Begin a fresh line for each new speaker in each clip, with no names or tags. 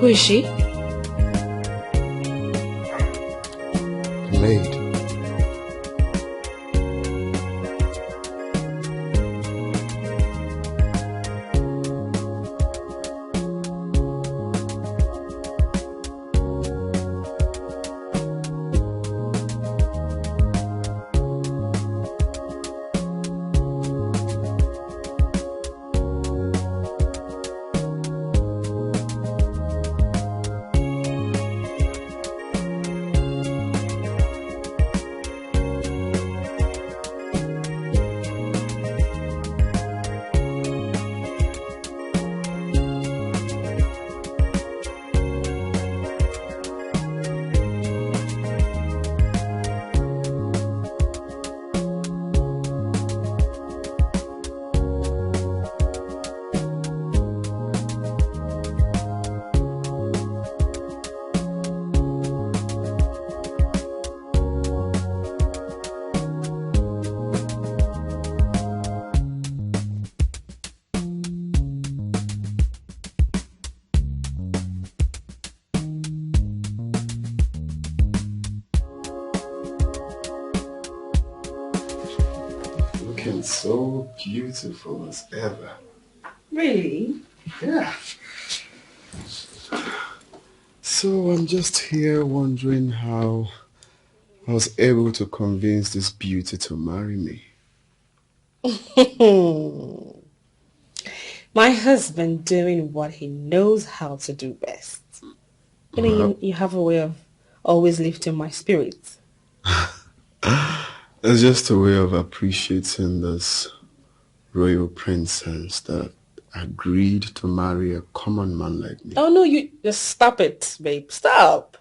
Who is she?
Maid. So beautiful as ever.
Really?
Yeah. So I'm just here wondering how I was able to convince this beauty to marry me.
My husband doing what he knows how to do best. You have a way of always lifting my spirits.
It's just a way of appreciating this royal princess that agreed to marry a common man like me.
Oh no, you just stop it, babe. Stop.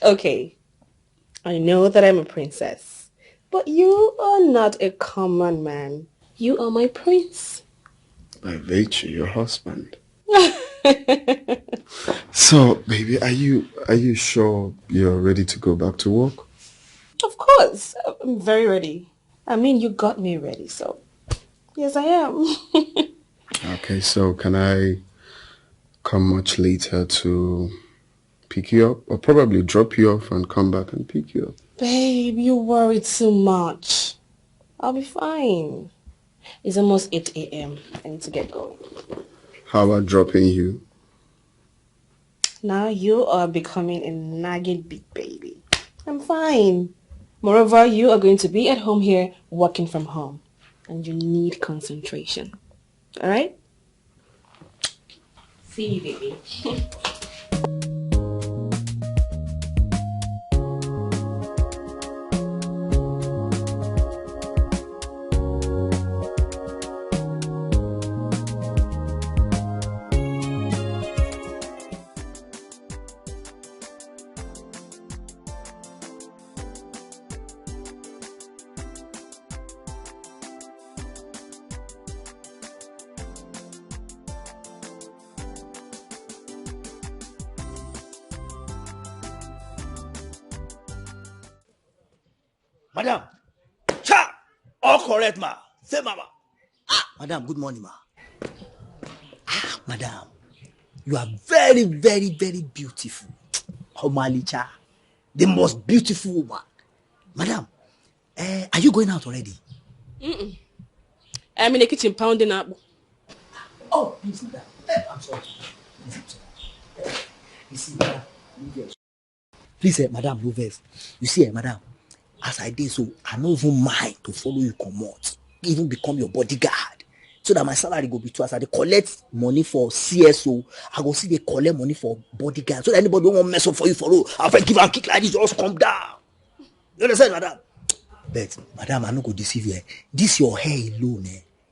Okay, I know that I'm a princess, but you are not a common man. You are my prince.
By virtue, your husband. So, baby, are you sure you're ready to go back to work?
Of course, I'm very ready. I mean, you got me ready, so yes, I am.
Okay, so can I come much later to pick you up, or probably drop you off and come back and pick you up?
Babe, you worry too much. I'll be fine. It's almost 8 a.m. I need to get going.
How about dropping you?
Now you are becoming a nagging big baby. I'm fine. Moreover, you are going to be at home here working from home. And you need concentration. Alright? See you, baby.
Madam, cha! All correct, ma. Say, mama. Madam, good morning, ma. Madam, you are very, very, very beautiful. Homalicha, the most beautiful woman. Madam, are you going out already?
I'm in the kitchen pounding up.
Oh, you see that? I'm sorry. You see that? Please, madam, no vex. You see, madam, as I did so, I don't even mind to follow you come out, even become your bodyguard, so that my salary go be too. As I collect money for CSO, I go see they collect money for bodyguard, so that anybody don't want mess up for you follow. After give and kick like this, just come down. You understand, madam? But madam, I no go deceive you. This your hair alone,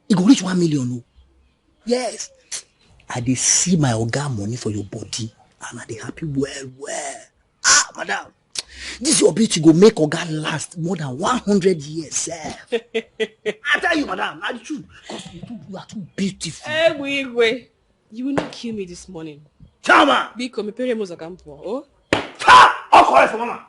it go reach 1 million. No? Yes, I dey see my oga money for your body, and I dey happy well. Madam, this your beauty go make oga last more than 100 years, sir. I tell you, madam, not the truth, because you are too beautiful.
Wait. You will not kill me this morning.
Chama!
Because me pere moza kampo, oh?
Ha! I'll call it for mama.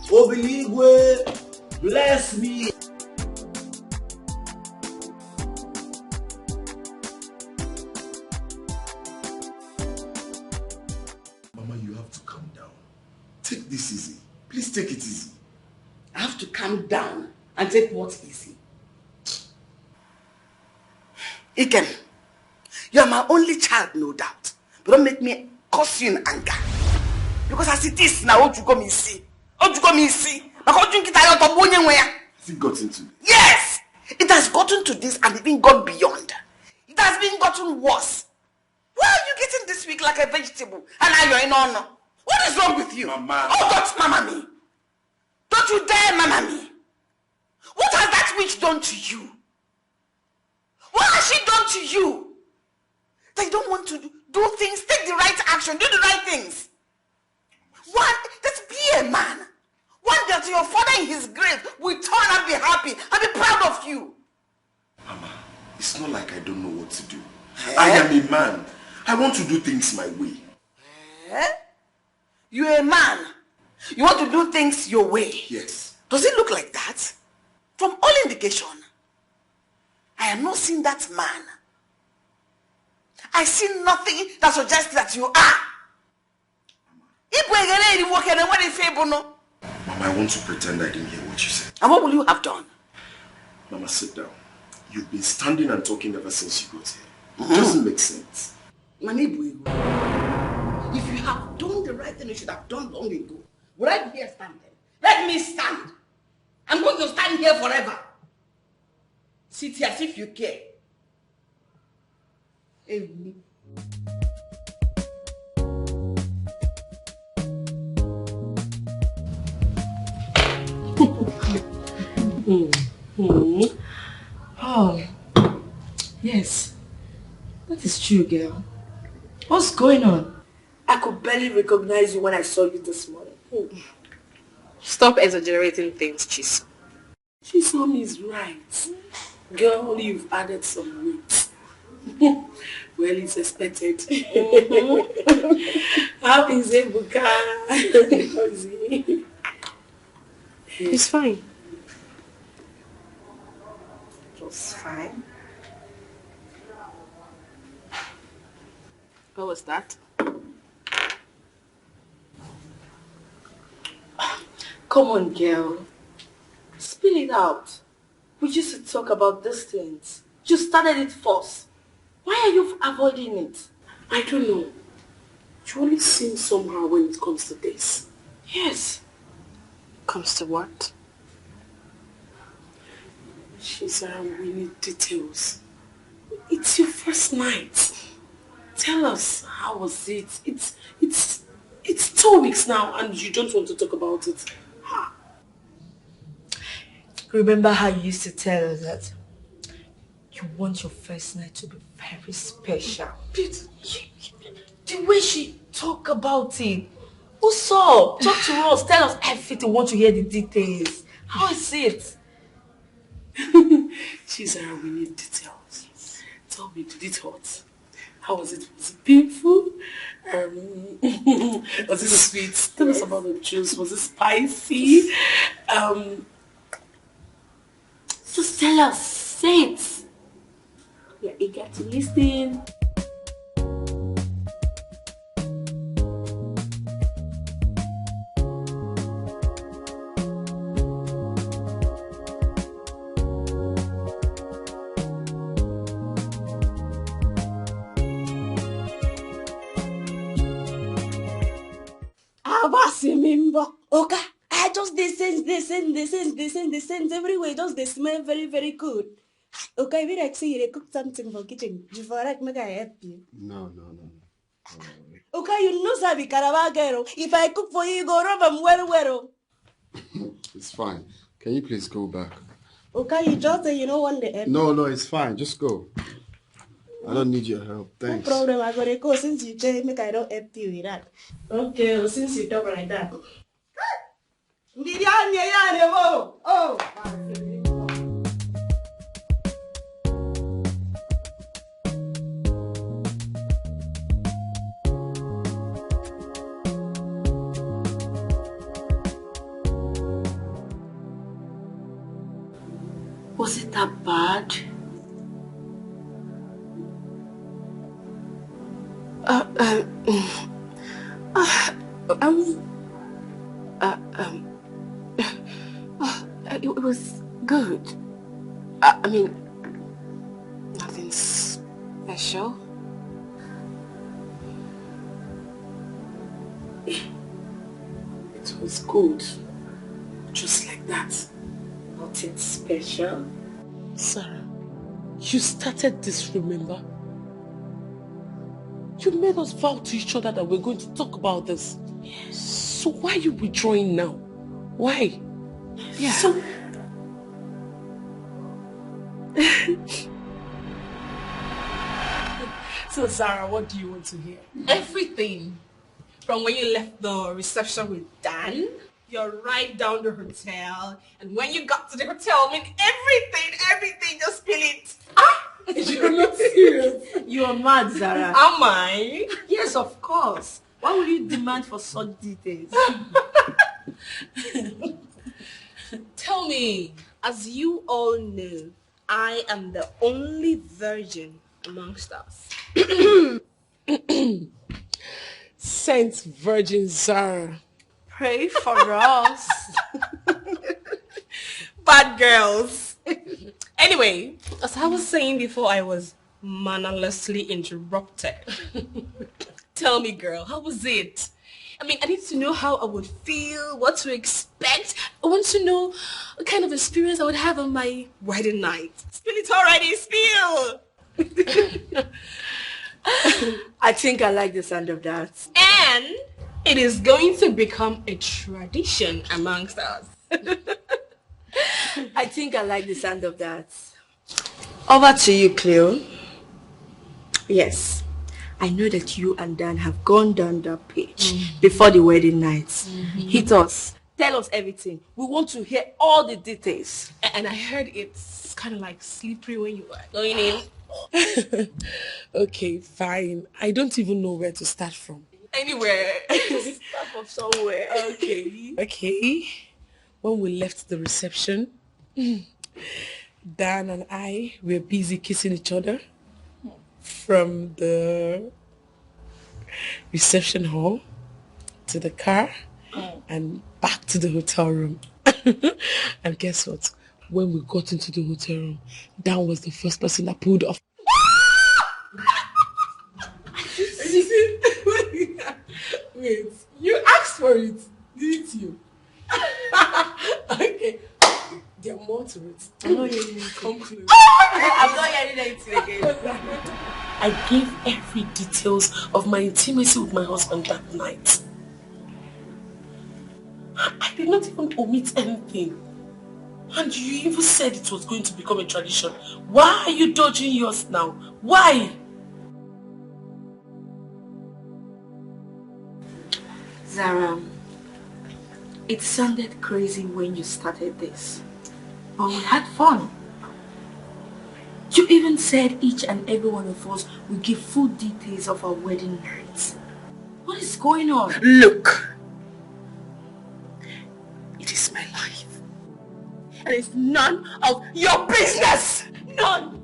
Obiligwe, bless me.
Mama, you have to calm down. Take this easy. Please take it easy.
I have to calm down and take what's easy.
Ikem, you are my only child, no doubt. But don't make me curse you in anger. Because as it is now, what you come and see? What you come and see?
Has it gotten to this?
Yes! It has gotten to this and even gone beyond. It has been gotten worse. Why are you getting this week like a vegetable? And now you're in honor. What is wrong with you?
Mama.
Oh, don't mama me. Don't you dare mama me. What has that witch done to you? What has she done to you? That you don't want to do things, take the right action, do the right things. One, just be a man. One day your father in his grave will turn and be happy and be proud of you.
Mama, it's not like I don't know what to do. I am a man. I want to do things my way.
You're a man. You want to do things your way.
Yes.
Does it look like that? From all indication, I am not seeing that man. I see nothing that suggests that you are.
Mama, I want to pretend I didn't hear what you said.
And what will you have done?
Mama, sit down. You've been standing and talking ever since you got here. It doesn't make sense.
Manibu, if you have done the right thing, you should have done long ago. Would I be here standing? Let me stand. I'm going to stand here forever. Sit here as if you care.
Oh, yes. That is true, girl. What's going on?
I could barely recognize you when I saw you this morning.
Stop exaggerating things, Chis.
Chisom is right. Girl, you've added some weight. Well, it's expected. How is it, Buka? How is he?
He's fine.
Just fine.
What was that?
Come on, girl. Spill it out. We used to talk about these things. You started it first. Why are you avoiding it?
I don't know. You always seem somehow when it comes to this.
Yes.
Comes to what?
We need details. It's your first night. Tell us, how was it? It's 2 weeks now and you don't want to talk about it.
Remember how you used to tell us that you want your first night to be very special. The way she talk about it. What's up? Talk to us. Tell us everything. We want to hear the details. How is it?
Chisara, we need details. Tell me, did it hurt? How was it? Was it painful? Was it sweet? Tell us about the juice. Was it spicy?
Just tell us. Say it. We are eager to listen.
Okay, I just they sense everywhere. Just they smell very, very good. Okay, we like see you cook something for kitchen. Before I make I help you.
No.
Okay, you know Sabi Caravagero. If I cook for you, you go rub them well.
It's fine. Can you please go back?
Okay, you just say you don't want the help.
No, it's fine. Just go. I don't need your help. Thanks.
No problem. I gotta go since you tell me I don't help you with that. Okay, well, since you talk like that. Oh.
Was it that bad?
It was good. I mean, nothing special.
It was good. Just like that. Nothing special. Sarah, you started this, remember? You made us vow to each other that we're going to talk about this. Yes. So why are you withdrawing now? Why?
Yeah.
So Sarah, what do you want to hear?
Everything. From when you left the reception with Dan, you're right down the hotel, and when you got to the hotel, I mean everything, just spill it.
You're not serious.
You are mad, Zara.
Am I?
Yes, of course. Why would you demand for such details?
Tell me, as you all know, I am the only virgin amongst us.
Saint Virgin Zara.
Pray for us. Bad girls. Anyway, as I was saying before, I was mannerlessly interrupted. Tell me, girl, how was it? I mean, I need to know how I would feel, what to expect. I want to know what kind of experience I would have on my wedding night. Spill it already, spill!
I think I like the sound of that.
And it is going to become a tradition amongst us.
I think I like the sound of that. Over to you, Cleo. Yes, I know that you and Dan have gone down that page before the wedding night. Hit us. Tell us everything. We want to hear all the details.
And I heard it's kind of like slippery when you are going in.
Okay, fine. I don't even know where to start from.
Anywhere.
Start from somewhere.
Okay. When we left the reception, Dan and I were busy kissing each other from the reception hall to the car and back to the hotel room. And guess what? When we got into the hotel room, Dan was the first person that pulled off. Wait, you asked for it, didn't you? Okay, there are more to it.
I'm not hearing it.
Come close.
I'm not hearing anything again.
I gave every details of my intimacy with my husband that night. I did not even omit anything. And you even said it was going to become a tradition. Why are you dodging yours now? Why?
Zara, it sounded crazy when you started this, but we had fun. You even said each and every one of us will give full details of our wedding night. What is going on?
Look, it is my life. And it's none of your business! None!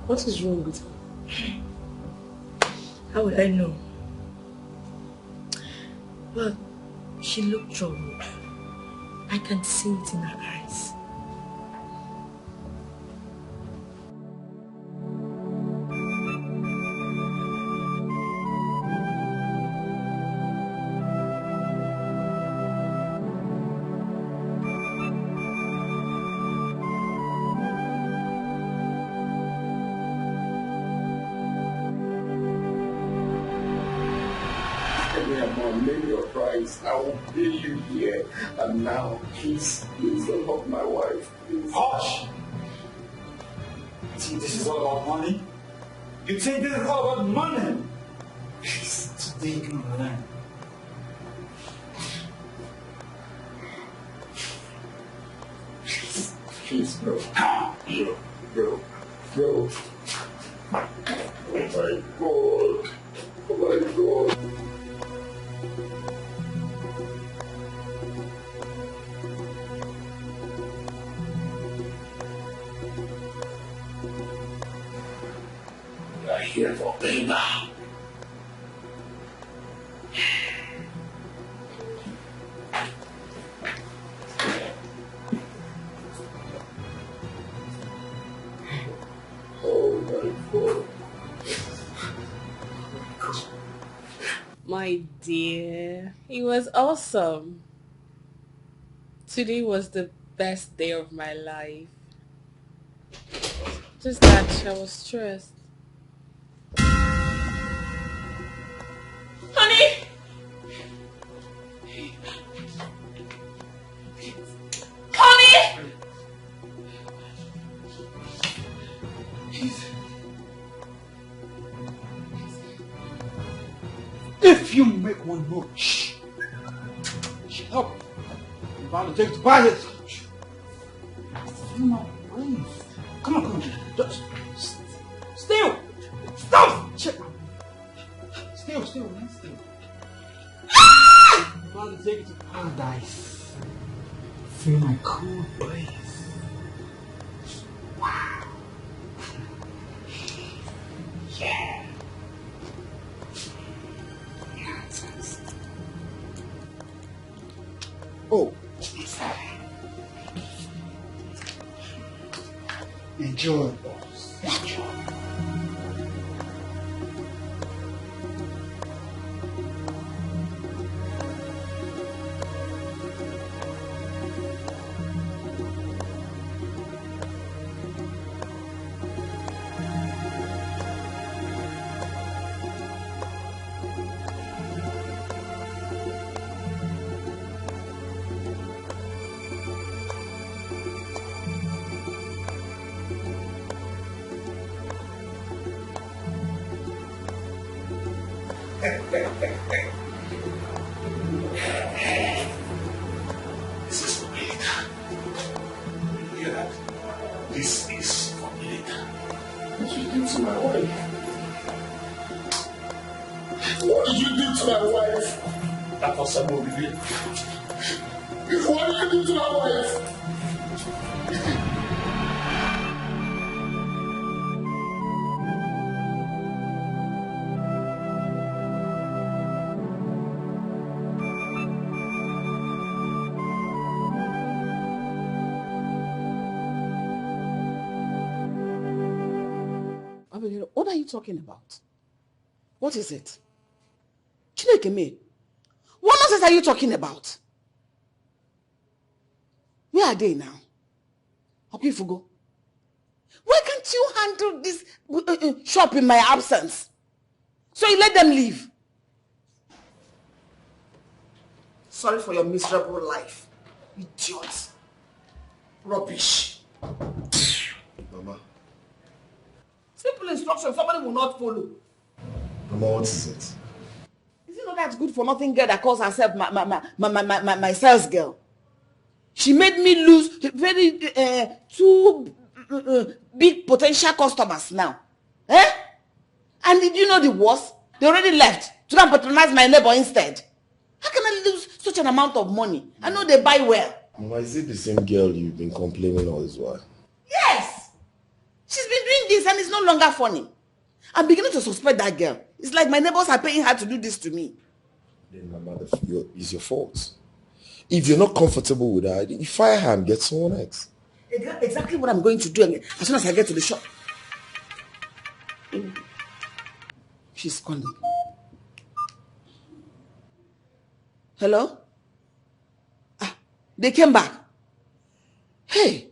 What is wrong with her?
How would I know? Well, she looked troubled. I can see it in her eyes.
I will pay you here and now. Please don't hurt my wife. Please.
Hush! See, this is all about money? You think this is all about money? Please, today you're gonna learn.
Please, bro. Bro. Oh my God. Oh my God.
here for paper. Oh my God.
My dear, it was awesome. Today was the best day of my life. Just that I was stressed.
Honey! Honey!
If you make one more shh, help. I'm about to take the buy it. You know, breathe. Come on. Just still. Stop. Check. Still, man. Still. I'm about to take it to paradise. Feel my cool breeze. Wow. Yeah. Oh, enjoy, boss. Enjoy. This is for later. You hear that? This is for later. What did you do to my wife? What did you do to my wife? That was a movie. What did you do to my wife?
What are you talking about? What is it? Chineke me. What nonsense are you talking about? Where are they now? Okifugo. Why can't you handle this shop in my absence? So you let them leave. Sorry for your miserable life. Idiot. Rubbish.
Mama.
Simple instruction, somebody will not follow.
Mama, what is it?
Is it not that good for nothing girl that calls herself my sales girl? She made me lose two big potential customers now. Eh? And did you know the worst? They already left to go and patronize my neighbor instead. How can I lose such an amount of money? I know they buy well.
Mama, is it the same girl you've been complaining all this while?
Yes! She's been doing this and it's no longer funny. I'm beginning to suspect that girl. It's like my neighbors are paying her to do this to me.
Then, Mama, it's your fault. If you're not comfortable with her, you fire her and get someone else.
Exactly what I'm going to do as soon as I get to the shop. She's calling. Hello? They came back. Hey,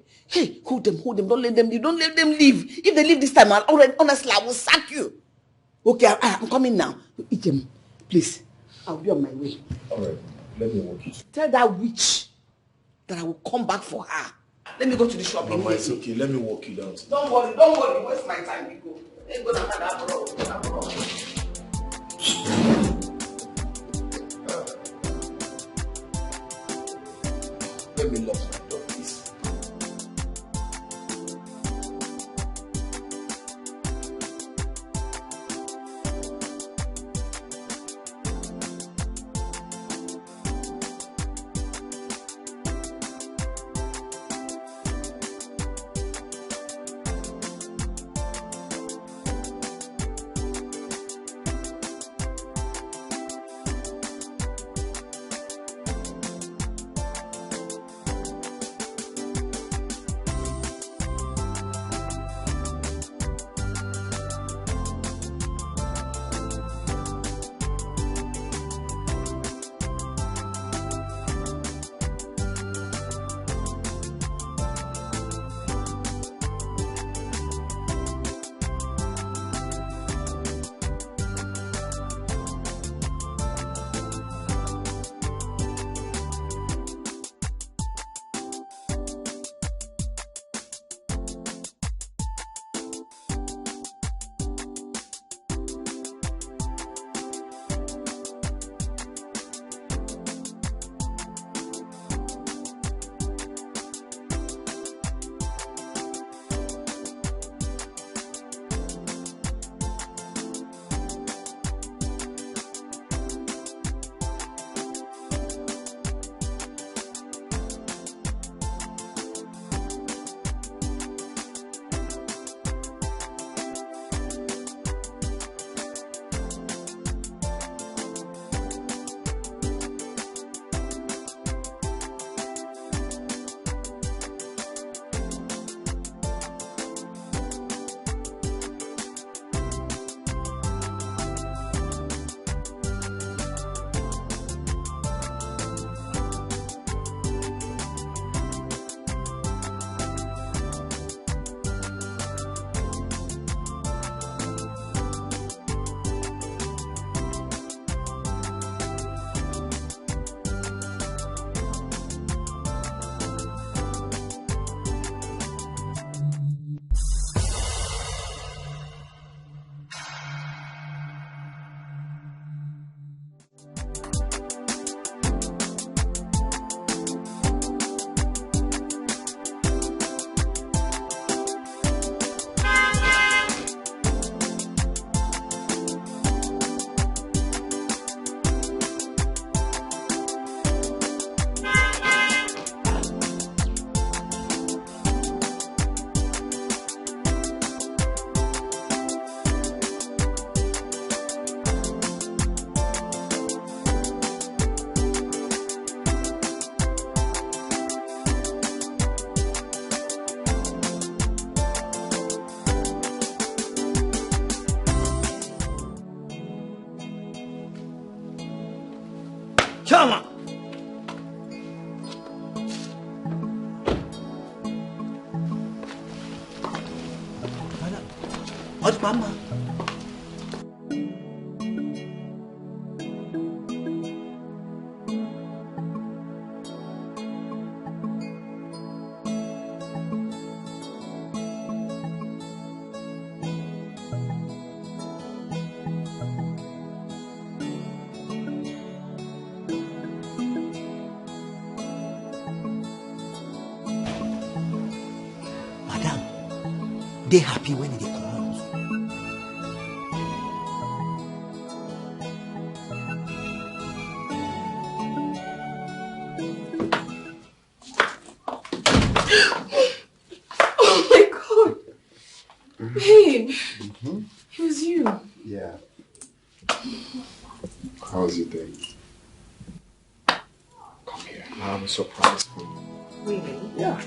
hold them. Don't let them leave. If they leave this time, honestly, I will sack you. Okay, I'm coming now. Ijem, please, I'll be on my way.
All right, let me walk you.
Tell that witch that I will come back for her. Let me go to the shop.
Mama, it's okay. Let me walk you down.
Don't worry. Waste my time. You go. Ain't gonna have that problem.
Let me lock my door, please.
Chama! What, Mama? They happy when they come out.
Oh my God. Babe. It was you.
Yeah. How was your day? Come here. I have a surprise for you.
Really?
Yeah.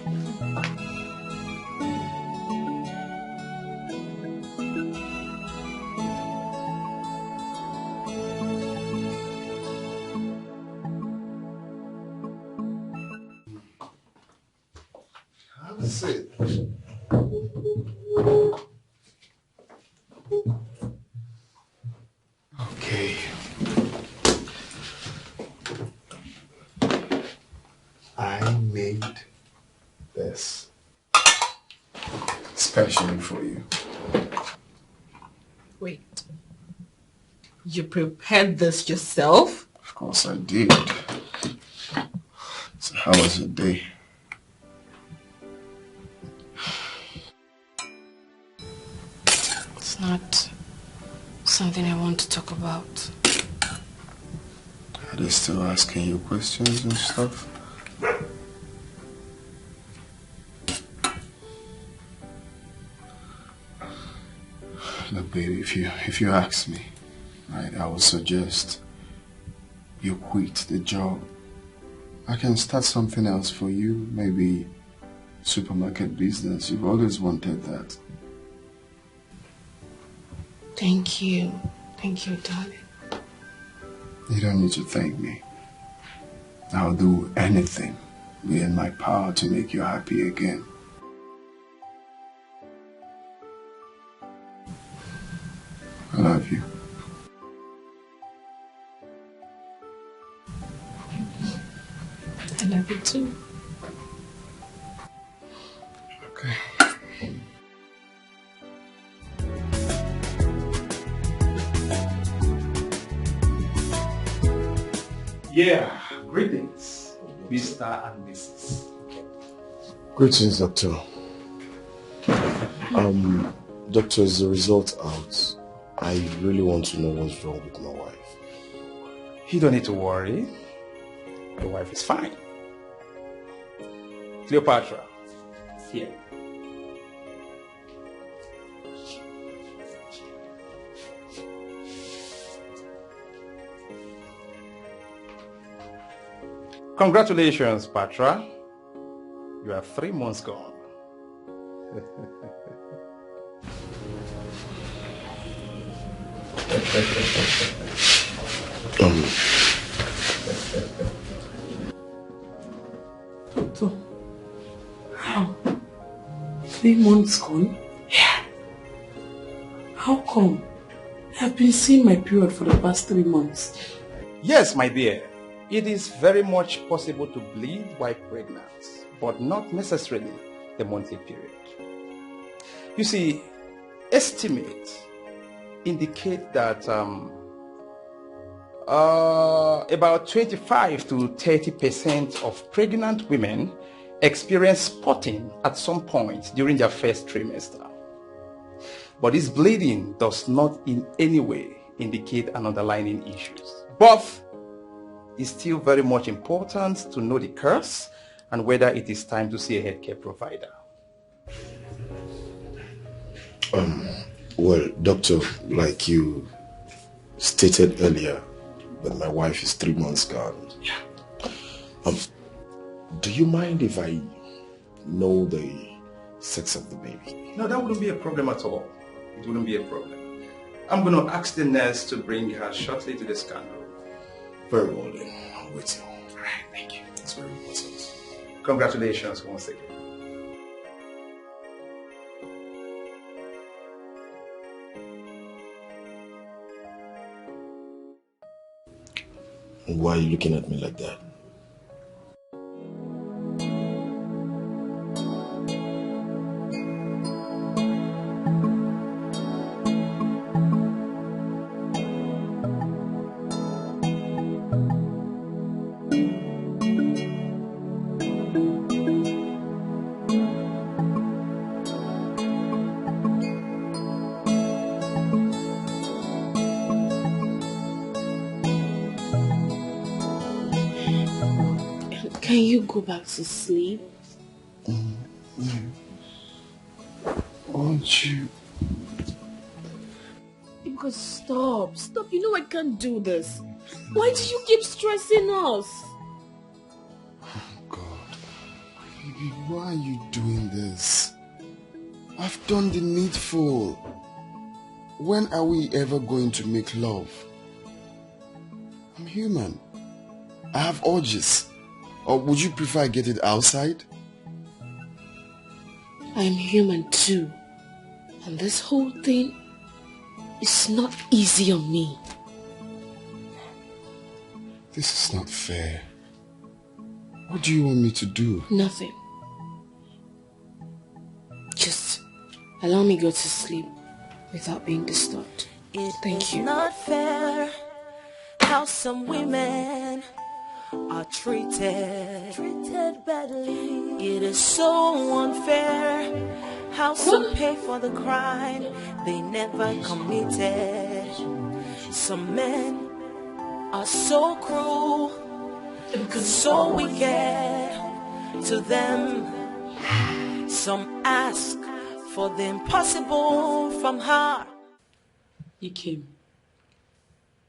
Sit. Okay. I made this especially for you.
Wait. You prepared this yourself?
Of course I did. So how was your day?
It's not something I want to talk about.
Are they still asking you questions and stuff? Look, baby, if you ask me, right, I would suggest you quit the job. I can start something else for you, maybe supermarket business. You've always wanted that.
Thank you. Thank you, darling.
You don't need to thank me. I'll do anything within my power to make you happy again. I love you.
I love you too.
Okay.
Yeah, greetings, Mr. and Mrs.
Greetings, Doctor. Doctor, is the result out? I really want to know what's wrong with my wife.
You don't need to worry. Your wife is fine. Cleopatra, here. Congratulations, Patra. You are 3 months gone.
Doctor, how? 3 months gone?
Yeah.
How come? I've been seeing my period for the past 3 months.
Yes, my dear. It is very much possible to bleed while pregnant, but not necessarily the monthly period. You see, estimates indicate that about 25 to 30% of pregnant women experience spotting at some point during their first trimester. But this bleeding does not in any way indicate an underlying issues. But it's still very much important to know the cause and whether it is time to see a healthcare provider.
Well, doctor, like you stated earlier, that my wife is 3 months gone.
Yeah.
Do you mind if I know the sex of the baby?
No, that wouldn't be a problem at all. It wouldn't be a problem. I'm going to ask the nurse to bring her shortly to the scan room.
Very well then.
I'm with you.
All right, thank you.
It's very important.
Congratulations once again.
Why are you looking at me like that?
Can you go back to sleep?
Won't you?
Because stop. You know I can't do this. Why do you keep stressing us?
Oh God. Baby, why are you doing this? I've done the needful. When are we ever going to make love? I'm human. I have urges. Or would you prefer I get it outside?
I'm human too. And this whole thing is not easy on me.
This is not fair. What do you want me to do?
Nothing. Just allow me go to sleep without being disturbed. Thank you.
It's not fair how some women are treated badly. It is so unfair how some pay for the crime they never committed. Some men are so cruel, so wicked to them. Some ask for the impossible from her.
Dikeh,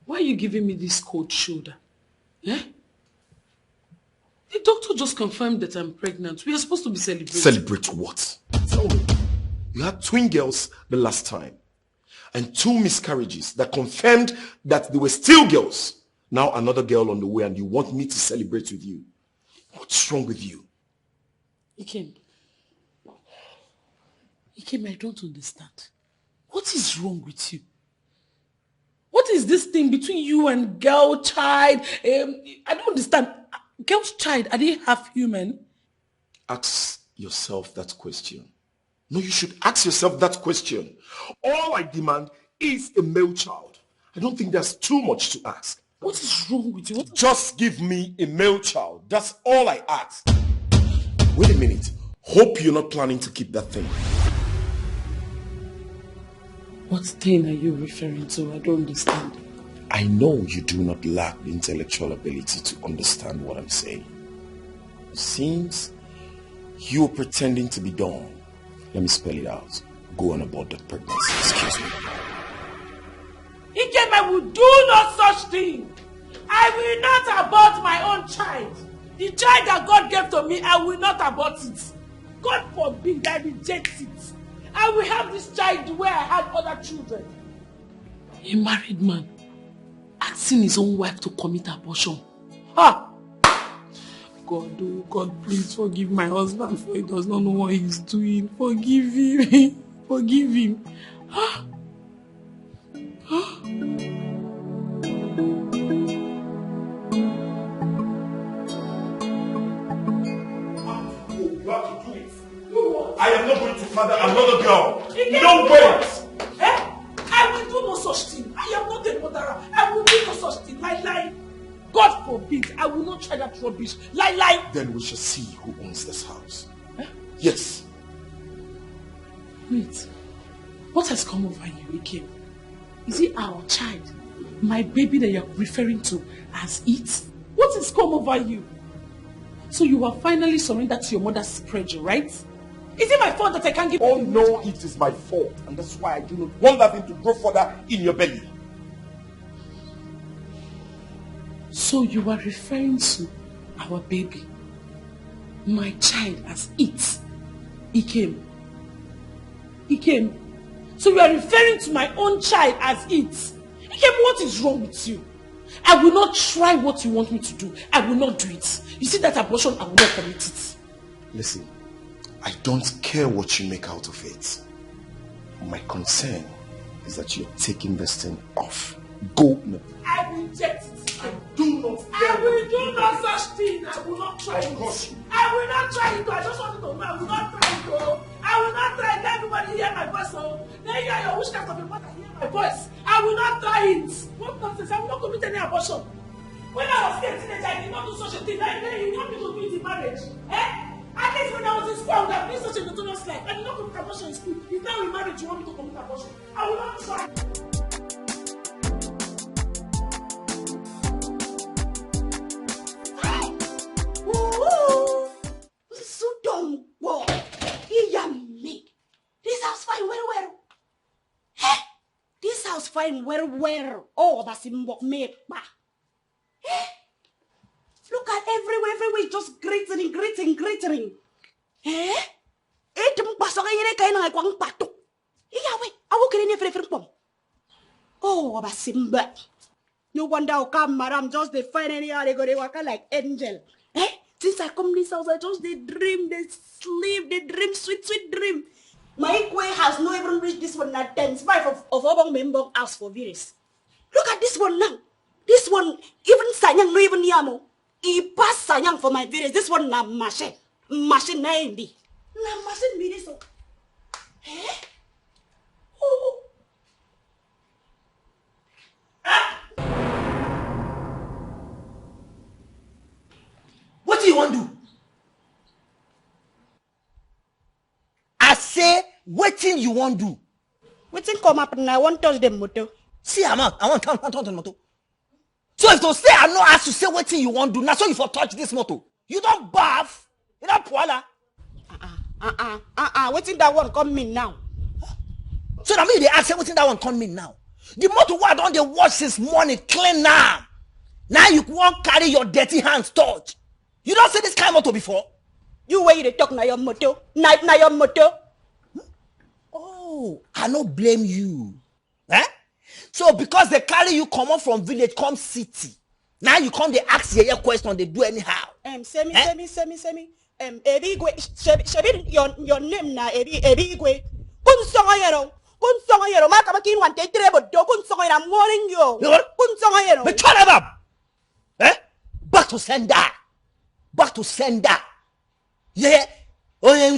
why are you giving me this cold shoulder? Eh? The doctor just confirmed that I'm pregnant. We are supposed to be celebrating.
Celebrate what? Tell me. You had twin girls the last time. And 2 miscarriages that confirmed that they were still girls. Now another girl on the way and you want me to celebrate with you. What's wrong with you?
Dikeh, I don't understand. What is wrong with you? What is this thing between you and girl child? I don't understand. Girl's child, are they half human?
Ask yourself that question. No, you should ask yourself that question. All I demand is a male child. I don't think there's too much to ask.
What is wrong with you?
Just give me a male child. That's all I ask. Wait a minute. Hope you're not planning to keep that thing.
What thing are you referring to? I don't understand.
I know you do not lack the intellectual ability to understand what I'm saying. It seems you're pretending to be dumb. Let me spell it out. Go on about that pregnancy. Excuse me.
Dikeh, I will do no such thing. I will not abort my own child. The child that God gave to me, I will not abort it. God forbid I reject it. I will have this child the way I had other children.
A married man asking his own wife to commit abortion. Ha! God, oh God, please forgive my husband, for he does not know what he's doing. Forgive him. Forgive him. Ha! Ha!
I am not going to father another girl.
No way! Eh? I will do no such thing. I am not a murderer. I will do no such thing. Lie. God forbid. I will not try that rubbish. Lie.
Then we shall see who owns this house. Eh? Yes.
Wait. What has come over you, Dikeh? Is it our child? My baby that you're referring to as it? What has come over you? So you are finally surrendered to your mother's pressure, right?
Is it my fault that I can't give
Oh no, it is my fault. And that's why I do not want that thing to grow further in your belly.
So you are referring to our baby, my child, as it? Dikeh. So you are referring to my own child as it? Dikeh, what is wrong with you? I will not try what you want me to do. I will not do it. You see that abortion, I will not commit it.
Listen, I don't care what you make out of it. My concern is that you're taking this thing off. Go now.
I reject it. I will do no such thing. I will not try it. I will not try it. I just want you to know I will not try it. I will not try it. Let everybody hear my voice. Let hear your witchcraft of the mother hear my voice. I will not try it. What nonsense? I will not commit any abortion. When I was a teenager, I did not do such a thing. Then you want me to do it in marriage? At least when I was in school, I would have been such a notorious life. I did not commit abortion in school. It's now in marriage you want me to commit abortion. I will not try.
So dumb. Whoa. This house fine well. Hey, this house fine well. Oh, that's in me. Look at everywhere, just glittering. Eh? Oh, Basimba. No wonder how come, madam, just they find anyhow they go, they work like angel. Eh? Since I come this house, I just they dream, they sleep, they dream, sweet dream. My equate has not even reached this one at 10-5 of our member house for virus. Look at this one now. This one, even Sanyang, no even Yamo. He passed Sanyang for my virus. This one, na machine. Machine, na hindi. Na machine, me this one. Eh? Oh.
What do you want to do? I say, what thing you want to do?
What thing come up and I won't touch them motor.
See, I want to touch the motor. So if to say I know ask to say what thing you want to do, now so you for touch this motor. You don't bath. You don't poila.
What thing that one come in now?
So that means they ask what thing that one come in now. The motor why don't they wash this morning clean now? Now you won't carry your dirty hands touch. You don't see this kind of motor before?
You where you talk na your motor? Na your motor?
Oh, I don't blame you. Eh? So because they carry you come on from village, come city. Now you come they ask your question, they do anyhow.
Semi. Ebi Shebi your name na Ebi Igwe. Kun songa yero. Maka makin wan te trebo do kun songa yero. I'm warning you. Kun songa yero.
But turn up. Eh? Back to sender. Yeah. Oh, yeah,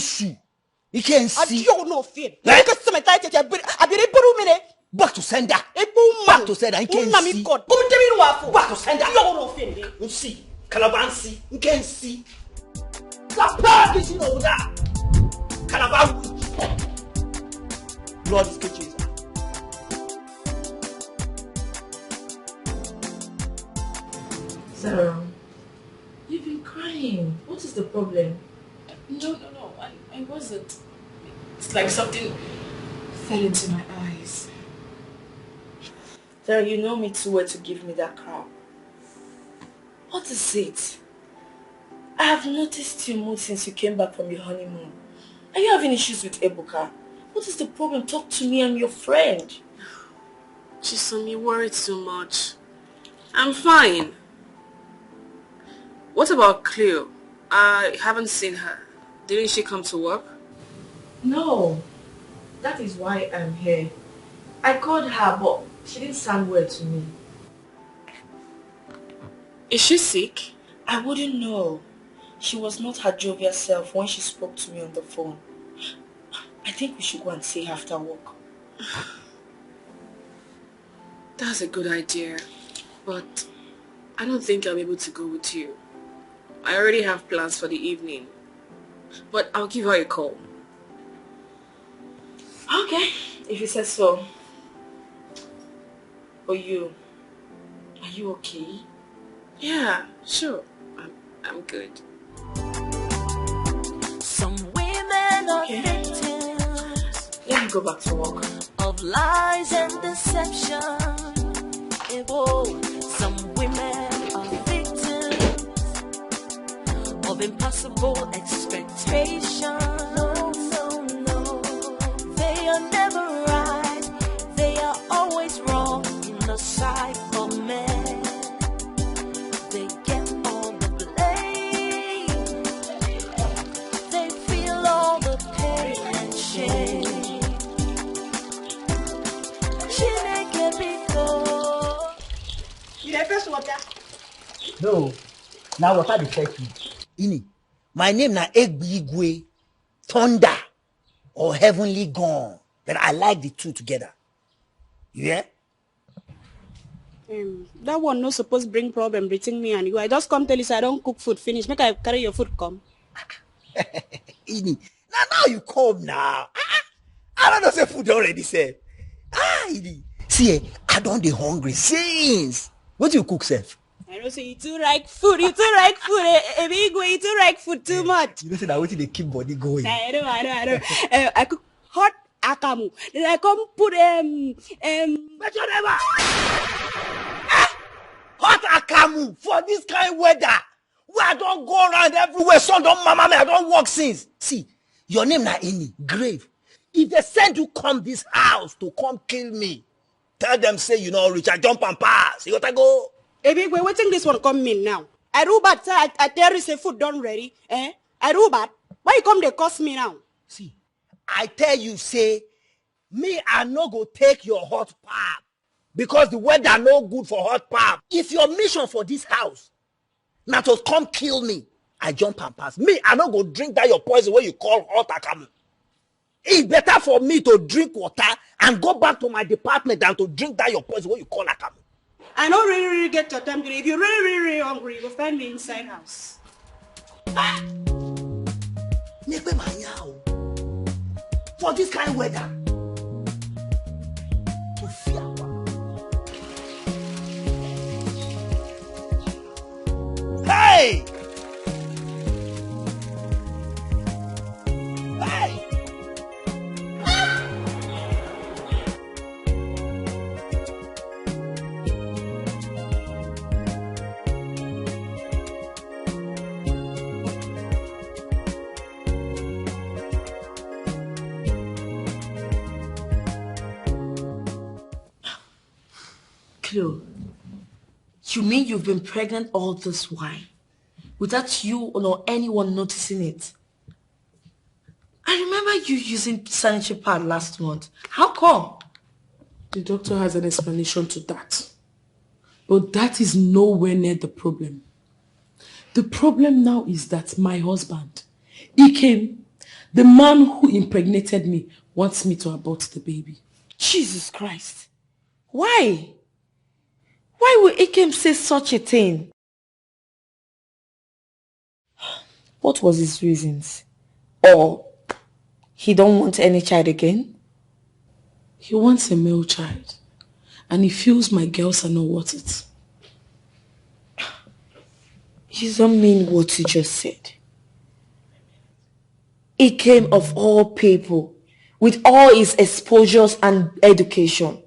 you can see.
You no fear. Back
to sender. Back to sender. You can see. Back to sender. You no fear. You see. Calabansi. You can see. The park is over there. Calabansi. Lord is catching.
Sarah, you've been crying. What is the problem?
No. I wasn't. It's like something fell into my eyes.
Sarah, you know me too well to give me that crown. What is it? I have noticed your mood since you came back from your honeymoon. Are you having issues with Ebuka? What is the problem? Talk to me, I'm your friend.
Chisom, you worry too much. I'm fine. What about Cleo? I haven't seen her. Didn't she come to work?
No. That is why I'm here. I called her, but she didn't sound well to me.
Is she sick?
I wouldn't know. She was not her jovial self when she spoke to me on the phone. I think we should go and see her after work.
That's a good idea, but I don't think I'll be able to go with you. I already have plans for the evening, but I'll give her a call.
Okay, if you said so. But are you okay?
Yeah, sure. I'm good.
Some women are victims.
Let me go back to work.
Of lies and deception. Some women are victims of impossible expectation. No. They are never right. They are always wrong in the sight of men.
the first water.
No. Now what are the fetch me? Ini, my name na Egbigwe, Thunder, or Heavenly Gone. But I like the two together. Yeah?
That one no supposed bring problem between me and you. I just come tell you so I don't cook food finish. Make I carry your food come.
Ini, now you come now. I don't know say food already said. Ini. See, I don't be hungry since. What do you cook, Seth?
I don't say you too like food. You too like food. A big way. You too like food too much.
You don't say that what they keep body going.
I know. I cook hot akamu. Then I come put what's your name?
Hot akamu for this kind of weather. Where I don't go around everywhere. Son don't mama me. I don't walk since. See, your name na Ini, grave. If they send you come this house to come kill me, tell them say you know rich. I jump and pass. You gotta go.
Hey, big boy, what think this one come in now? I do bad, sir. I tell you say food done ready. I do bad. Why you come they cost me now?
See, I tell you say, me I no go take your hot pap because the weather no good for hot pap. If your mission for this house now to come kill me, I jump and pass. Me I no go drink that your poison where you call hot akamu. It's better for me to drink water and go back to my department than to drink that your poison where you call akamu.
I don't really get your time today. If you're really hungry, you go find me inside house.
For this kind of weather. Hey! Hey!
You mean you've been pregnant all this while without you or anyone noticing it? I remember you using sanitary pad last month. How come?
The doctor has an explanation to that. But that is nowhere near the problem. The problem now is that my husband, Dikeh, the man who impregnated me, wants me to abort the baby.
Jesus Christ. Why? Why would Ikem say such a thing? What was his reasons? Or he don't want any child again?
He wants a male child. And he feels my girls are not worth it.
You don't mean what you just said. Ikem of all people, with all his exposures and education.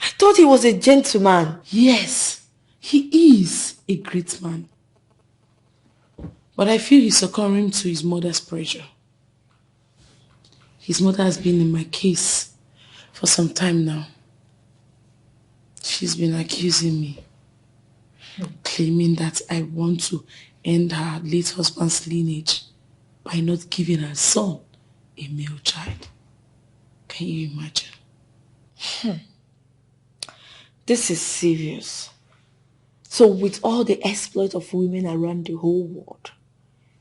I thought he was a gentleman.
Yes, he is a great man. But I feel he's succumbing to his mother's pressure. His mother has been in my case for some time now. She's been accusing me, claiming that I want to end her late husband's lineage by not giving her son a male child. Can you imagine?
This is serious. So with all the exploit of women around the whole world,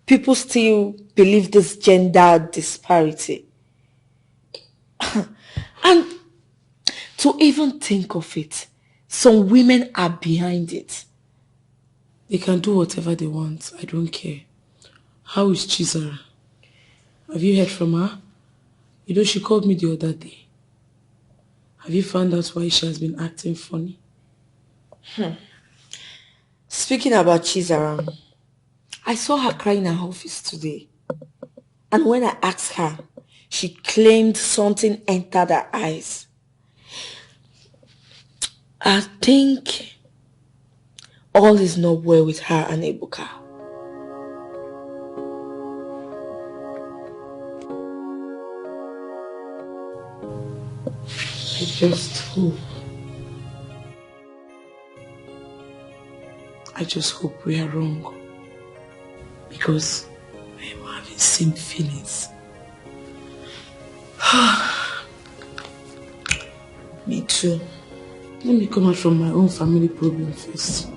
people still believe this gender disparity. And to even think of it, some women are behind it.
They can do whatever they want. I don't care. How is Chizara? Have you heard from her? You know, she called me the other day. Have you found out why she has been acting funny?
Speaking about Chizara, I saw her cry in her office today. And when I asked her, she claimed something entered her eyes. I think all is not well with her and Ebuka.
I just hope we are wrong. Because I am having same feelings.
Me too.
Let me come out from my own family problem first.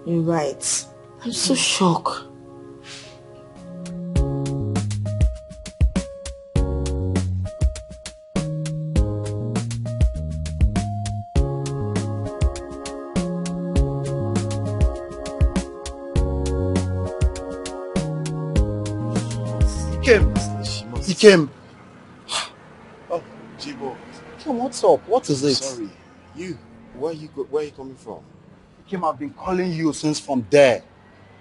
You're right.
I'm so shocked.
He came.
Oh, Jibo.
Come, what's up? What is it?
Sorry. Where are you coming from?
Kim, I've been calling you since from there.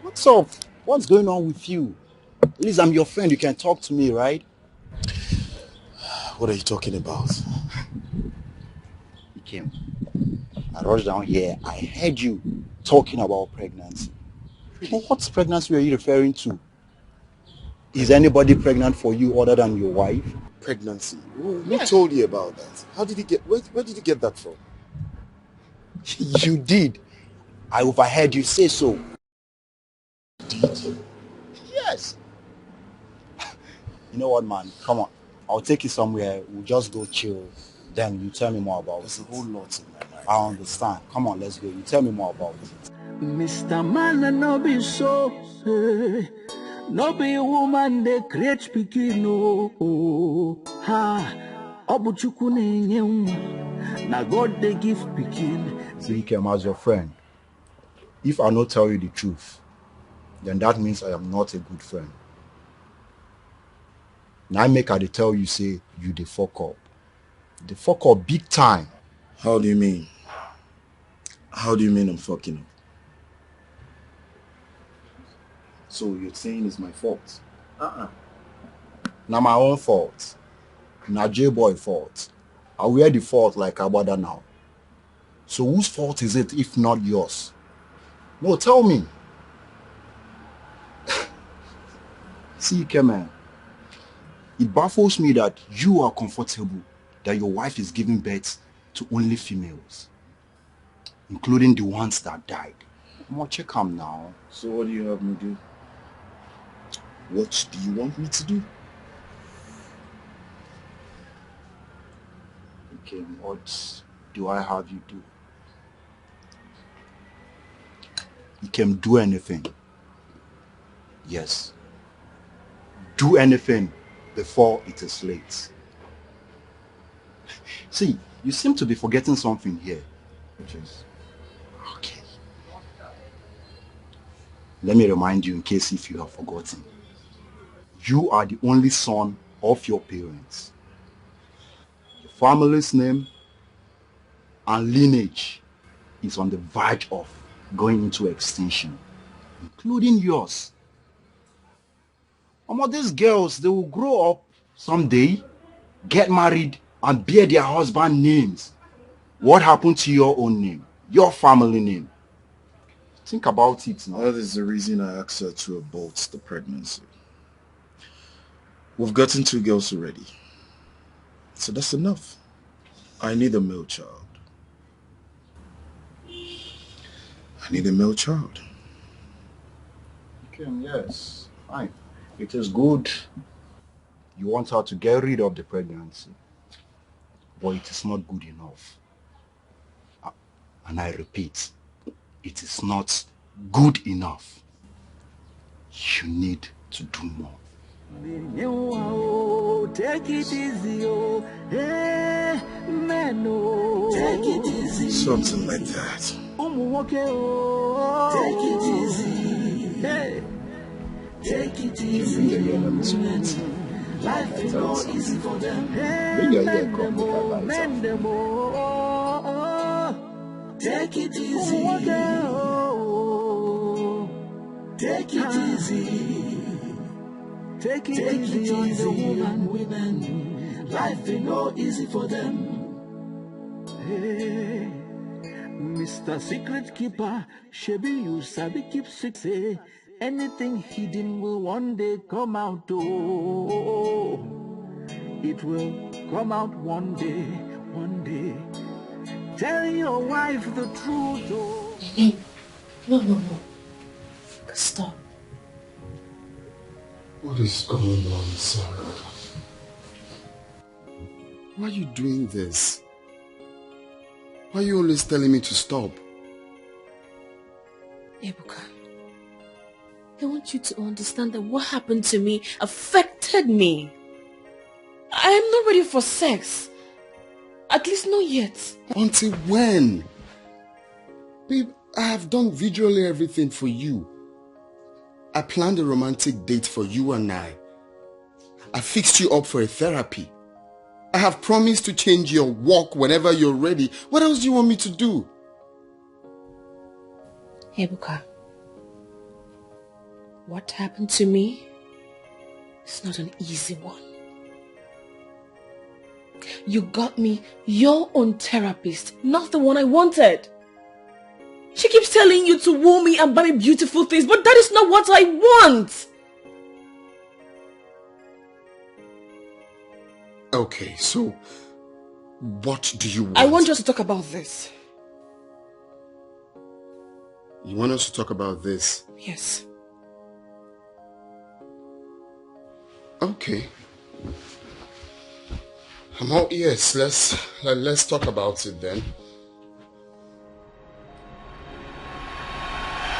What's up? What's going on with you? At least I'm your friend. You can talk to me, right?
What are you talking about?
Kim, I rushed down here. I heard you talking about pregnancy. Well, what pregnancy are you referring to? Is anybody pregnant for you other than your wife?
Pregnancy? Who told you about that? How did you get? Where did you get that from?
You did. I overheard you say so.
Did you?
Yes. You know what, man? Come on. I'll take you somewhere. We'll just go chill. Then you tell me more about
There's
it.
a whole lot in my mind.
I understand. Come on, let's go. You tell me more about it.
Mr. Man, no be so. No be woman, they create pikin. No. Ha. Obuchuku ne na God they give pikin.
See, Kim, as your friend, if I not tell you the truth, then that means I am not a good friend. Now I make I dey tell you, say, you the fuck up. The fuck up big time.
How do you mean? How do you mean I'm fucking up? So you're saying it's my fault?
Now my own fault. Now J-boy fault. I wear the fault like Abada now. So whose fault is it if not yours? No, tell me. See, Kemen, it baffles me that you are comfortable that your wife is giving birth to only females, including the ones that died. I'm gonna check them now.
So what do you have me do? What do you want me to do?
Okay, what do I have you do? You can do anything. Yes. Do anything before it is late. See, you seem to be forgetting something here.
Which is?
Okay. Let me remind you in case if you have forgotten. You are the only son of your parents. Your family's name and lineage is on the verge of going into extinction, including yours. These girls, they will grow up someday, get married, and bear their husband names. What happened to your own name? Your family name? Think about it now.
That is the reason I asked her to abort the pregnancy. We've gotten 2 girls already. So that's enough. I need a male child. I need a male child.
Okay, yes, fine. It is good you want her to get rid of the pregnancy, but it is not good enough. And I repeat, it is not good enough. You need to do more.
Take it easy, oh, hey, man, oh. Take it easy.
Something like that.
Take it easy. Hey. Take it easy. Life is not easy for them. Hey, mend them all. Take it easy. Take it easy. Take it easy on the women. Life is not easy for them. Hey, Mr. Secret Keeper, Shebi, you sabi keep secret. Anything hidden will one day come out. Oh, it will come out one day, one day. Tell your wife the truth. Oh.
No. Stop.
What is going on, Sarah? Why are you doing this? Why are you always telling me to stop?
Ebuka, I want you to understand that what happened to me affected me. I am not ready for sex. At least not yet.
Until when? Babe, I have done visually everything for you. I planned a romantic date for you and I fixed you up for a therapy. I have promised to change your walk whenever you're ready. What else do you want me to do?
Ebuka, what happened to me is not an easy one. You got me your own therapist, not the one I wanted. She keeps telling you to woo me and buy me beautiful things, but that is not what I want.
Okay, so what do you want?
I want us to talk about this.
You want us to talk about this?
Yes.
Okay. I'm all ears. Let's talk about it then.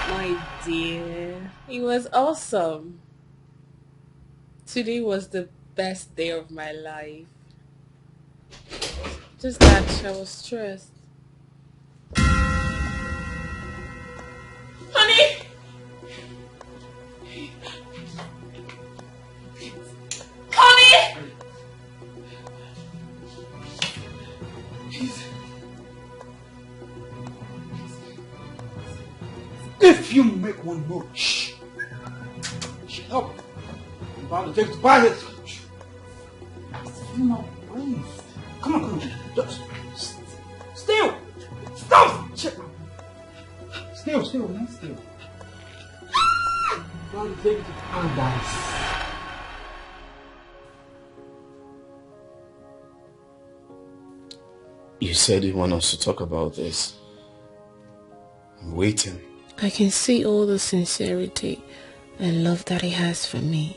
My dear, it was awesome. Today was the best day of my life. Just that I was stressed. Honey! Honey!
If you make one more, shh. Help. I'm about to take the bias. You know, breathe. Come on. Just still. Stop. Still, man. Still. I'm about to take it to paradise.
You said you want us to talk about this. I'm waiting.
I can see all the sincerity and love that he has for me.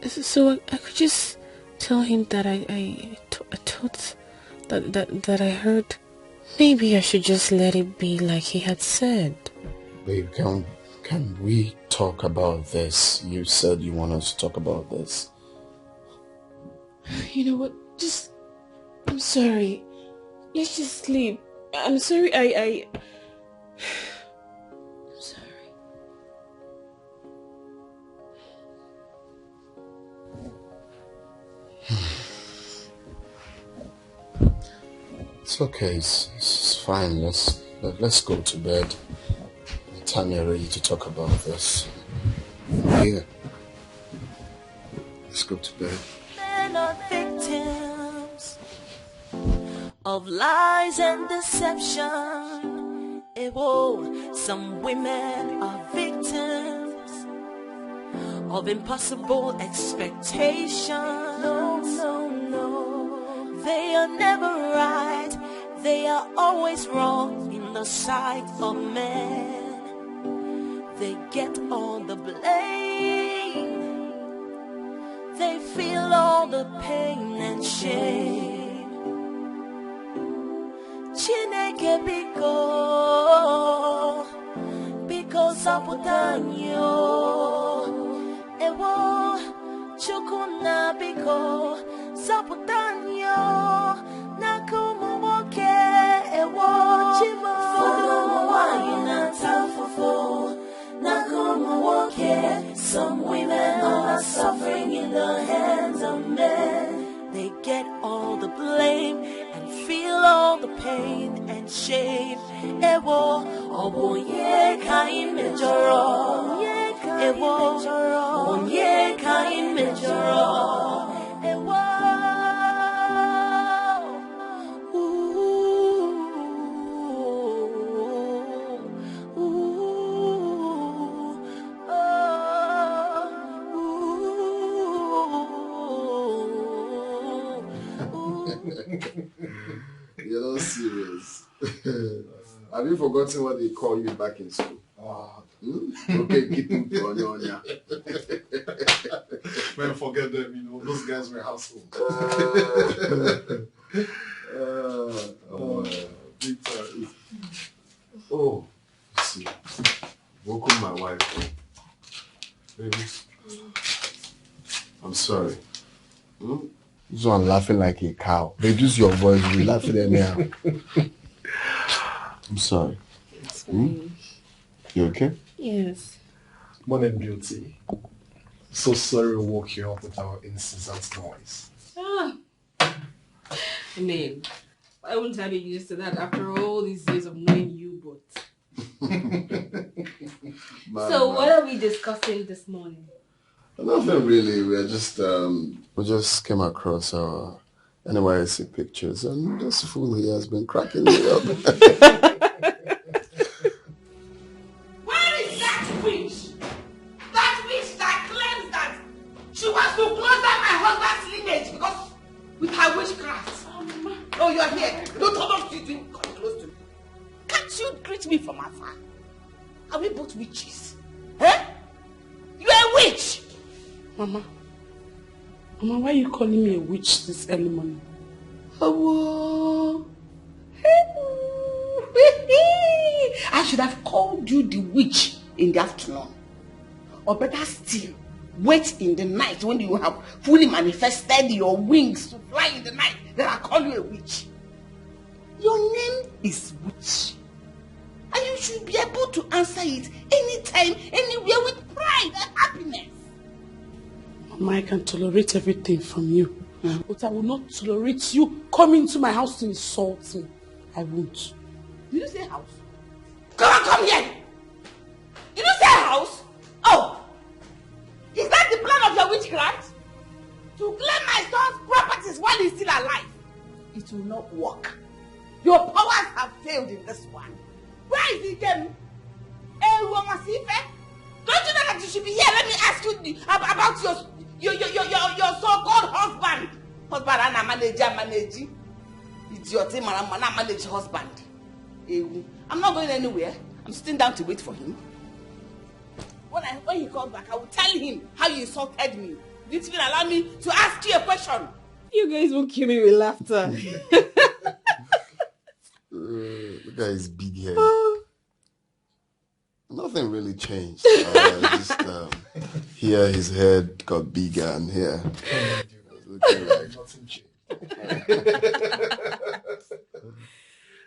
So I could just tell him that I thought that I heard. Maybe I should just let it be like he had said.
Babe, can we talk about this? You said you want us to talk about this.
You know what? I'm sorry. Let's just sleep. I'm sorry. I'm sorry.
It's okay. It's fine. Let's go to bed. The time you're ready to talk about this. Yeah. Let's go to bed.
Men are victims of lies and deception. Some women are victims of impossible expectation. No. They are never right. They are always wrong in the sight of men. They get all the blame. They feel all the pain and shame. Chineke biko saputanyo. Ewo chukuna biko saputanyo. Nakumu woke ewo chimo. Fodo mwayi na tafofo. Nakumu woke. Some women are suffering in the hands of men. They get all the blame and feel all the pain and shame. Ewo obonye kai mejoro. Ewo onye kai mejoro. Ewo
You're not serious. Have you forgotten what they call you back in school? Okay, keep on ya.
Man, forget them, you know, those guys were household.
Big time. laughing like a cow. Reduce your voice, you'll be laughing anyhow. I'm sorry.
It's fine.
You okay?
Yes.
Morning, beauty. So sorry we woke you up with our incessant noise.
I mean, I wouldn't have been used to that after all these years of knowing you both. So what are we discussing this morning?
Nothing really. We just came across our NYSC pictures, and this fool here has been cracking me up.
Where is that witch? That witch that claims that she wants to close down my husband's lineage because with her witchcraft. Oh, you are here. Don't you come close to me. Can't you greet me from afar? Are we both witches? Eh? You are a witch!
Mama, why are you calling me a witch this early morning?
Oh, I should have called you the witch in the afternoon. Or better still, wait in the night when you have fully manifested your wings to fly in the night. Then I call you a witch. Your name is Witch. And you should be able to answer it anytime, anywhere with pride and happiness.
Mama, I can tolerate everything from you. But I will not tolerate you coming to my house to insult me. I won't.
Did you say house? Come here! Did you say house? Oh! Is that the plan of your witchcraft? To claim my son's properties while he's still alive? It will not work. Your powers have failed in this one. Where is he, Kem? Don't you know that you should be here? Let me ask you about your so-called husband. Husband, and manage. Idiot, manage husband. I'm not going anywhere. I'm sitting down to wait for him. When he comes back, I will tell him how you insulted me. You didn't even allow me to ask you a question.
You guys won't kill me with laughter.
Look at his big head. Nothing really changed. Just here his head got bigger and here. Looking like nothing changed.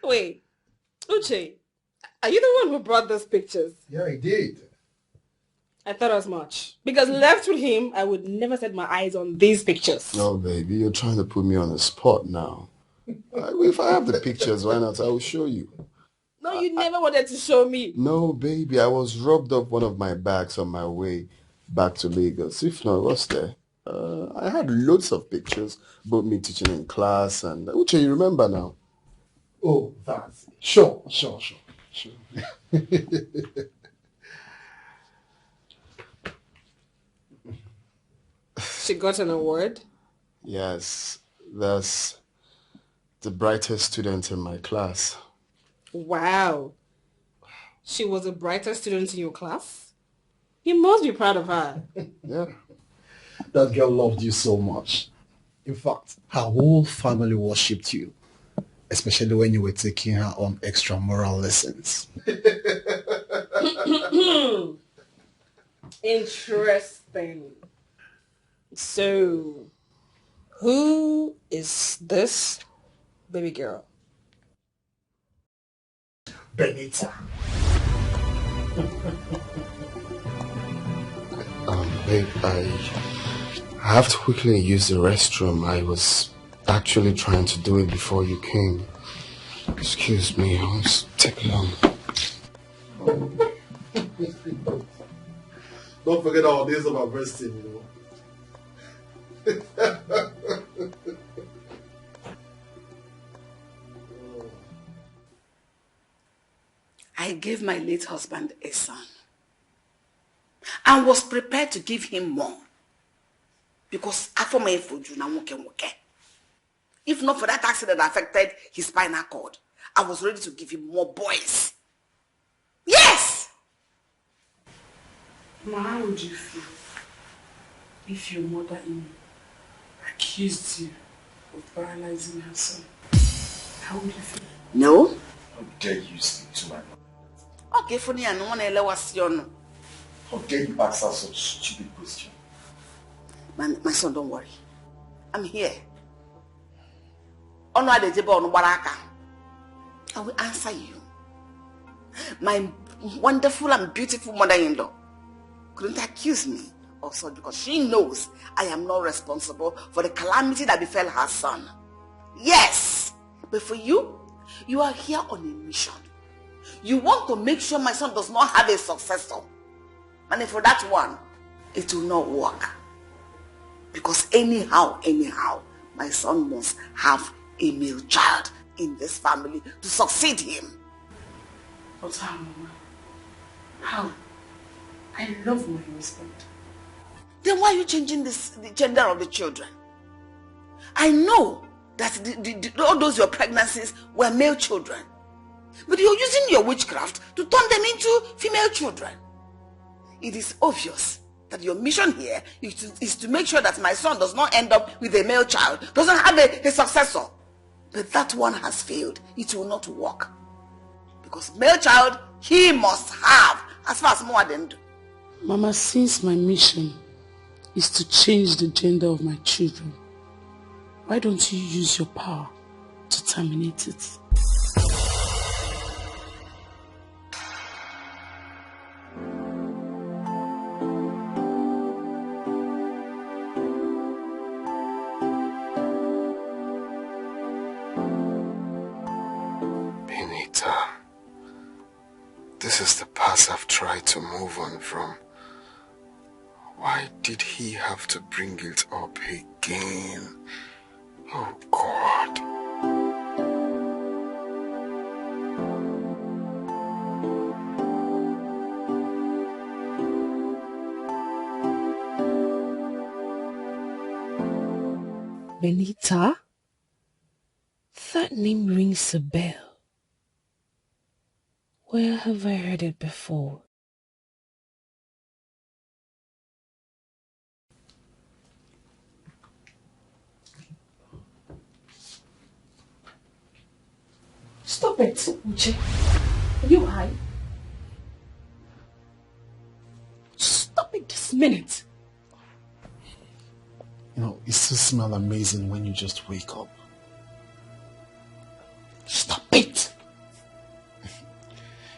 Wait, Uche, are you the one who brought those pictures?
Yeah, I did.
I thought as much. Because left with him, I would never set my eyes on these pictures.
No, baby, you're trying to put me on the spot now. If I have the pictures, why not? I will show you.
No, you never wanted to show me.
No, baby, I was robbed of one of my bags on my way back to Lagos. If not, what's there? I had loads of pictures, both me teaching in class and... Uche, you remember now?
Oh, that's it. Sure.
She got an award?
Yes, that's the brightest student in my class.
Wow. She was the brightest student in your class? You must be proud of her.
Yeah.
That girl loved you so much. In fact, her whole family worshipped you. Especially when you were taking her on extramural lessons.
Interesting. So, who is this baby girl?
Benita.
Babe, I have to quickly use the restroom. I was actually trying to do it before you came. Excuse me, it won't take long.
Don't forget our days of our resting, you know.
I gave my late husband a son and was prepared to give him more because if not for that accident that affected his spinal cord, I was ready to give him more boys. Yes!
Ma, how would you feel if your mother-in-law accused you of paralyzing her son? How would you feel?
No.
How dare you speak to my mother?
Okay, funny, I don't want to let you.
How dare you ask her such stupid question?
My son, don't worry. I'm here. I will answer you. My wonderful and beautiful mother-in-law couldn't accuse me also because she knows I am not responsible for the calamity that befell her son. Yes, but for you, you are here on a mission. You want to make sure my son does not have a successor. And for that one, it will not work. Because anyhow, my son must have a male child in this family to succeed him.
But how, Mama? How? I love my husband.
Then why are you changing the gender of the children? I know that all those your pregnancies were male children. But you're using your witchcraft to turn them into female children. It is obvious that your mission here is to make sure that my son does not end up with a male child, doesn't have a successor. But that one has failed. It will not work. Because male child, he must have, as far as more than do.
Mama, since my mission is to change the gender of my children, why don't you use your power to terminate it?
This is the path I've tried to move on from. Why did he have to bring it up again? Oh God.
Benita? That name rings a bell. Where have I heard it before?
Stop it, Uche. Are you high? Stop it this minute.
You know, it still smells amazing when you just wake up.
Stop it!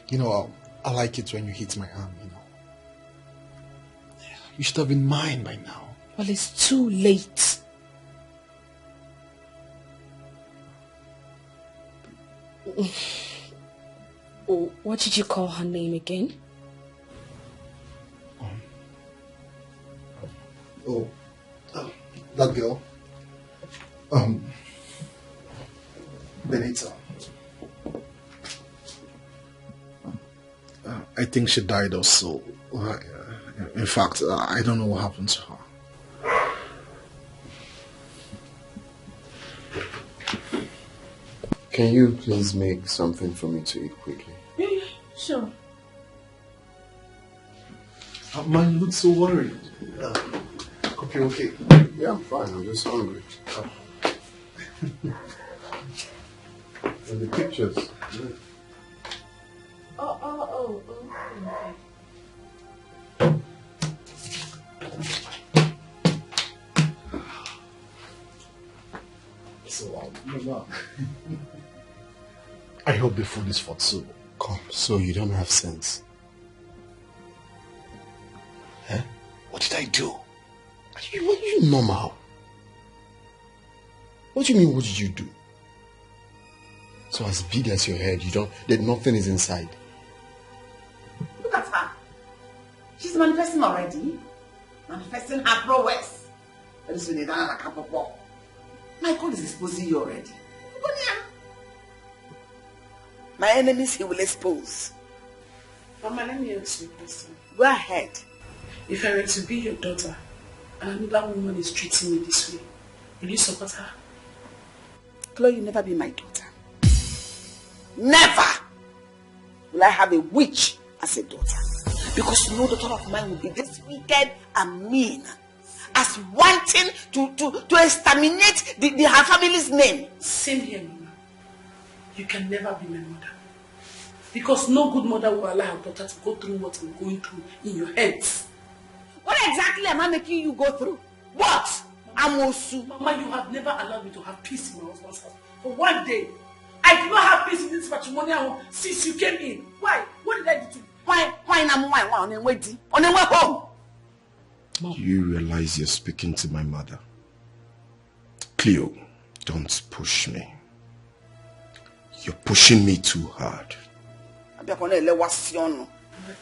You know, I like it when you hit my arm, you know. You should have been mine by now.
Well, it's too late. Oh, what did you call her name again?
That girl. Benita. I think she died or so. In fact, I don't know what happened to her. Can you please make something for me to eat quickly?
Yeah, sure.
Man, you look so worried. Hope you're okay. Yeah, I'm fine. I'm just hungry. And the pictures.
Oh,
So, I hope the food is for two. Come, so you don't have sense. Huh? What did I do? Are you normal? What do you mean, what did you do? So as big as your head, that nothing is inside.
Look at her. She's manifesting already. Manifesting her prowess. That is when they done a cup of walk. My God is exposing you already. My enemies he will expose.
Mama, let me ask you a question.
Go ahead.
If I were to be your daughter and another woman is treating me this way, will you support her?
Chloe, you'll never be my daughter. Never will I have a witch as a daughter. Because no daughter of mine will be this wicked and mean as wanting to exterminate her family's name.
Same here, Mama. You can never be my mother. Because no good mother will allow her daughter to go through what I'm going through in your heads.
What exactly am I making you go through? What? Amosu.
Mama, you have never allowed me to have peace in my husband's house. For one day, I did not have peace in this matrimonial home since you came in. Why? What did I do to you?
Why on a wedding? On a way home?
Do you realize you're speaking to my mother? Cleo, don't push me. You're pushing me too hard.
But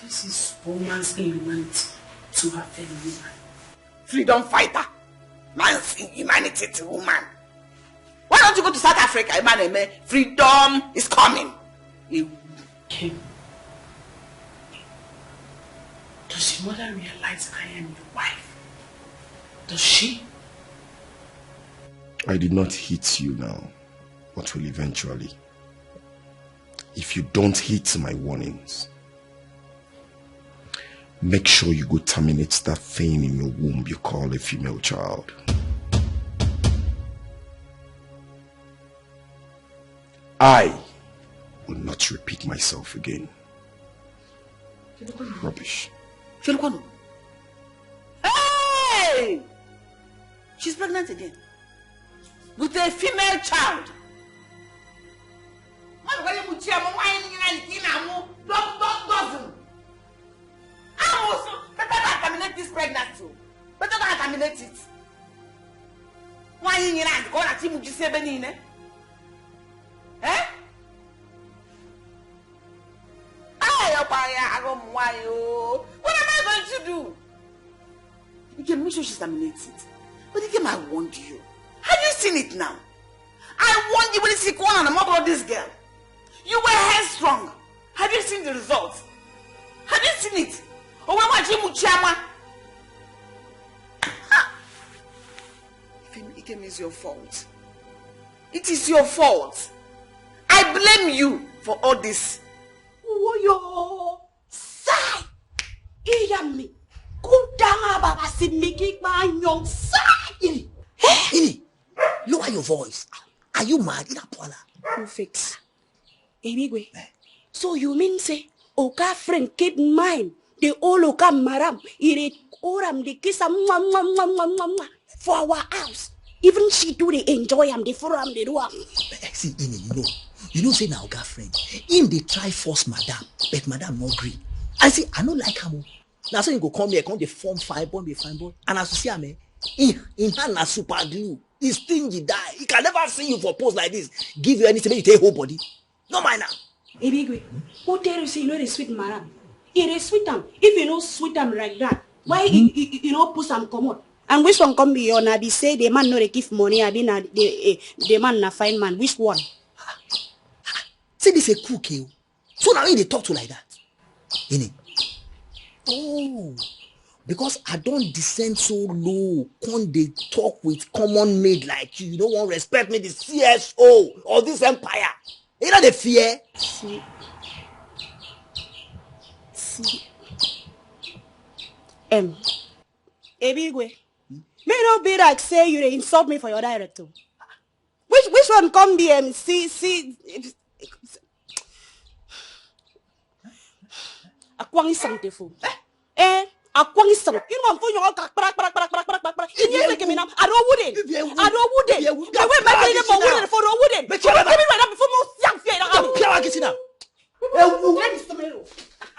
this is woman's inhumanity to her fellow woman.
Freedom fighter. Man's inhumanity to woman. Why don't you go to South Africa? Man, freedom is coming.
Kim, does your mother realize I am your wife? Does she?
I did not hit you now, but will eventually. If you don't heed my warnings, make sure you go terminate that thing in your womb you call a female child. I will not repeat myself again. Rubbish.
Hey! She's pregnant again. With a female child. Better terminate this pregnancy. Better terminate it. Why you go to team you say Benine? Eh? What am I going to do? You can make sure she terminates it. But again, I warned you. Have you seen it now? I warned you when it's equal on the mother of this girl. You were headstrong. Have you seen the results? Have you seen it? Or when watching Muchama? It is your fault. It is your fault. I blame you for all this.
Woyo sai iyami kudanga baba simiki banyong sai.
Ini, lower your voice. Are you mad?
Perfect. Anyway, so you mean say Oka friend keep mine the all Oka maram ire oram the kiss for our house. Even she do they enjoy am the for am they do am.
See, Ini, you know say now girlfriend. Him they try force madam, but madam no agree. I see, I don't like him. Now so you go come here, come the form fine boy, and as you see him, in hand na super glue. He's stingy die. He can never see you for pose like this. Give you anything, you take whole body. No mind now.
Ebigwe, who tell you say you know the sweet madam? It is sweet am. If you know sweet am like that, why you know put some common? And which one come be on? I be say the man no they give money. I be na the man na fine man. Which one?
Say this a cook you. So now they talk to like that. Ini. Oh, because I don't descend so low. Can't they talk with common maid like you? You don't want to respect me, the CSO of this empire. You know the fear.
See. Ebigwe. May not be like say you insult me for your director. Which one come be see Akwang isang defo. Akwang isang. You know for your back. You give me now. I don't wouldn't. I went back to for wooden for the wooden. Give me right now before most young fear.
I'm getting now.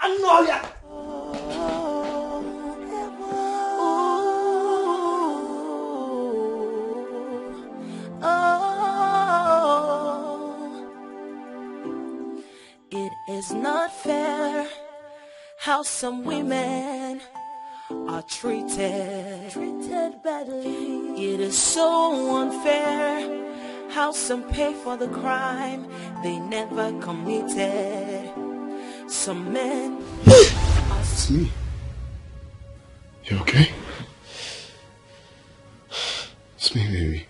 I know ya.
It is not fair how some women are treated badly. It is so unfair how some pay for the crime they never committed. Some men.
It's me. You okay? It's me, baby.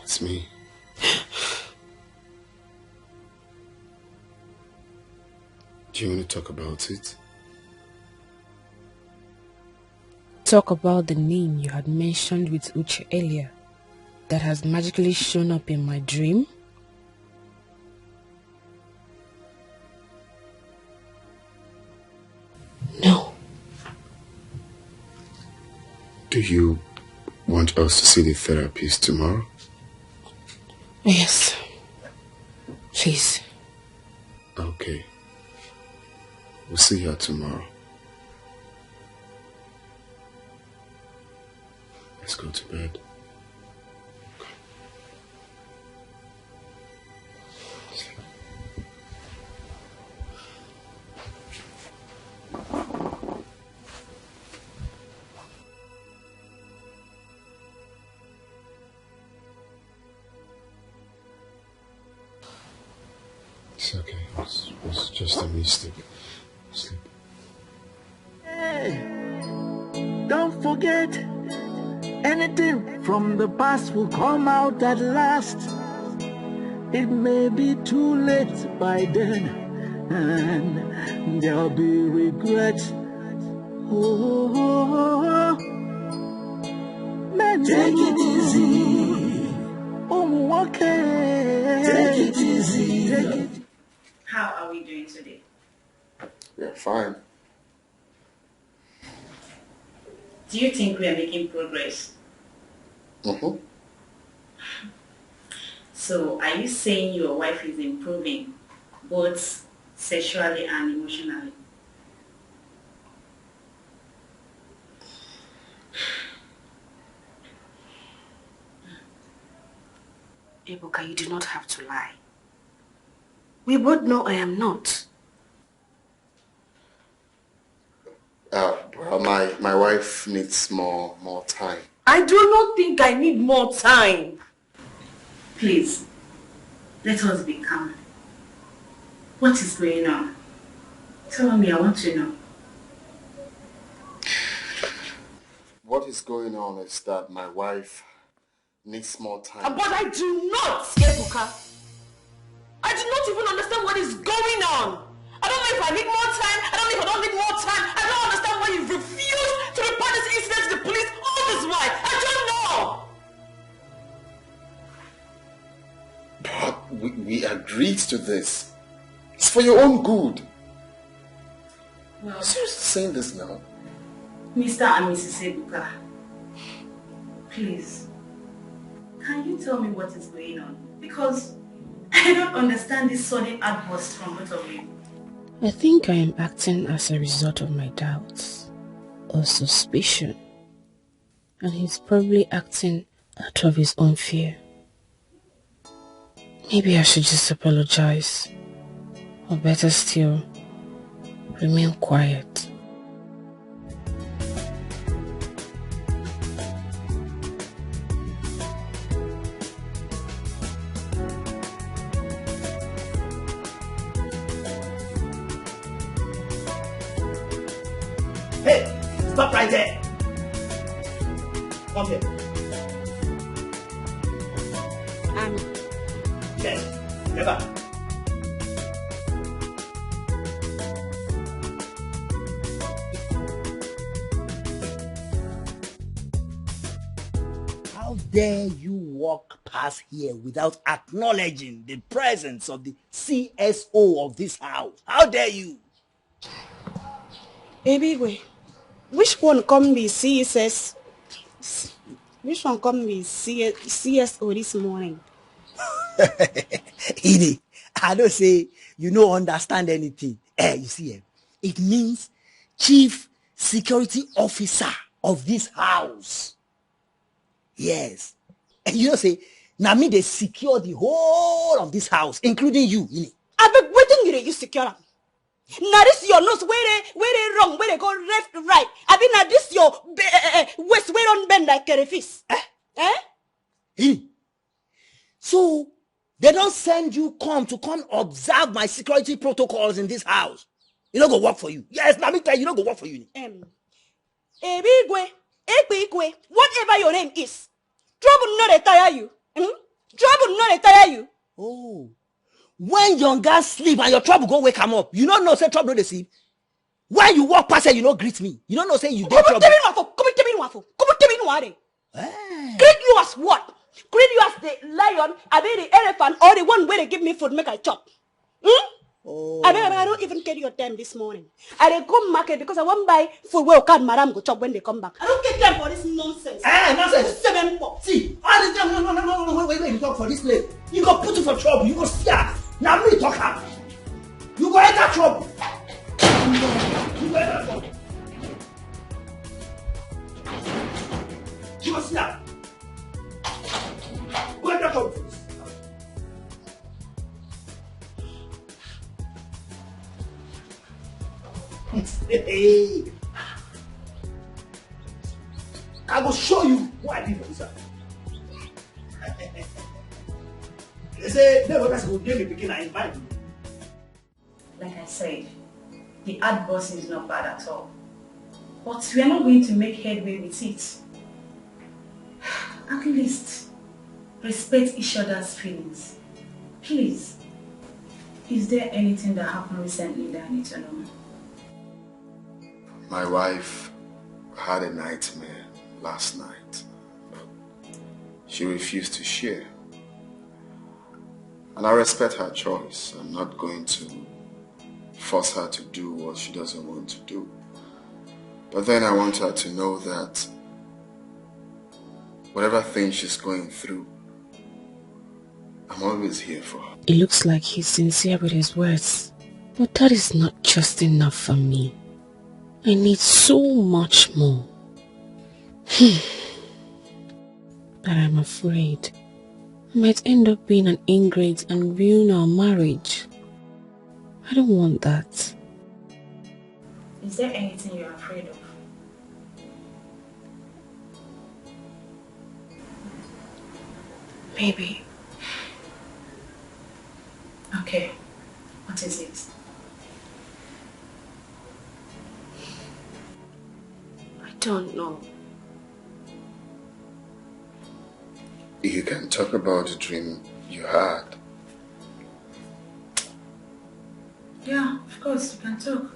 It's me. Do you want to talk about it?
Talk about the name you had mentioned with Uche earlier that has magically shown up in my dream?
No.
Do you want us to see the therapist tomorrow?
Yes. Please.
Okay. We'll see her tomorrow. Let's go to bed. It's okay. It's just a mistake. Sleep.
Hey, don't forget, anything from the past will come out at last. It may be too late by then, and there'll be regret. Oh, man, take it easy. Oh, okay. Take it easy. Take it.
How are we doing today?
We're fine.
Do you think we are making progress?
Mm-hmm.
So, are you saying your wife is improving, both sexually and emotionally? Ebuka, you do not have to lie. We both know I am not.
Well, my wife needs more time.
I do not think I need more time.
Please, let us be calm. What is going on? Tell me, I want to know.
What is going on is that my wife needs more time.
But I do not, Ebuka. I do not even understand what is going on. I don't know if I need more time. I don't know if I don't need more time. I don't understand why you refuse to report this incident to the police all this while. I don't know.
But we agreed to this. It's for your own good.
Well,
Seriously saying this now?
Mr. and Mrs. Ebuka, please, can you tell me what is going on? Because I don't understand this sudden outburst from both of you.
I think I am acting as a result of my doubts or suspicion. And he's probably acting out of his own fear. Maybe I should just apologize. Or better still, remain quiet.
Hey, stop right there. Come here. Yes, never. How dare you walk past here without acknowledging the presence of the CSO of this house? How dare you?
Baby, which one come be CSS? Which one come be CSO this morning?
Ini, I don't say you don't understand anything. You see, it means Chief Security Officer of this house. Yes. And you know say, now me they secure the whole of this house, including you, Ini.
I beg waiting you secure am. Now this your nose where they wrong, where they go left, right. I mean now this your waist where on bend like a fish.
Ini. So they don't send you come observe my security protocols in this house. You don't go work for you. Yes, let me tell you, don't go work for you.
Ebigwe, whatever your name is, trouble not retire you. Trouble not retire you.
Oh. When young guys sleep and your trouble go wake him up, you don't know say trouble no dey sleep. When you walk past here, you don't greet me. You don't know say you dey trouble.
Come tell me greet you as what? Greet you as the lion, I mean the elephant, or the one where they give me food make I chop.
Oh.
I don't even get your time this morning. I dey come market because I want buy food where can madam go chop when they come back. I don't get time for this nonsense.
Nonsense.
7 pop.
See, all this time, no, wait, you talk for this place. You go put you for trouble, you go see her. Now me talk her. You go enter trouble. You go enter trouble. You go see her. Go enter trouble. Hey. I will show you what I did for this. They say, never guys will give me begin and invite me.
Like I said, the ad boss is not bad at all. But we are not going to make headway with it. At least, respect each other's feelings. Please. Is there anything that happened recently that I need to know?
My wife had a nightmare last night. She refused to share. And I respect her choice. I'm not going to force her to do what she doesn't want to do. But then I want her to know that whatever thing she's going through, I'm always here for her.
It looks like he's sincere with his words, but that is not just enough for me. I need so much more. But I'm afraid I might end up being an ingrate and ruin our marriage. I don't want that.
Is there anything you're afraid of?
Maybe.
Okay, what is it?
I don't know.
You can talk about the dream you had.
Yeah, of course, you can talk.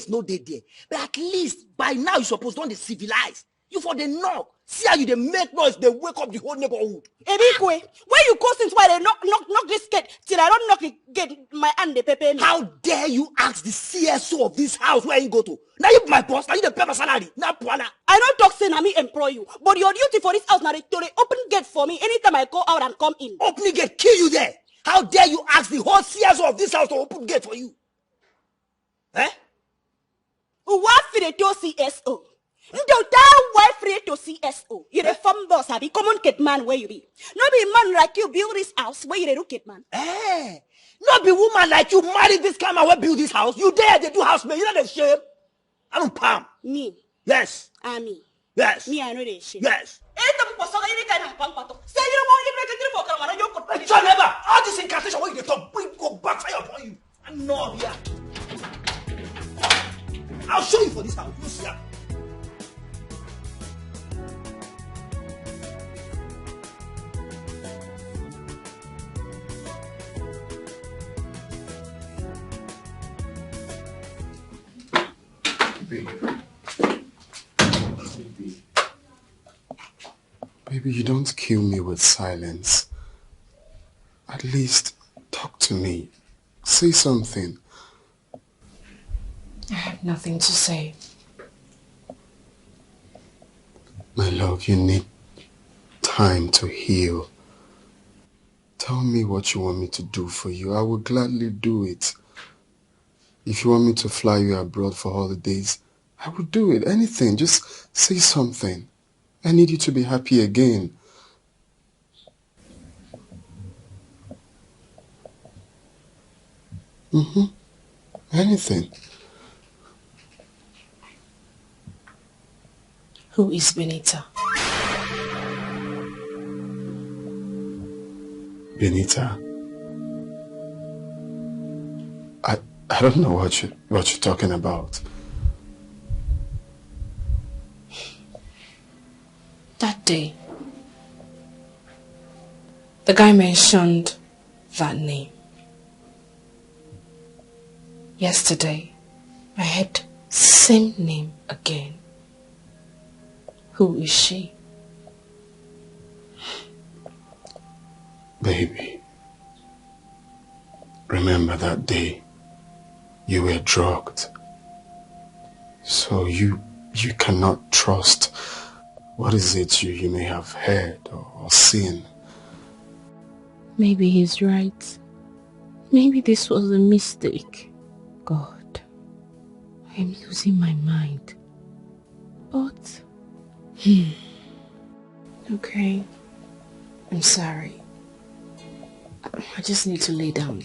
No dey there, but at least by now you suppose don't dey civilize. You for the knock. See how you dey make noise, they wake up the whole neighborhood.
Ebikwe, where you go since why they knock this gate till I don't knock the gate, my hand they pay me.
How dare you ask the CSO of this house where you go to? Now you be my boss, now you the pay my salary. Now puana.
I don't talk say na me employ you, but your duty for this house now to open gate for me anytime I go out and come in.
Opening gate kill you there. How dare you ask the whole CSO of this house to open gate for you? Eh?
What for the CSO? No, that wife free to CSO. You're a farm boss, have you common kid man where you be? No be man like you build this house where you a kid man.
Eh? Not be woman like you marry this kind of way build this house. You there they do housemaid. You know the shame. I don't palm.
Me.
Yes.
Me.
Yes.
Me I know the shame.
Yes.
It's
never. All this incantation where you talk, we go backfire upon you. I'm not here. I'll show you for this house. You see her.
Baby, you don't kill me with silence. At least talk to me. Say something.
I have nothing to say.
My love, you need time to heal. Tell me what you want me to do for you. I will gladly do it. If you want me to fly you abroad for holidays, I will do it. Anything. Just say something. I need you to be happy again. Anything.
Who is Benita?
Benita? I don't know what you're talking about.
That day, the guy mentioned that name. Yesterday, I heard same name again. Who is she?
Baby, remember that day you were drugged. So you cannot trust what is it you may have heard or seen.
Maybe he's right. Maybe this was a mistake. God, I am losing my mind. But, okay, I'm sorry. I just need to lay down.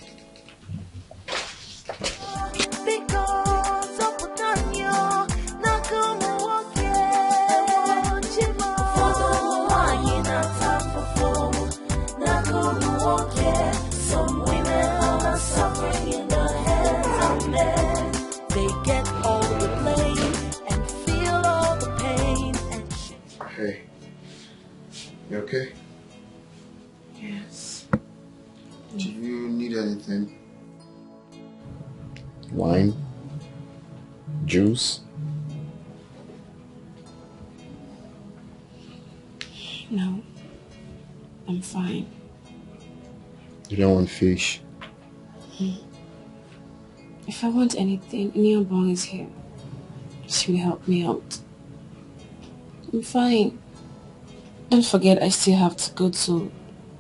Some women are suffering in the hands of men. They get all the blame and feel all the pain.
Hey, you okay?
Yes.
Do you need anything? Wine? Juice?
No, I'm fine.
You don't want fish?
If I want anything, Ini is here. She will help me out. I'm fine. Don't forget I still have to go to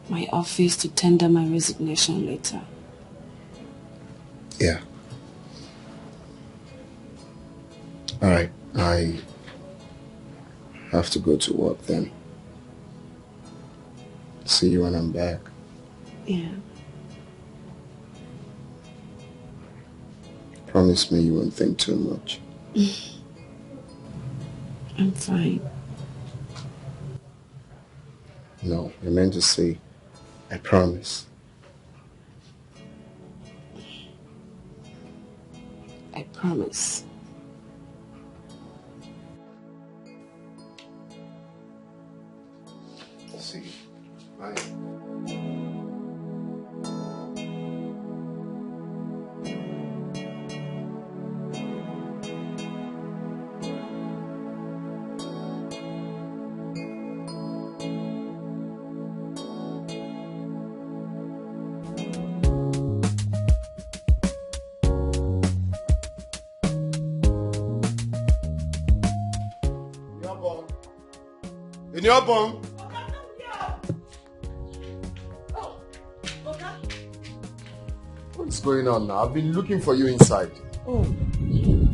my office to tender my resignation later.
Yeah. Alright, I have to go to work then. See you when I'm back.
Yeah.
Promise me you won't think too much.
I'm fine.
No, I meant to say, I promise.
I promise.
See you. Bye. In your bum. What's going on now? I've been looking for you inside.
Oh,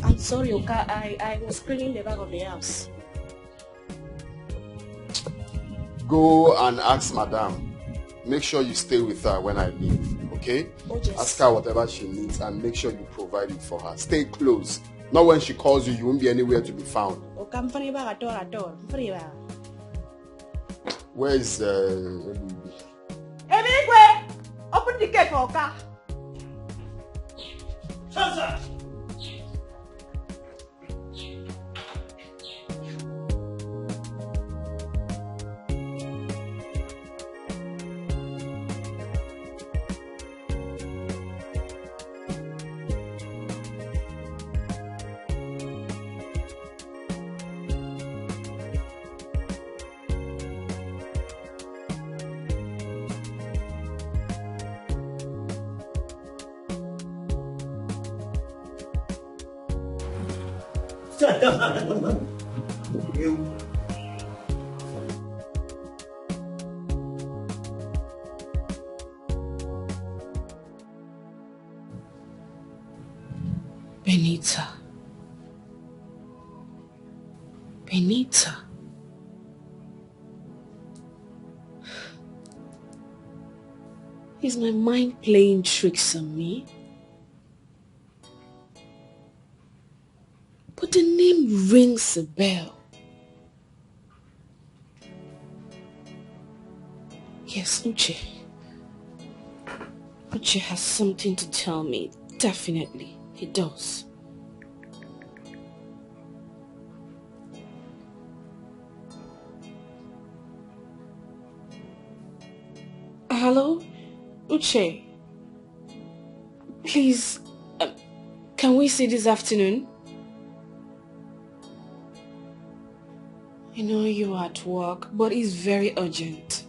I'm sorry, Oka. I was cleaning the back of the house.
Go and ask Madame. Make sure you stay with her when I leave, okay?
Oh, yes.
Ask her whatever she needs and make sure you provide it for her. Stay close. Not when she calls you, you won't be anywhere to be found.
Oka, I'm funny about at all. I'm funny about.
Where is
Emigwe, open the gate for Oka.
Sansa!
Benita. Benita. Is my mind playing tricks on me?
Something rings a bell. Yes, Uche. Uche has something to tell me. Definitely, he does. Hello? Uche? Please, can we see this afternoon? I know you're at work, but it's very urgent.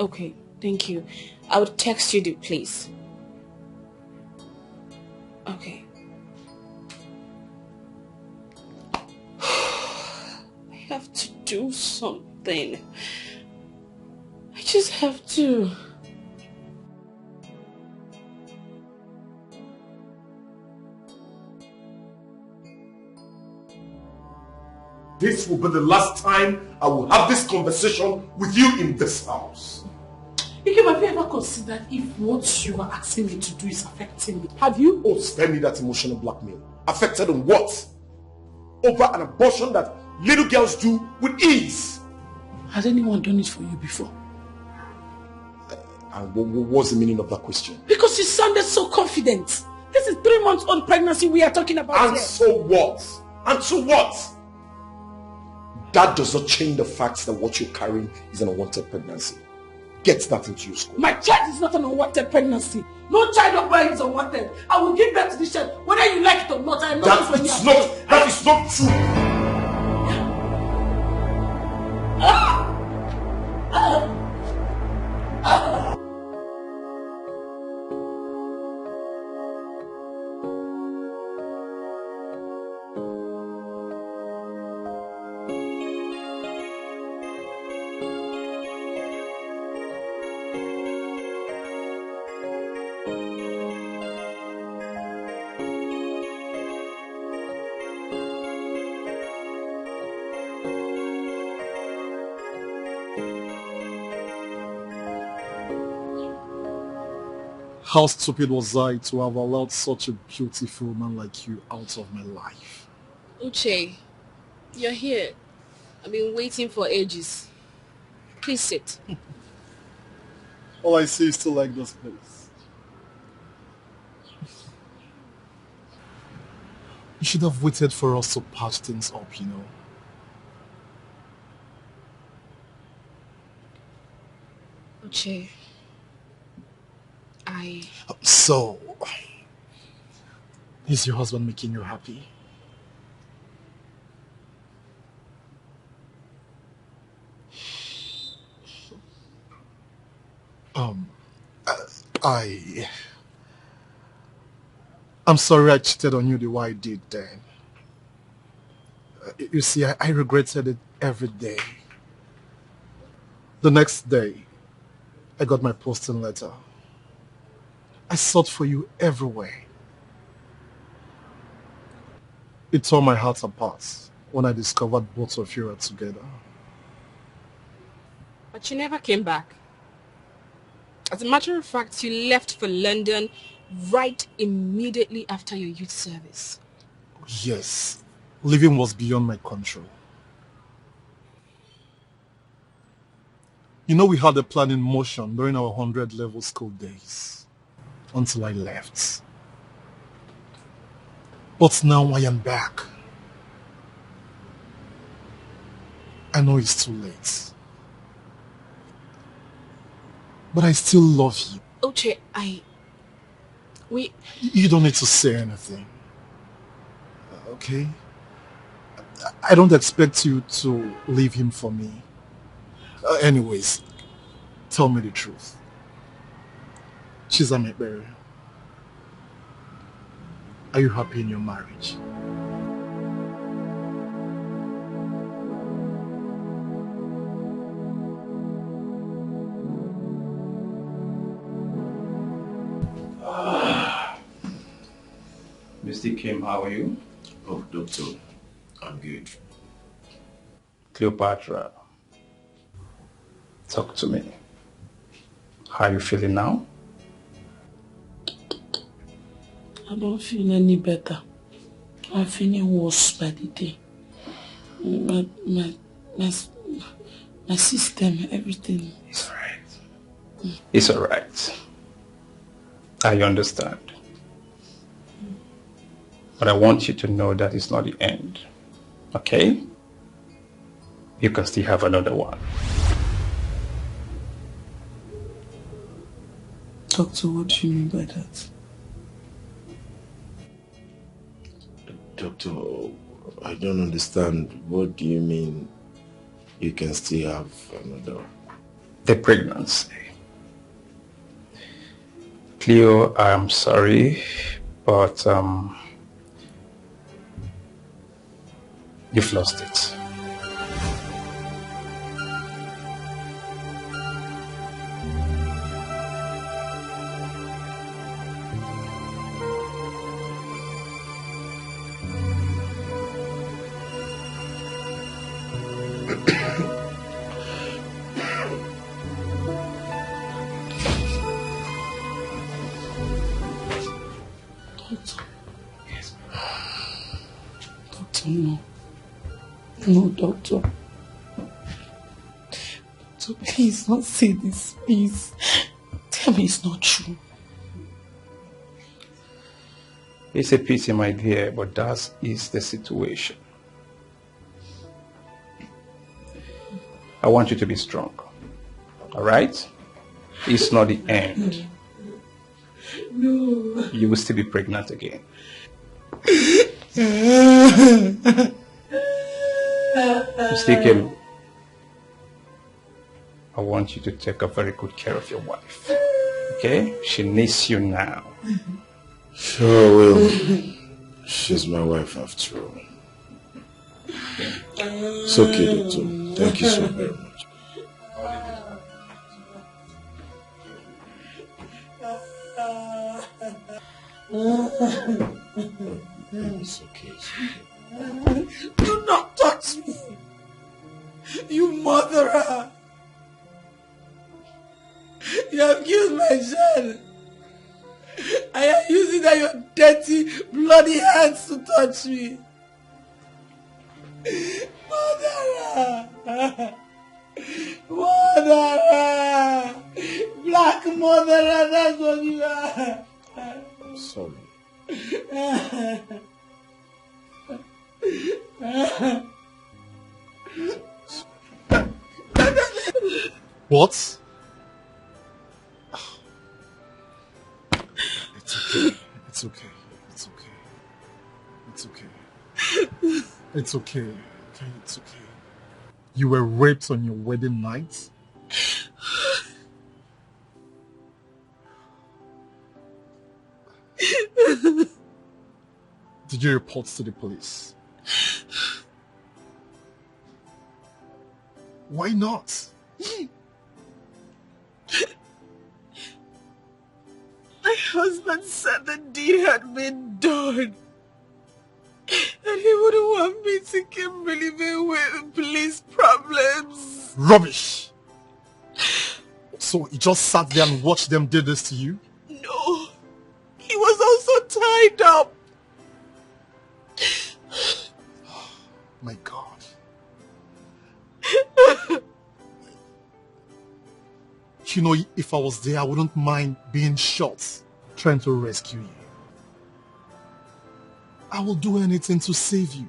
Okay, thank you. I would text you the place. Okay. I have to do something. I just have to.
This will be the last time I will have this conversation with you in this house.
Dikeh, have you ever considered if what you are asking me to do is affecting me? Have you?
Oh, spare me that emotional blackmail. Affected on what? Over an abortion that little girls do with ease.
Has anyone done it for you before?
And what's the meaning of that question?
Because you sounded so confident. This is 3 months old pregnancy we are talking about
And
here.
so what? And so what? That does not change the fact that what you're carrying is an unwanted pregnancy. Get that into your school.
My child is not an unwanted pregnancy. No child of mine is unwanted. I will give birth to this child whether you like it or not. I am not
That is not true.
How stupid was I to have allowed such a beautiful man like you out of my life?
Uche, you're here. I've been waiting for ages. Please sit.
All I see is still like this place. You should have waited for us to patch things up, you know.
Uche,
So, is your husband making you happy? I'm sorry I cheated on you the way I did then. You see, I regretted it every day. The next day, I got my posting letter. I sought for you everywhere. It tore my heart apart when I discovered both of you are together.
but you never came back. As a matter of fact, you left for London right immediately after your youth service.
Yes, living was beyond my control. You know, we had a plan in motion during our 100-level school days until I left. But now I am back. I know it's too late. But I still love you.
Uche,
You don't need to say anything. Okay? I don't expect you to leave him for me. Anyways, tell me the truth. She's a Mekbere. Are you happy in your marriage?
Mr. Kim, how are you?
Oh, doctor, I'm good.
Cleopatra, talk to me. How are you feeling now?
I don't feel any better. I'm feeling worse by the day. My, my, my, my system, everything.
It's alright. It's alright. I understand. But I want you to know that it's not the end. Okay? You can still have another one.
Doctor, what do you mean by that?
Doctor, I don't understand. What do you mean you can still have another?
The pregnancy. Cleo, I'm sorry, but you've lost it.
No. No, doctor. Doctor, please don't say this, please. Tell me it's not true.
It's a pity, my dear, but that is the situation. I want you to be strong. All right? It's not the end.
No.
You will still be pregnant again. Dikeh, I want you to take a very good care of your wife. Okay? She needs you now.
Sure will. She's my wife after all. It's okay, doctor. Thank you so very much. It's okay.
Do not touch me, you murderer! You have killed my child. I am using your dirty, bloody hands to touch me. Murderer! Murderer! Black murderer, that's what you are.
I'm sorry.
What? It's okay. It's okay. It's okay. It's okay. It's okay. Okay, it's okay. You were raped on your wedding night? Did you report to the police? Why not?
My husband said the deed had been done. And he wouldn't want me to keep living with police problems.
Rubbish! So you just sat there and watched them do this to you?
No. He was also tied up.
My God. You know, if I was there, I wouldn't mind being shot, trying to rescue you. I will do anything to save you.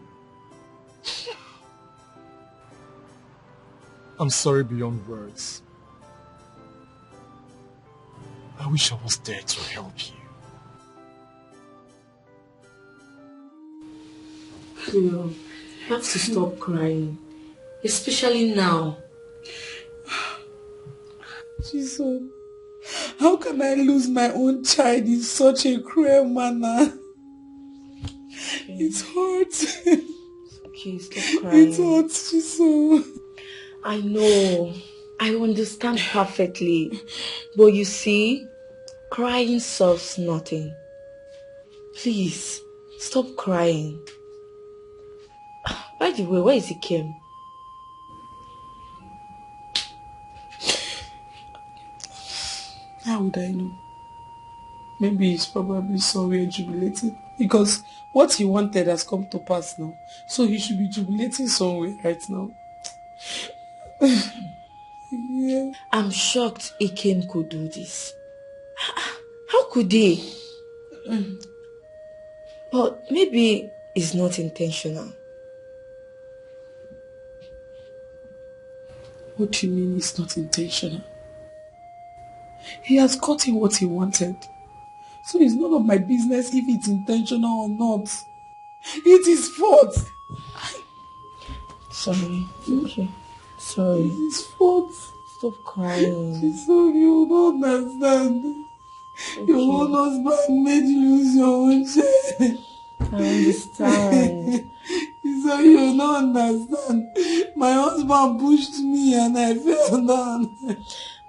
I'm sorry beyond words. I wish I was there to help you.
You have to stop crying, especially now. Jesus, how can I lose my own child in such a cruel manner? It hurts.
Okay, stop crying.
It hurts, Jesus.
I know. I understand perfectly. But you see, crying solves nothing. Please, stop crying. By the way, where is Kim?
How would I know? Maybe he's probably somewhere jubilating Because what he wanted has come to pass now. So he should be jubilating somewhere right now. Yeah.
I'm shocked Ikem could do this. How could he? But maybe it's not intentional.
What do you mean it's not intentional? He has gotten what he wanted. So it's none of my business if it's intentional or not. It is fault.
Sorry. Okay. Sorry.
It is fault.
Stop crying.
So you don't understand.
Okay.
Your own husband made you lose your own share.
I understand.
So you don't understand. My husband pushed me and I fell down.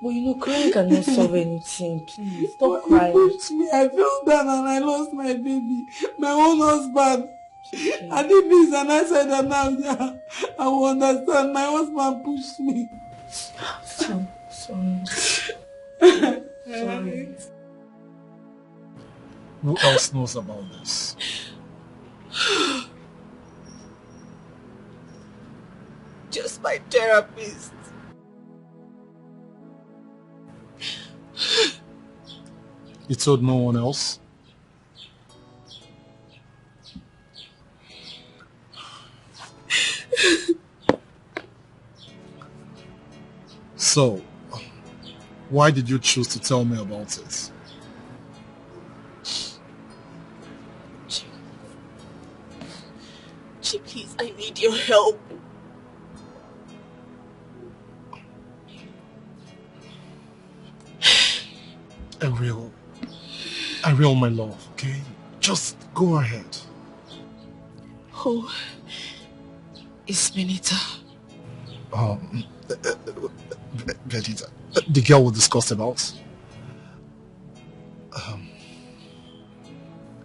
But you know, crying cannot solve anything. Please, stop
He
crying.
pushed me, I fell down and I lost my baby. My own husband. I did this and I said that now, yeah, I will understand. My husband pushed me.
Sorry. Sorry.
Who else knows about this?
Just my therapist.
You told no one else? So, why did you choose to tell me about it?
Chi, please, I need your help.
Ariel, my love, okay? Just go ahead.
Oh, it's Benita.
Benita, the girl we discussed about.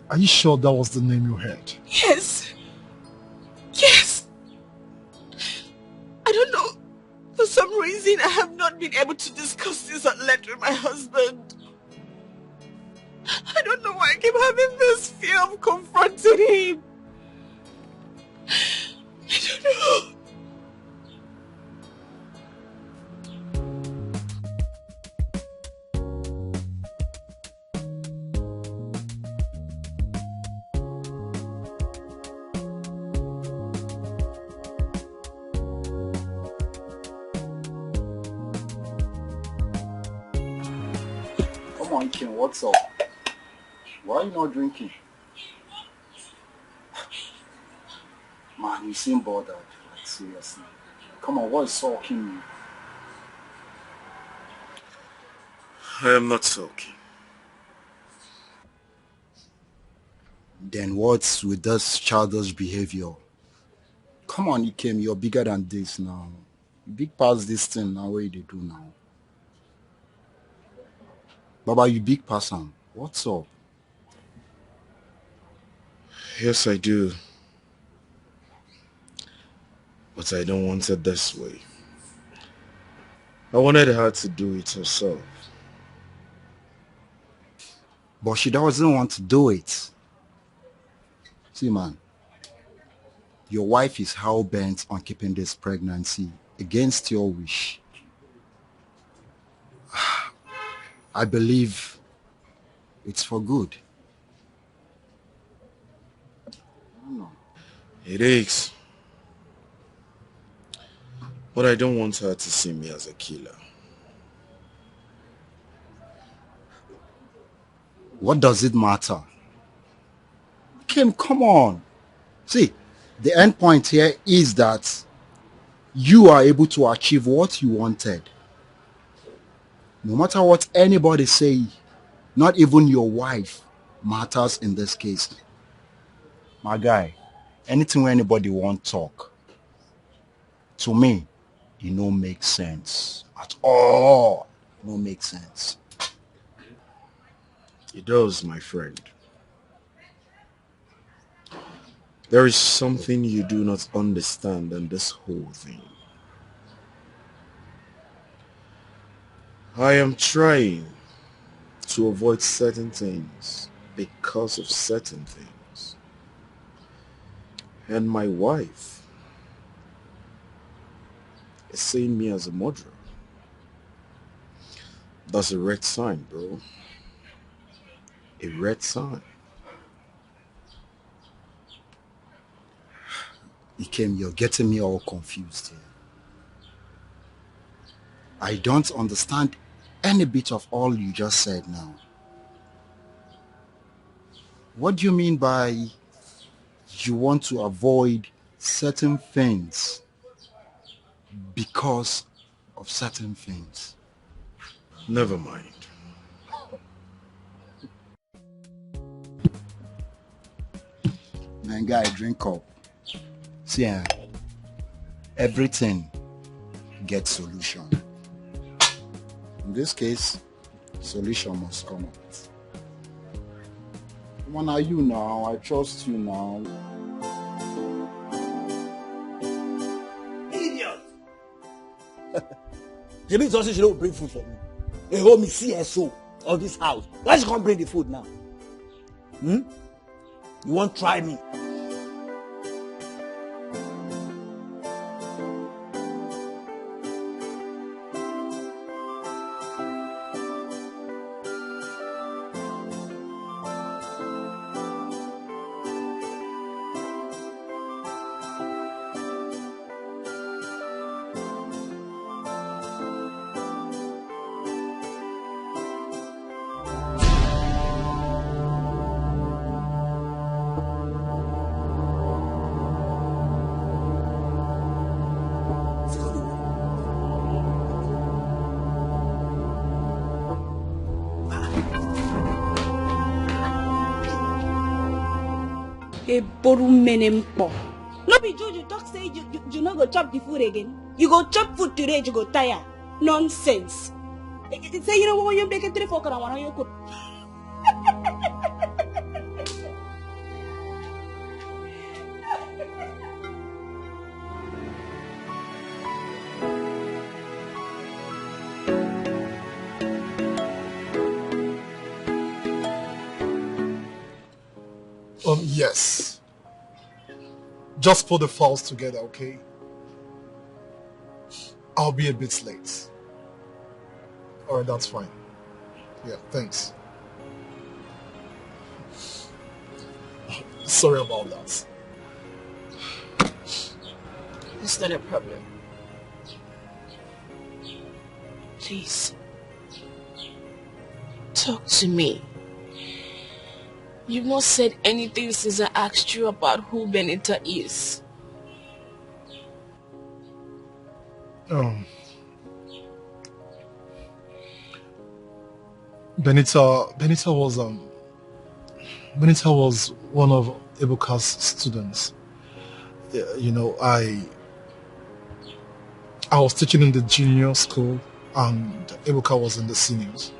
Are you sure that was the name you heard?
Yes. Yes. I don't know. For some reason, I have not been able to discuss this at length with my husband. I don't know why I keep having this fear of confronting him. I don't know.
Come on, Kim, what's up? Why are you not drinking? Man, you seem bothered. Like, seriously. Come on, what is sulking you?
I am not sulking.
Then what's with this childish behavior? Come on, Ikem, you're bigger than this now. You big past this thing now, what you do now? Baba, you big person. What's up?
Yes, I do. But I don't want it this way. I wanted her to do it herself.
But she doesn't want to do it. See, man, your wife is hell-bent on keeping this pregnancy against your wish. I believe it's for good.
It is. But I don't want her to see me as a killer.
What does it matter? Kim, come on. See, the end point here is that you are able to achieve what you wanted. No matter what anybody say, not even your wife matters in this case. My guy, anything where anybody won't talk, to me, it no make sense at all. It no make sense.
It does, my friend. There is something you do not understand in this whole thing. I am trying to avoid certain things because of certain things. And my wife is seeing me as a murderer. That's a red sign, bro. A red sign.
Ikem, you're getting me all confused here. I don't understand any bit of all you just said now. What do you mean by you want to avoid certain things because of certain things?
Never mind.
Man, guy, drink up. See, everything gets solution. In this case, solution must come out. Come on, are you now? I trust you now.
Idiot! The means also she don't bring food for me. They hold me CSO of this house. Why she can't bring the food now? You won't try me.
No be Joe, you talk say you no go chop the food again. You go chop food today, you go tire. Nonsense. Say you know what you make it 3-4 and one you could.
Yes. Just put the files together, okay? I'll be a bit late. Alright, that's fine. Yeah, thanks. Sorry about that.
It's not a problem. Please. Talk to me. You've not said anything since I asked you about who Benita is.
Benita was one of Ebuka's students. You know, I was teaching in the junior school and Ebuka was in the seniors.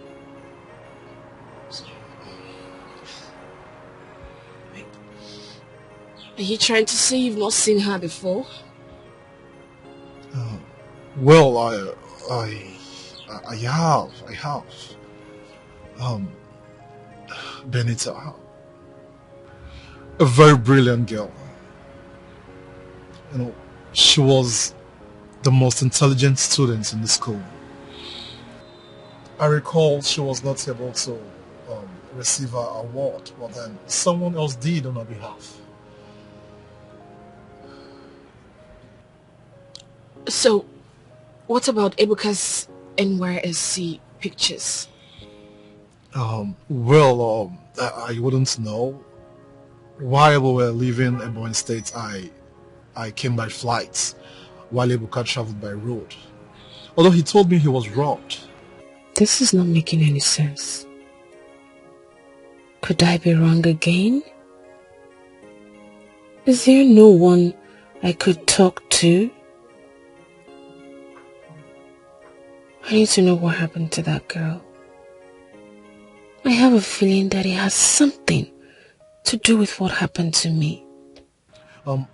Are you trying to say you've not seen her before?
Well, I have. Benita, a very brilliant girl. You know, she was the most intelligent student in the school. I recall she was not able to receive her award, but then someone else did on her behalf.
So, what about Ebuka's NYSC pictures?
I wouldn't know. While we were leaving Ebonyi State, I came by flight, while Ebuka traveled by road. Although he told me he was robbed.
This is not making any sense. Could I be wrong again? Is there no one I could talk to? I need to know what happened to that girl. I have a feeling that it has something to do with what happened to me.
I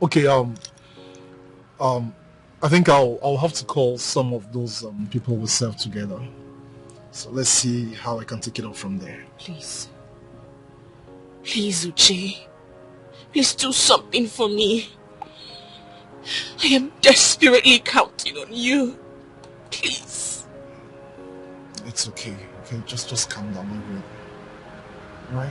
think I'll have to call some of those people we served together. So let's see how I can take it up from there.
Please. Please, Uche. Please do something for me. I am desperately counting on you. Please.
It's okay. Okay, just calm down, everyone. Right?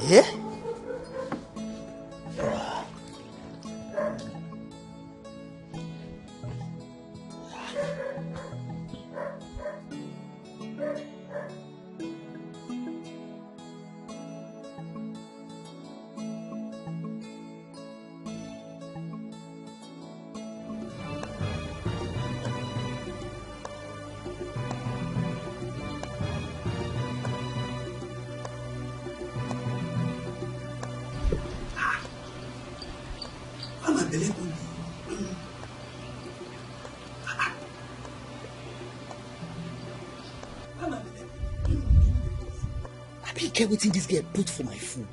Yeah? I don't care what this girl put for my food.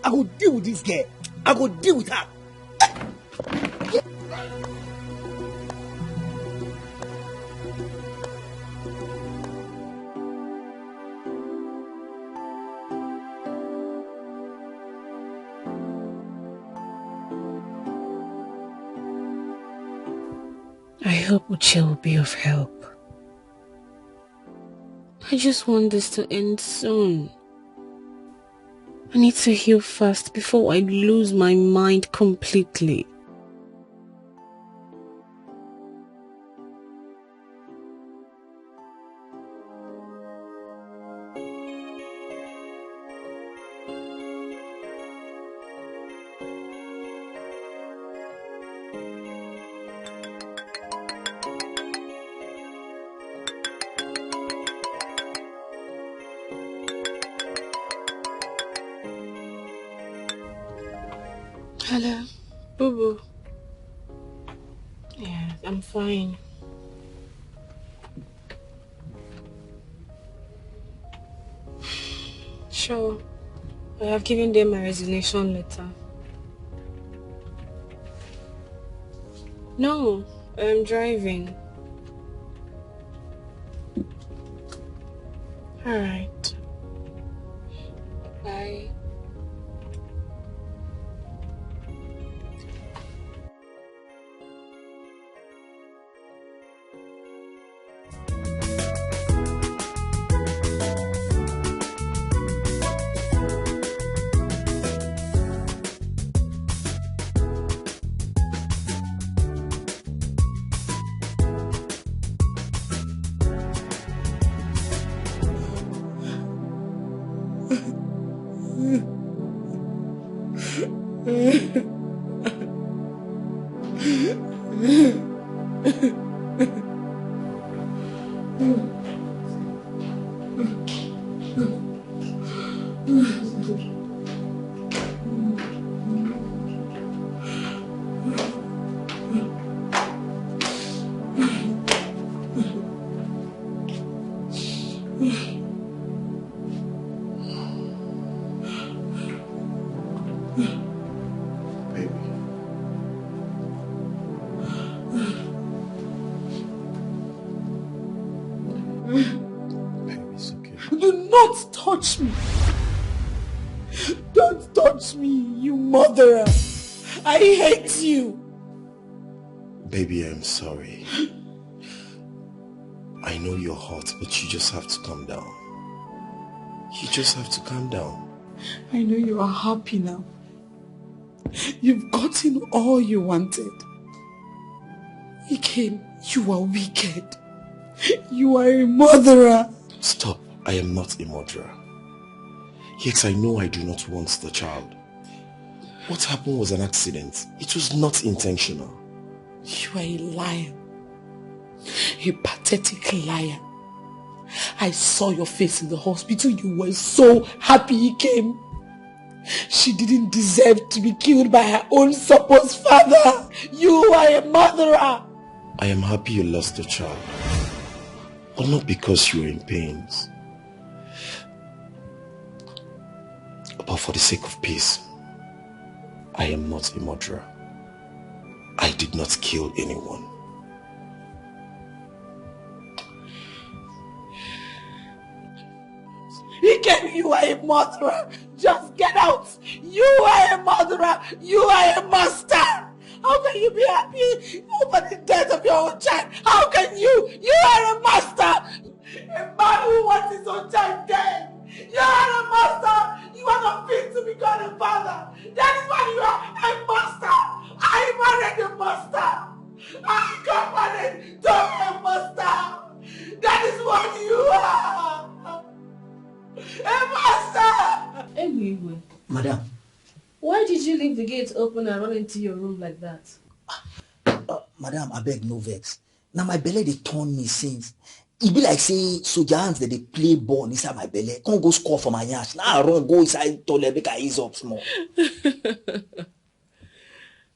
I go deal with this girl. I go deal with her.
I hope Uche will be of help. I just want this to end soon. I need to heal fast before I lose my mind completely. Hello, Boo-Boo. Yeah, I'm fine. Sure, I have given them my resignation letter. No, I'm driving. Alright. Bye.
Do not touch me. Don't touch me, you murderer. I hate you.
Baby, I'm sorry. I know you're hot, but you just have to calm down. You just have to calm down.
I know you are happy now. You've gotten all you wanted. Again, you are wicked. You are a murderer.
Stop. I am not a murderer. Yes, I know I do not want the child. What happened was an accident. It was not intentional.
You are a liar. A pathetic liar. I saw your face in the hospital. You were so happy he came. She didn't deserve to be killed by her own supposed father. You are a murderer.
I am happy you lost the child. But not because you were in pains. But for the sake of peace. I am not a murderer. I did not kill anyone.
Dikeh, you are a murderer. Just get out. You are a murderer. You are a monster. How can you be happy over the death of your own child? How can you? You are a monster. A man who wants his own child dead. You are a monster. You are not fit to become a father. That is why you are a monster. I married a monster. I got married to a monster. That is what you are. A monster.
Anyway.
Madam.
Why did you leave the gate open and run into your room like that?
Madam, I beg no vex. Now my belly they turn me since. It be like say soldier hands that they play ball inside my belly. Can't go score for my ass. Now I run go inside toilet make I ease up small.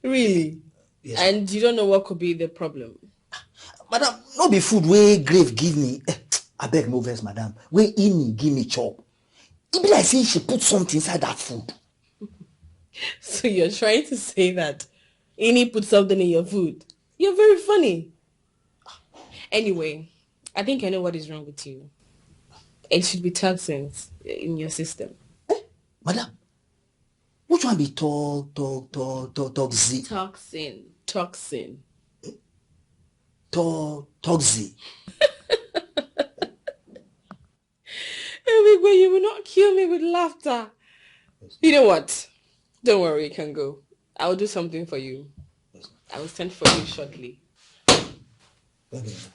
Really?
Yes.
And you don't know what could be the problem?
Madam, no be food wey grave give me. I beg no vex, madam. Wey Ini give me chop. It be like say she put something inside that food.
So you're trying to say that Ini put something in your food? You're very funny. Anyway, I think I know what is wrong with you. It should be toxins in your system.
Madam, which one be toxin?
Toxin.
Toxin.
Everywhere you will not kill me with laughter. You know what? Don't worry, you can go. I will do something for you. I will send for you shortly.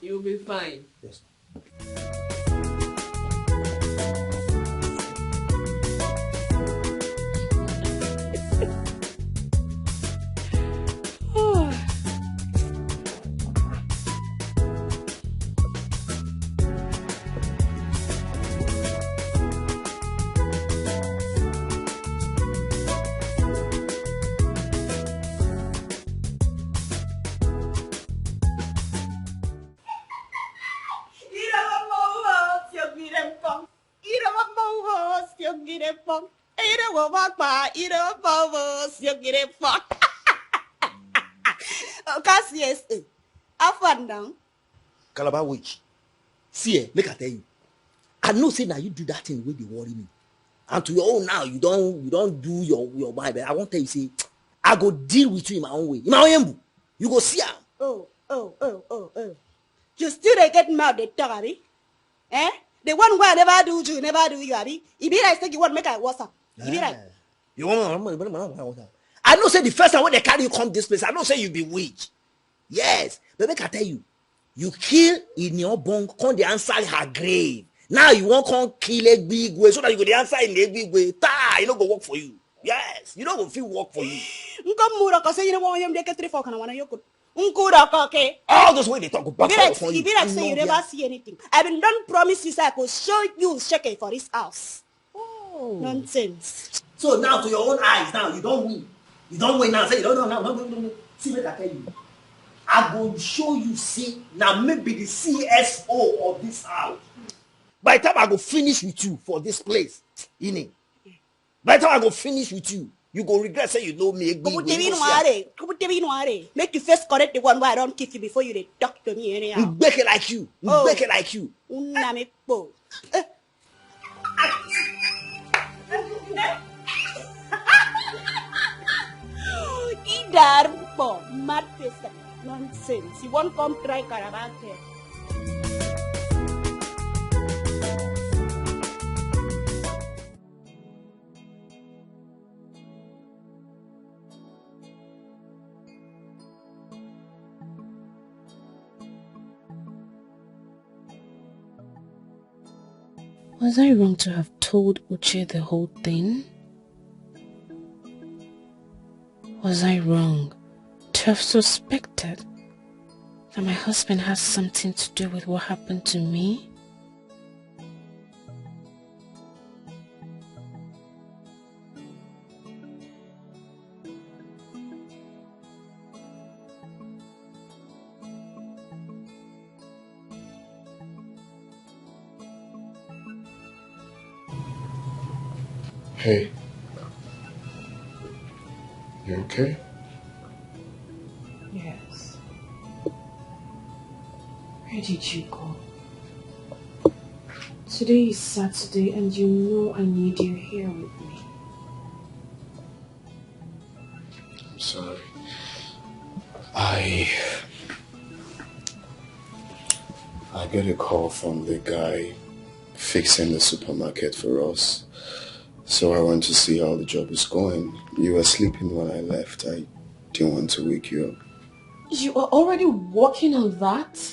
You'll be fine.
Yes. Calabar witch. See, make I tell you. I know say now you do that thing wey dey worry me. And to your own now, you don't do your mind. But I won't tell you, say, I go deal with you in my own way. In my own way. You go see am.
Oh. You still dey get mad, they talk, abi? Eh? The one where I never do you, abi? It be like say you want make I worse am. It be like.
You want I know say the first time when they carry you come this place, I know say you be witch. Yes. But make I tell you, you kill in your bunk, come the answer her grave. Now you won't come kill a big way so that you go the answer in a big way. You don't go work for you. Yes, you don't go feel work for you. All those way they talk about
you. It be like say you never see anything. I been don't promise you say I could show you shake for this house. Oh. Nonsense.
So now to your own eyes, now you don't win. You don't win now. Say you don't know now. No. See what I tell you. I go show you, see, now maybe the CSO of this house. By the time I go finish with you for this place, Ini. By the time I go finish with you, you go regret say you know me.
Make you first correct the one where I don't kiss you before you talk to me anyhow.
Make it like you. Make it like you.
Idarpo, mad person. Nonsense. You won't come try caravan here.
Was I wrong to have told Uche the whole thing? Was I wrong to have suspected that my husband has something to do with what happened to me?
Hey. You okay?
Yes. Where did you go? Today is Saturday and you know I need you here with me.
I'm sorry. I got a call from the guy fixing the supermarket for us. So I went to see how the job is going. You were sleeping when I left. I didn't want to wake you up.
You are already working on that?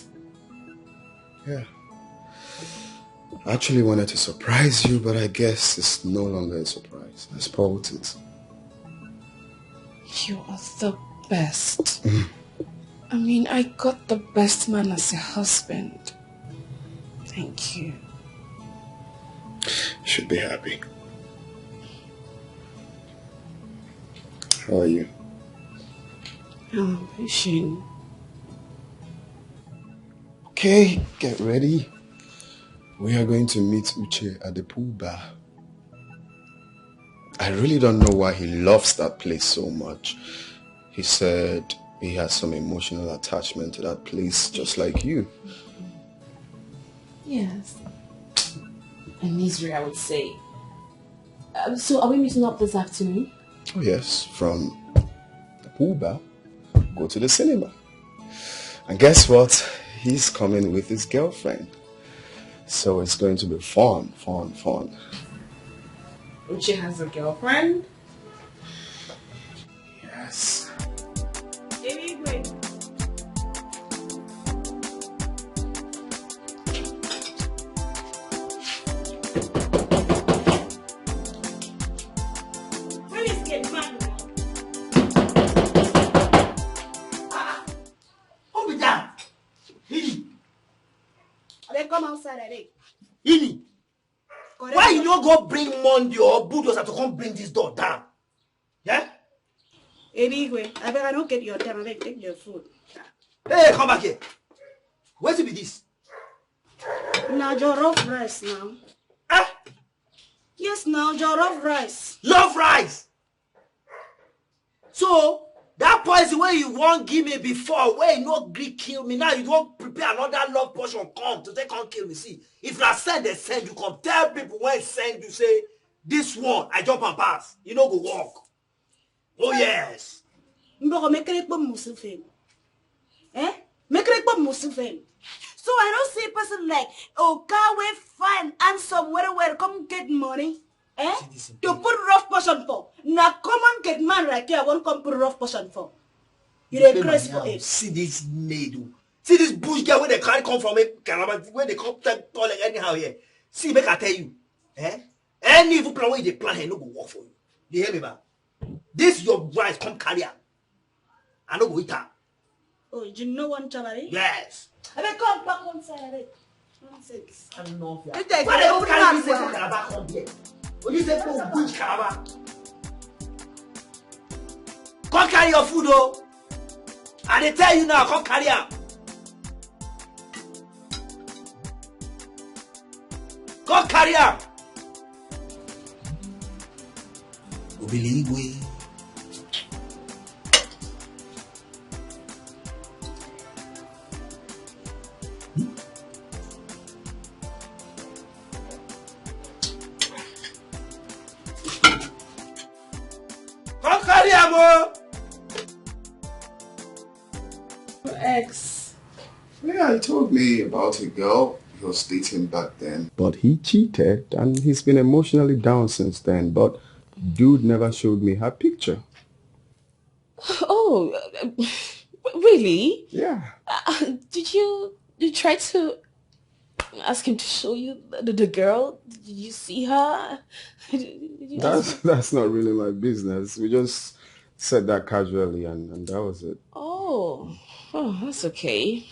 Yeah. I actually wanted to surprise you, but I guess it's no longer a surprise. I spoiled it.
You are the best. I mean, I got the best man as a husband. Thank you.
You should be happy. How are you?
I'm wishing.
Okay, get ready. We are going to meet Uche at the pool bar. I really don't know why he loves that place so much. He said he has some emotional attachment to that place, just like you.
Yes. A misery, I would say. So are we meeting up this afternoon?
Oh yes, from the pool bar, go to the cinema. And guess what? He's coming with his girlfriend. So it's going to be fun.
Uche has a girlfriend?
Yes.
Come outside, Eric.
Ini, why you don't go bring Monday or bulldozer to come bring this door down? Yeah?
Anyway, I better not get your time. I better take your food.
Hey, come back here. Where's it be this?
Now, your rough rice now.
Ah?
Yes, now, your rough rice.
Love rice. So, that poison where you won't give me before, where you no Greek kill me, now you don't prepare another love portion come to take on kill me. See, if I send they send you, come tell people when send you say, this one, I jump and pass. You know go walk. Oh yes.
Mboko make it put musufin. Eh? Make it put musufin. So I don't see a person like, oh, car way fine, handsome, where come get money. Eh? To put rough portion for. Now come on get man right here, won't come put rough portion for. You dey grace for it.
See this maid. See this bush girl where they can't come from it, where they come toilet anyhow here. See, make I tell you. Eh? Any evil plan where they plan here, no go work for you. You hear me, man? This your rice come carry her. I no go eat her.
Oh, you know one chabari?
Yes.
I will come back one side. Nonsense.
I don't know.
You take
Why
it
they
over
don't carry
and
this
well.
calabar come here? When you say go which calabar? Come carry your food, oh. And they tell you now, come carry her. Come carry her. Obiligwe. Come carry her, mo.
Ex.
Yeah, he told me about a girl he was dating back then. But he cheated and he's been emotionally down since then. But dude never showed me her picture.
Oh, really?
Yeah.
Did you try to ask him to show you the girl? Did you see her? Did you ask him?
That's not really my business. We just said that casually and that was it.
Oh, that's okay.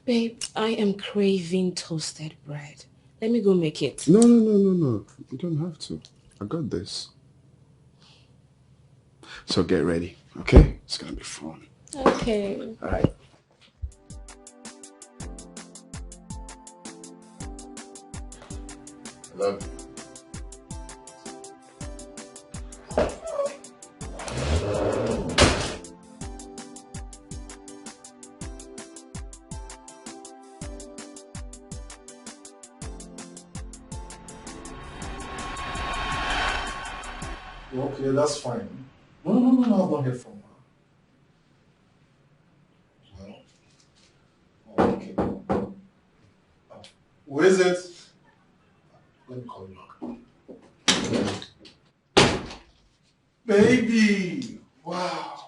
Babe, I am craving toasted bread. Let me go make it.
No. You don't have to. I got this. So get ready, okay? It's gonna be fun.
Okay.
All right. I love you.
Okay, that's fine. No, I've not heard from her. Well, okay. Who is it? Let me call you back. Baby! Wow!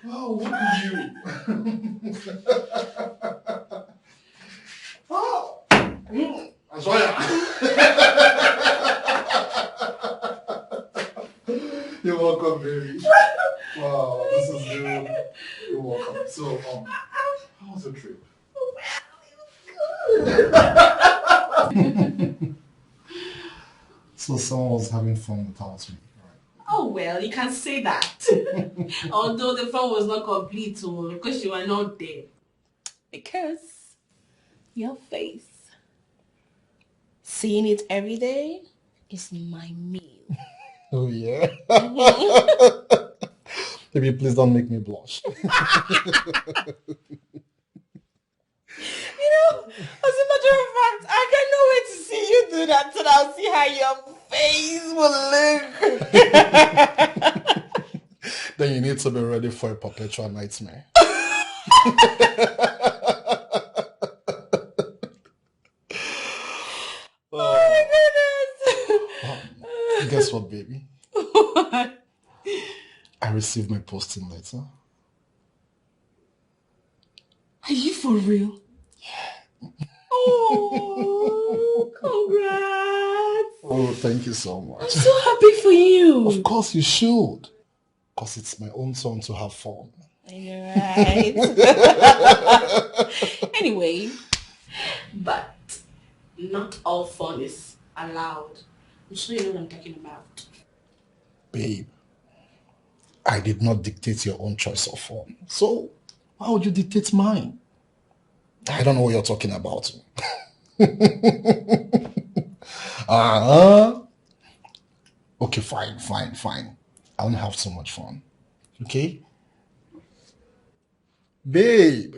Wow, what did you? Oh! I'm sorry. You're welcome, baby. Wow, this is good. You're welcome. So, how was the trip? So someone was having fun without me.
Oh, well, you can say that. Although the fun was not complete, so because you were not there. Because your face, seeing it every day, is my meal.
Oh, yeah? Baby, please don't make me blush.
You know, as a matter of fact, I cannot wait to see you do that so that I'll see how your face will look.
Then you need to be ready for a perpetual nightmare.
Oh my goodness.
Guess what, baby?
What?
I received my posting letter.
Are you for real?
Yeah.
Oh, congrats.
Oh, thank you so much.
I'm so happy for you.
Of course you should. Because it's my own turn to have fun.
You're right. Anyway, but not all fun is allowed. I'm sure you know what I'm talking about.
Babe, I did not dictate your own choice of fun. So, why would you dictate mine? I don't know what you're talking about. Okay, fine. I won't have so much fun. Okay? Babe.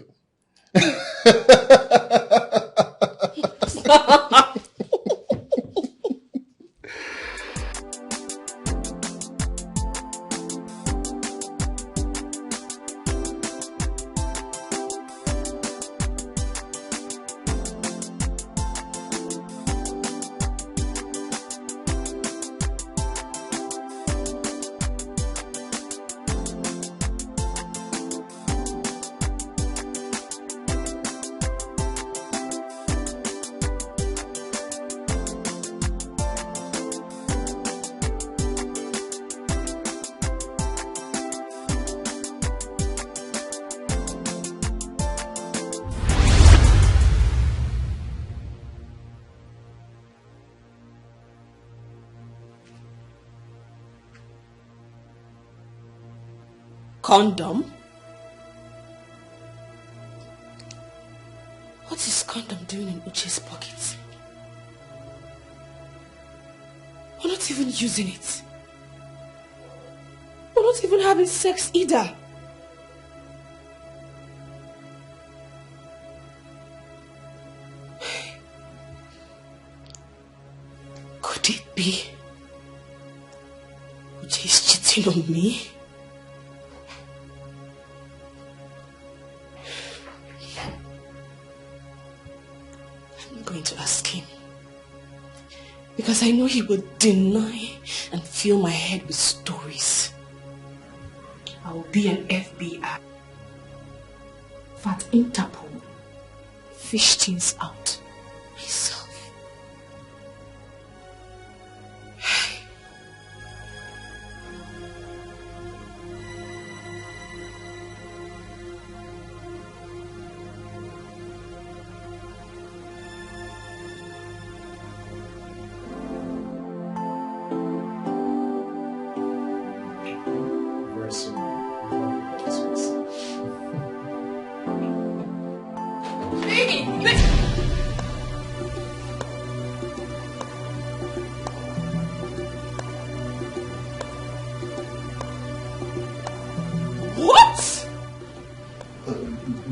Condom? What is condom doing in Uche's pocket? We're not even using it. We're not even having sex either. Could it be Uche is cheating on me? To ask him, because I know he will deny and fill my head with stories. I will be an FBI. Fat Interpol. Fish things out myself.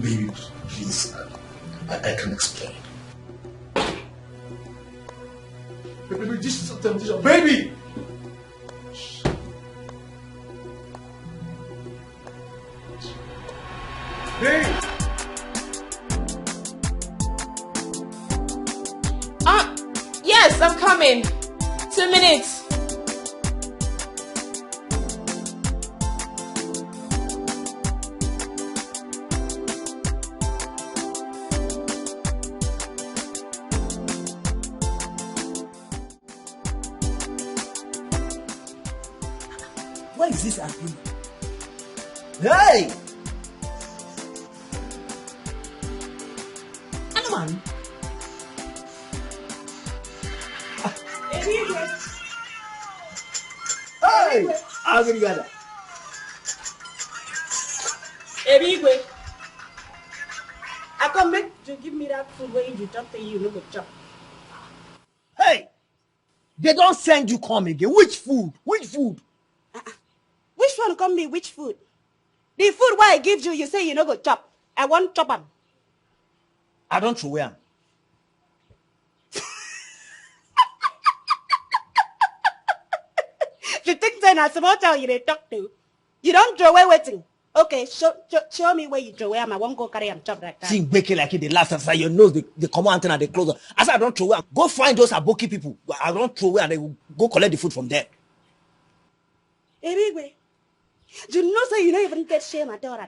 Baby, please. I can explain. Baby, this is a temptation. Baby! Babe!
Yes, I'm coming. 2 minutes.
What is this agreement? Hey! Man. Hey! I'm gonna get that.
Ebigwe, I come make to give me that food where you talk to you no go chop.
Hey! They don't send you come again. Which food? Which food?
Which one come me? Which food? The food why I give you, you say you no go chop. I want chop am.
I don't throw away.
You think then I small tell you they talk to? You don't throw away waiting. Okay, show me where you throw away. I won't go carry and chop like that.
See, bake it like it. The last time your nose, the common antenna, they close. I said I don't throw away. Go find those aboki people. I don't throw away and they will go collect the food from them.
Anyway, you know so you don't even get shame at all.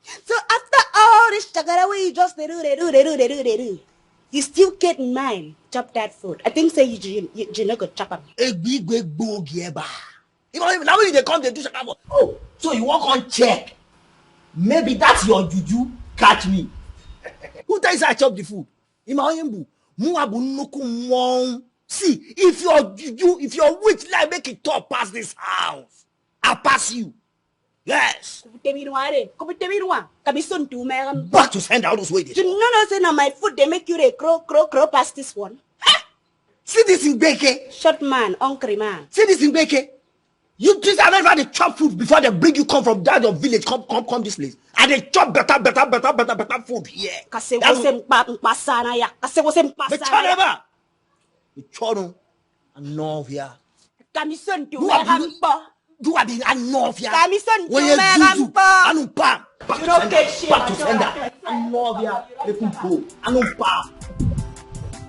So after all this chagara way you just they do. You still get mine. Chop that food. I think say you not go chop them.
A big bogieba. Now when they come, they do shakabo. Oh, so you walk on check. Maybe that's your juju. Catch me. Who tells I chop the food? See, if your juju, if your witch like make it top past this house, I'll pass you. Yes. Back to send out those ways.
You know say now my food they make you a crow past this one.
See this in Dikeh.
Short man, hungry man.
See this in Dikeh. You just have never had to chop food before they bring you come from that your village. Come this place. And they chop better food here.
The
choro and novia.
Kamison to
do I be a novia?
Kamison to
Anumpa. Back to sender. And novia. Let me go. Anumpa.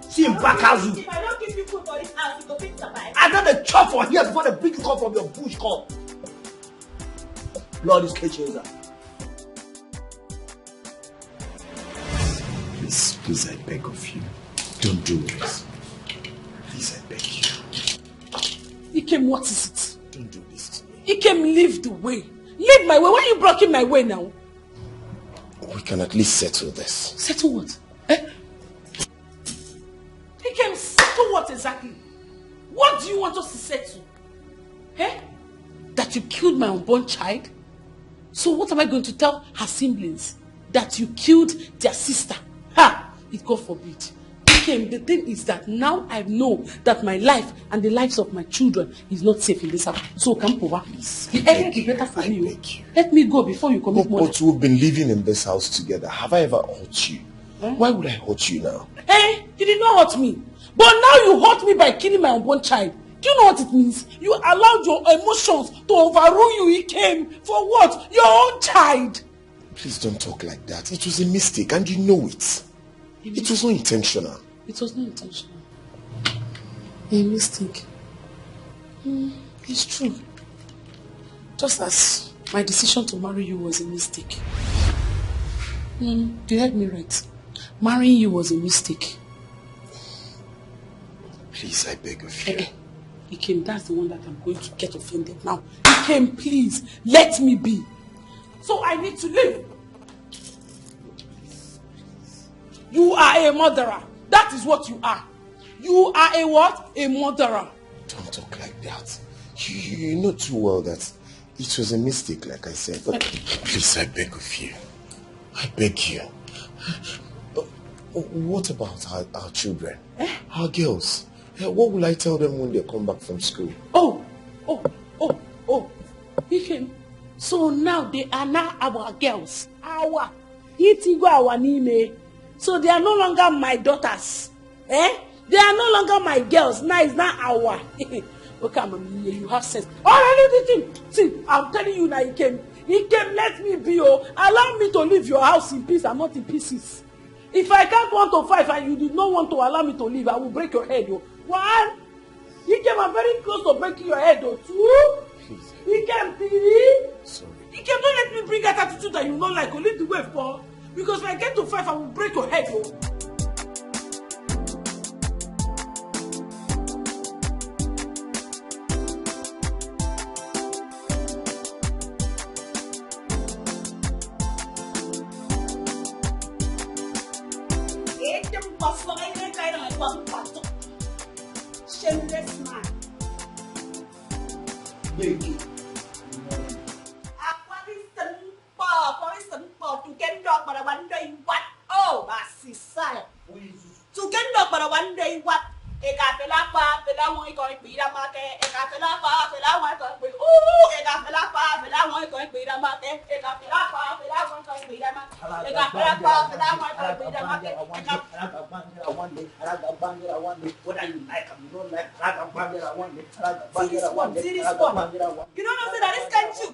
See him back as you.
If I don't give you food for this house, you go pick survive.
I know the chop for here before the bring you come from your bush come. Lord is catching.
Please, I beg of you. Don't do this. Please, I beg you.
Ikem, what is it?
Don't do this to me.
Ikem, leave the way. Leave my way. Why are you blocking my way now?
We can at least settle this.
Settle what? Ikem, settle what exactly? What do you want us to settle? That you killed my unborn child? So what am I going to tell her siblings? That you killed their sister? It God forbid. Ikem, the thing is that now I know that my life and the lives of my children is not safe in this house. So come over. The end is better for you. Let me go before you commit murder.
But we've been living in this house together. Have I ever hurt you? Why would I hurt you now?
You did not hurt me. But now you hurt me by killing my unborn child. Do you know what it means? You allowed your emotions to overrule you. Ikem. For what? Your own child.
Please don't talk like that. It was a mistake and you know it. It was not intentional.
It was not intentional. A mistake. It's true. Just as my decision to marry you was a mistake. You heard me right. Marrying you was a mistake.
Please, I beg of you.
Ikem, that's the one that I'm going to get offended now. Ikem, please, let me be. So I need to leave. You are a murderer. That is what you are. You are a what? A murderer.
Don't talk like that. You know too well that it was a mistake, like I said. But please, I beg of you. I beg you. What about our children? Our girls? What will I tell them when they come back from school?
Oh. Ikem, So now they are now our girls. Our. Itigo our nime. So they are no longer my daughters. Eh? They are no longer my girls. Now it's not our. Okay, Mami, you have sense. Oh, see, I'm telling you now, he came, let me be, allow me to leave your house in peace and not in pieces. If I can't 1 to 5 and you did not want to allow me to leave, I will break your head, oh. 1, he came, I'm very close to breaking your head, oh. 2, he came, 3, sorry. He came, don't let me bring that attitude that you don't like, leave the way for, because if I get to 5, I will break your head, oh. Shameless man.
Baby.
To get dog but one day what? Oh, that's sad. To get dog but one day what? A capella, Pela won't go be a market, a capella, Pela won't go be. Ooh, a capella, Pela won't go be a market, a capella, Pela won't go be a market, a capella, Pela won't go be a market.
What are you like? You don't like
You don't know that this kind of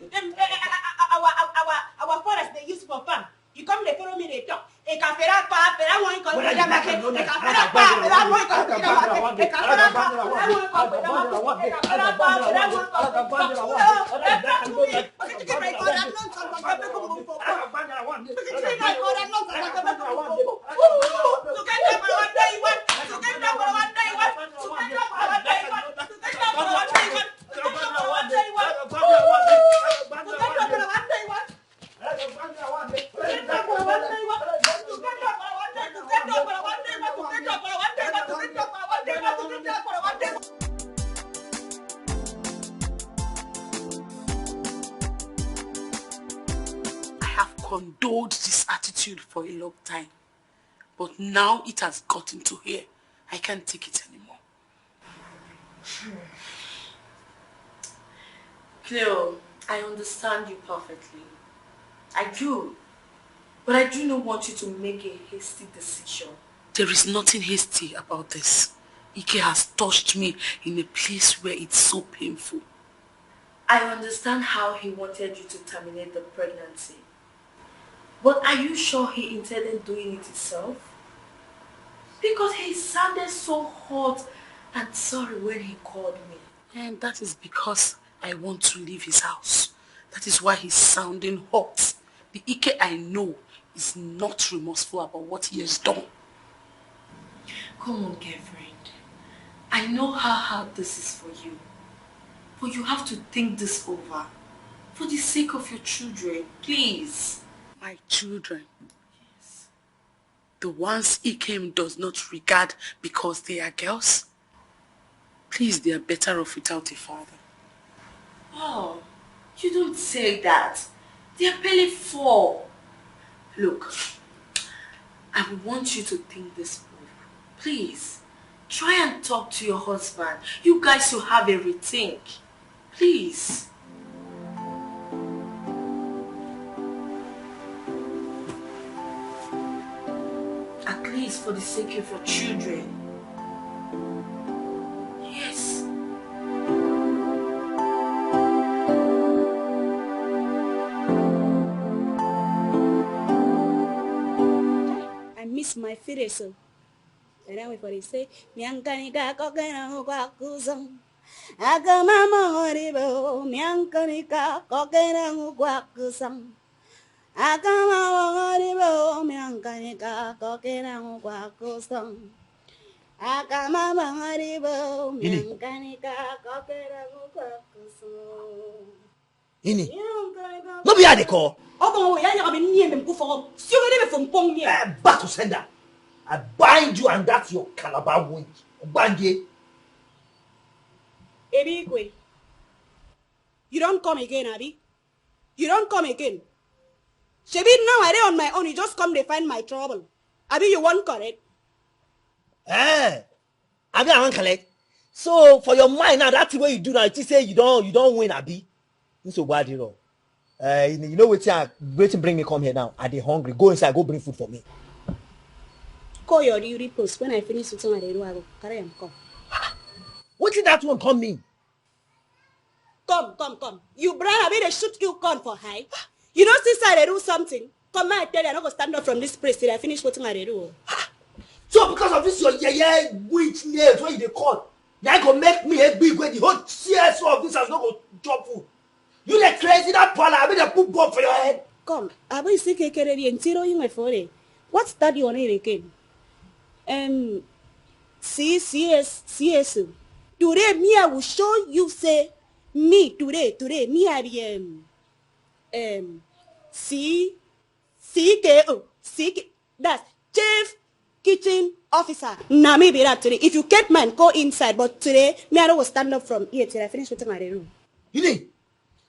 our forest they use for fun. You come they follow me, they talk. A capella, Pela won't go be a market, a capella, Pela won't go be a market, a capella, Pela won't go be a market, a capella, Pela won't go be a
condoned this attitude for a long time. But now it has gotten to here. I can't take it anymore.
Cleo, I understand you perfectly. I do. But I do not want you to make a hasty decision.
There is nothing hasty about this. Ike has touched me in a place where it's so painful.
I understand how he wanted you to terminate the pregnancy. But are you sure he intended doing it himself? Because he sounded so hot and sorry when he called me.
And that is because I want to leave his house. That is why he's sounding hot. The Ike I know is not remorseful about what he has done.
Come on, girlfriend. I know how hard this is for you. But you have to think this over. For the sake of your children, please.
My children? Yes. The ones Ikem does not regard because they are girls? Please, they are better off without a father.
Oh, you don't say that. They are barely 4. Look, I want you to think this over. Please, try and talk to your husband. You guys should have a rethink. Please. At least for the sake of your children. Yes.
I miss my feet so. And then we say, Miankanika cockena guacuzum. Agamama ribo, Miankanika cockena guacuzum. Agamama ribo, Miankanika cockena guacuzum. Agamama ribo, Miankanika cockena guacuzum.
Ini. No be how they call.
Oh, yeah, I've been near them before. So you never from Pong here.
Back to sender. I bind you and that's your calabar wound. Banje.
Ebigwe. You don't come again, Abby. You don't come again. Shebi, now I on my own. You just come to find my trouble. Abby, you won't correct.
Eh. Abby, I won't collect. So for your mind now, that's the way you do now. You say you don't win, Abby. So bad, you know.
You know waiting bring me come here now. Are they hungry? Go inside, go bring food for me.
Call your duty post. When I finish with my I will carry him. Come.
What did that one come mean?
Come. You brother, I mean they shoot you corn for high. You know since I do something. Come I tell you, I'm not gonna stand up from this place till I finish what I do.
So because of this your witch nails what they call, now go make me a big way the whole CSO of this has not go drop food. You like crazy that pala, I mean they put bomb for your head.
Come, I will see Kekere and Tiro in my phone. What's that you on it again? CS. Today me I will show you say me today me I be CK that's chief kitchen officer. Now me be that today. If you can't man, go inside. But today me I don't stand up from here till I finish with my room.
You need.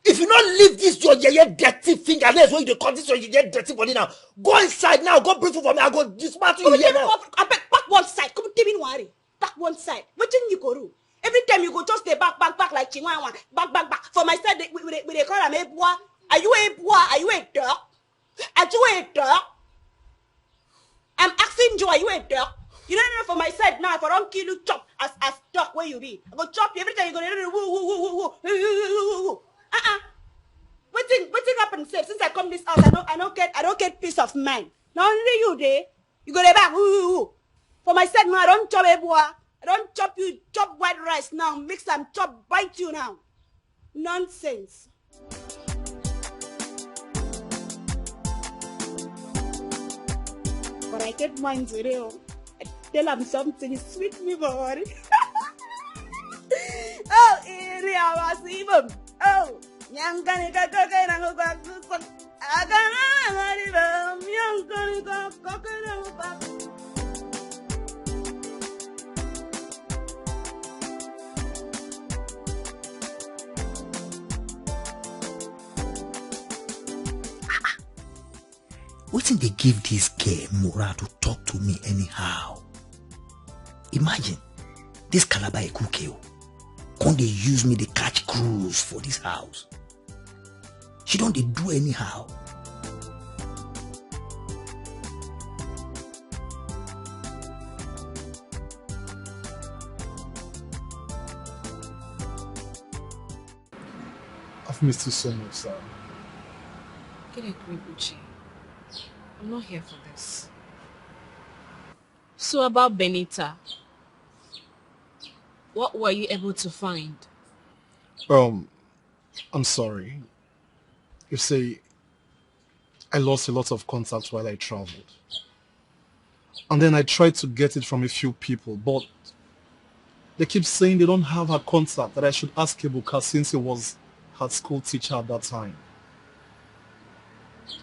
If you not leave this your dirty fingernails when you cut this your dirty body now, go inside now, go bring food for me, I go dismantle you here now.
I back one side, come give me worry. Back one side. What thing you go do? Every time you go just stay back like Chihuahua. Back. For my side, they call them a boy. Are you a boy? Are you a dog? Are you a dog? I'm asking you, are you a dog? You don't know for my side now, if I don't kill you, chop as dog where you be. I go chop you every time you go woo. What thing happen safe since I come this house? I don't get peace of mind. Not only you there, you go there back. For my side, no, I don't chop a boy. I don't chop you, chop white rice now. Mix and chop, bite you now. Nonsense. But I get mine today. I tell him something sweet me boy. Oh, Ini was even. Oh. Yang kan kakak nang bagus, agan ngari bam. Yang kan kakak nang bagus.
Wetin they give this girl moral to talk to me anyhow? Imagine this calabar a cookie. Can't they use me to catch cruise for this house? She don't they do anyhow.
I've missed you so much, Sam.
Get a grip, Uche. I'm not here for this. So about Benita, what were you able to find?
I'm sorry. You see, I lost a lot of contact while I traveled. And then I tried to get it from a few people, but they keep saying they don't have her contact, that I should ask Ebuka since he was her school teacher at that time.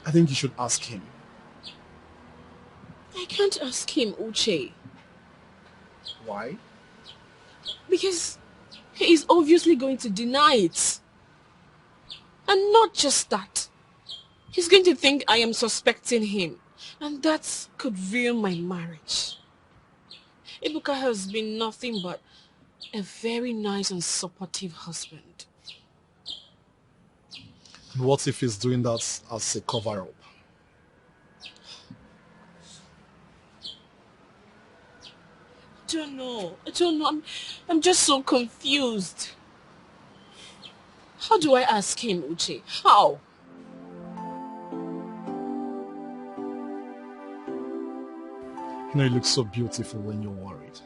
I think you should ask him.
I can't ask him, Uche.
Why?
Because he is obviously going to deny it. And not just that. He's going to think I am suspecting him. And that could ruin my marriage. Ebuka has been nothing but a very nice and supportive husband.
And what if he's doing that as a cover-up?
I don't know. I'm just so confused. How do I ask him, Uche? How?
You know, you look so beautiful when you're worried.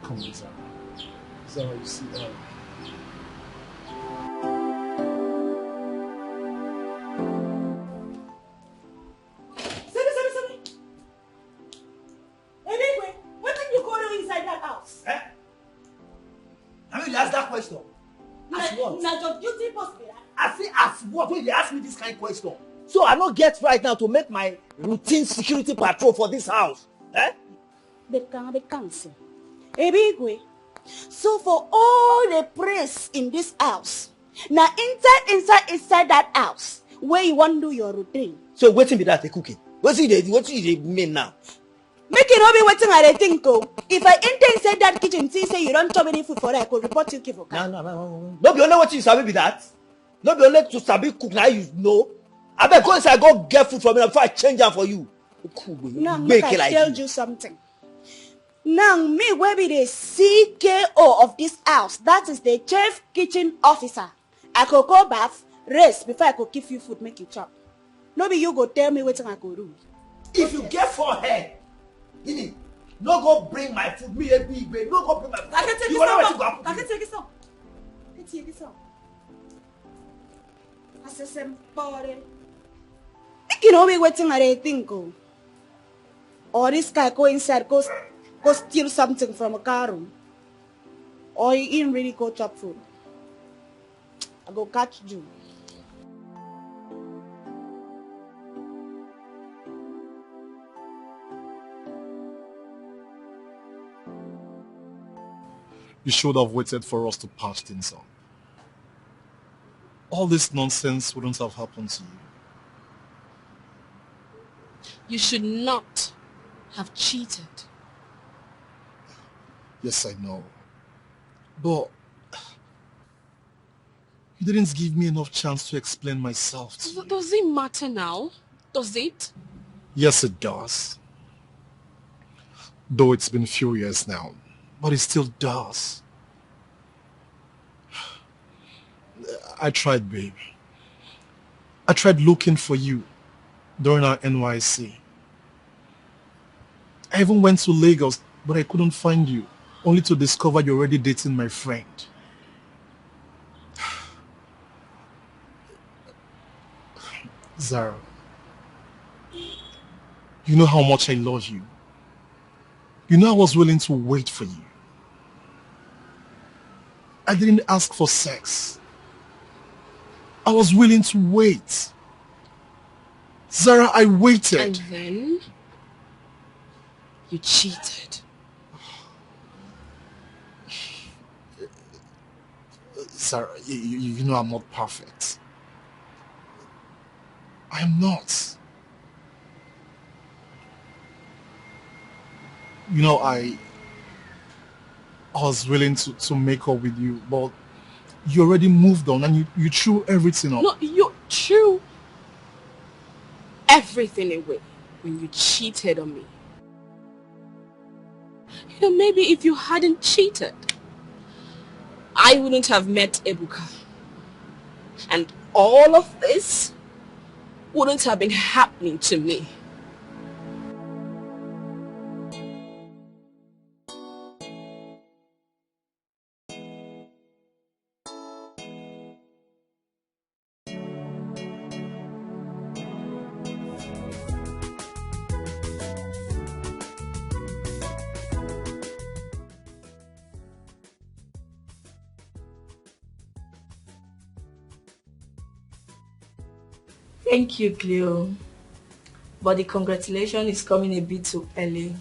Come on, Zara. Zara, you see that?
What did you go do inside that house?
Eh? I mean, you ask that question. As what?
Now your duty must be that.
I say, as what? When they ask me this kind of question. So I don't get right now to make my routine security patrol for this house. Eh?
They can't be cancelled. Ebigwe. So for all the praise in this house, now inside that house, where you want to do your routine.
So waiting be that the cooking. What do you mean now?
Make it not be waiting at a thing go. If I enter inside that kitchen, see say you don't chop any food for that, I could report you Kivoka.
No. No, you know what you sabi be that? No be only to sabi cook now you know. I bet go inside go get food for me before I change am for you.
Now make I tell you something. Now me wey be the CKO of this house, that is the chief kitchen officer. I could go bath, rest before I could give you food make you chop. No be you go tell me wetin I go do.
If you get forehead, Ini, no go bring my food. Me a big baby, no go bring my food.
I can take
you
this
know
up.
what
I can take this up. I can take this up. I say some body. You know me wetin I dey think oh. Or this guy go inside, go steal something from a car room. Or he ain't really go chop food. I go catch you.
You should have waited for us to patch things up. All this nonsense wouldn't have happened to you.
You should not have cheated.
Yes, I know. But you didn't give me enough chance to explain myself to you.
Does it matter now? Does it?
Yes, it does. Though it's been a few years now, but it still does. I tried, babe. I tried looking for you during our NYC. I even went to Lagos, but I couldn't find you, only to discover you're already dating my friend. Zara, you know how much I love you. You know I was willing to wait for you. I didn't ask for sex. I was willing to wait. Zara, I waited.
And then you cheated.
Zara, you know I'm not perfect. I am not. You know, I was willing to make up with you, but you already moved on and you threw everything up.
No, you threw everything away when you cheated on me. You know, maybe if you hadn't cheated, I wouldn't have met Ebuka. And all of this wouldn't have been happening to me.
Thank you, Cleo. But the congratulation is coming a bit too early.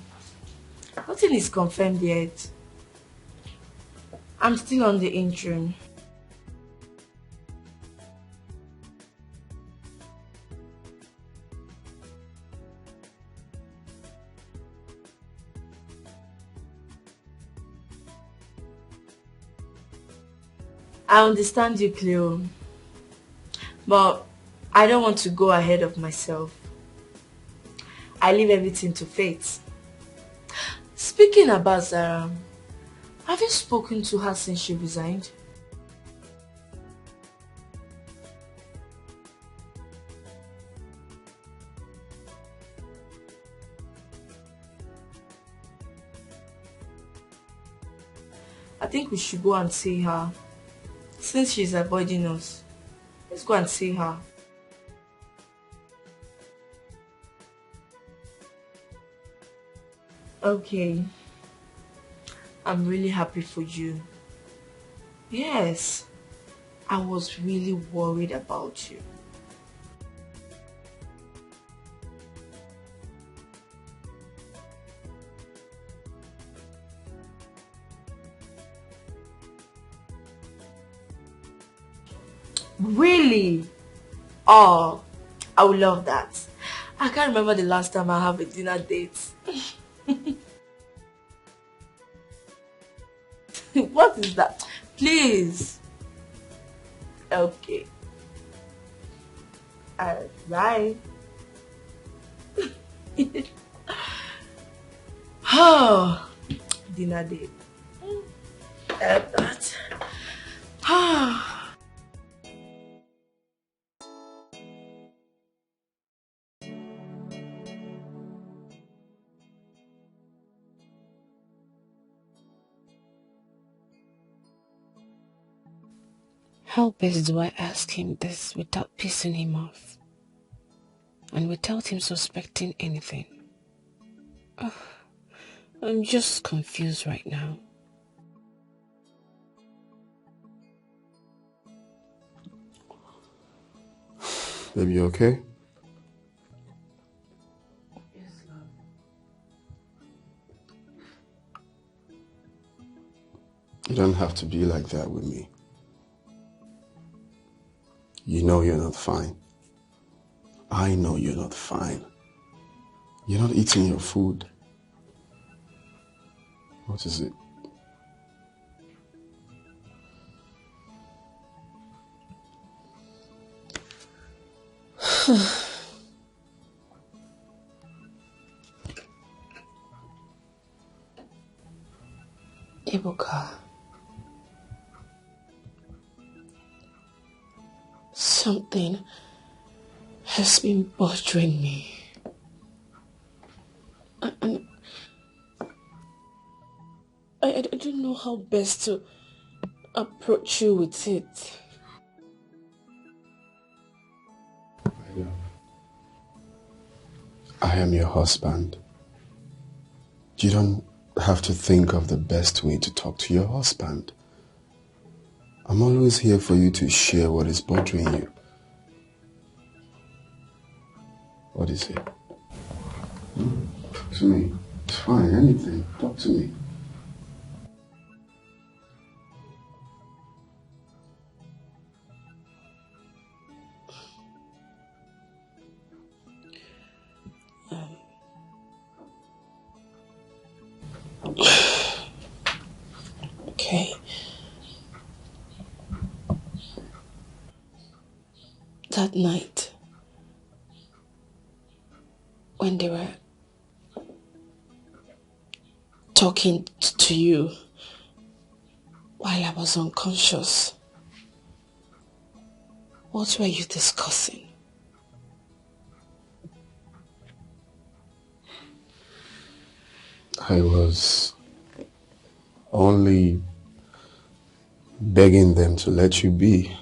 Nothing is confirmed yet. I'm still on the interim. I understand you, Cleo. But I don't want to go ahead of myself. I leave everything to fate. Speaking about Zara, have you spoken to her since she resigned? I think we should go and see her. Since she's avoiding us, let's go and see her. Okay. I'm really happy for you. Yes. I was really worried about you. Really? Oh, I would love that. I can't remember the last time I have a dinner date. What is that? Please. Okay. Bye. Oh, dinner date. That.
How best do I ask him this without pissing him off? And without him suspecting anything? Ugh, I'm just confused right now.
Baby, you okay? You don't have to be like that with me. You know you're not fine. I know you're not fine. You're not eating your food. What is it?
Ibuka, something has been bothering me. And I don't know how best to approach you with it.
I am your husband. You don't have to think of the best way to talk to your husband. I'm always here for you to share what is bothering you. What is it? Talk to me. It's fine, anything. Talk to me.
Okay. That night, when they were talking to you while I was unconscious, what were you discussing?
I was only begging them to let you be.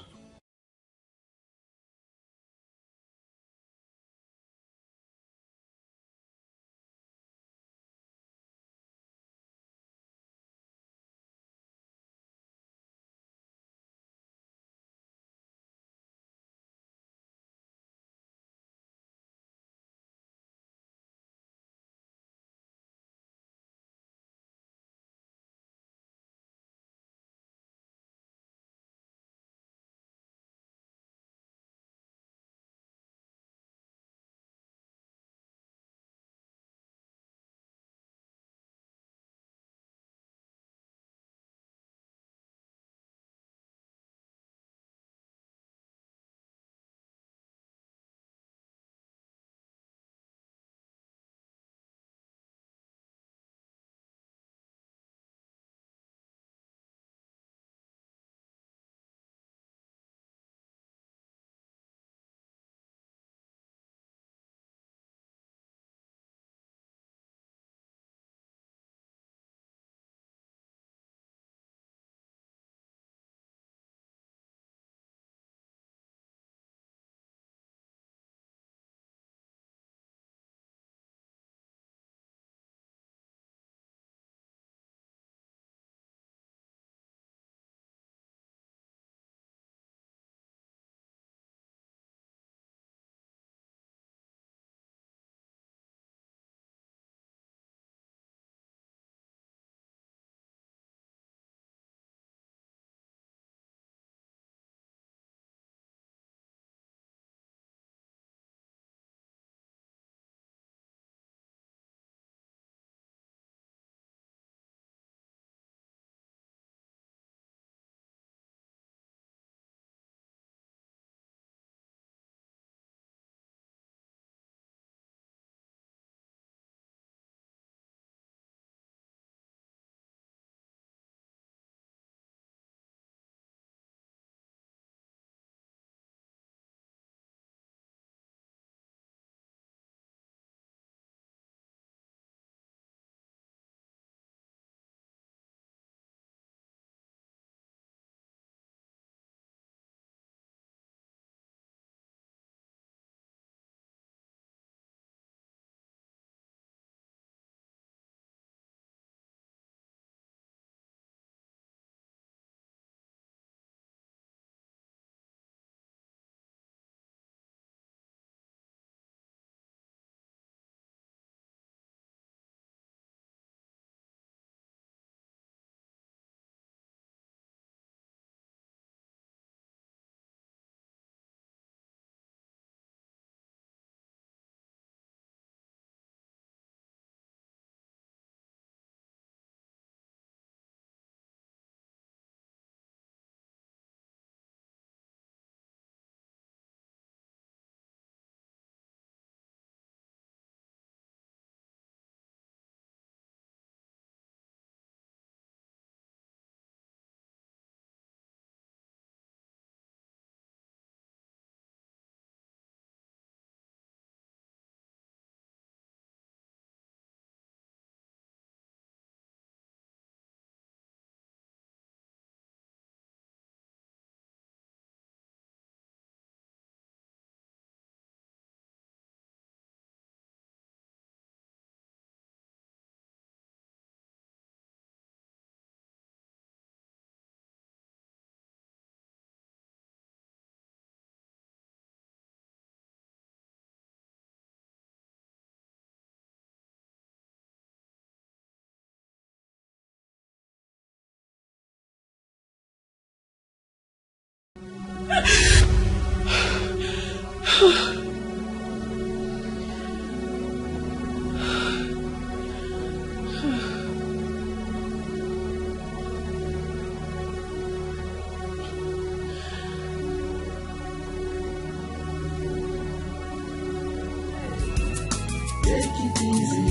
Take it easy.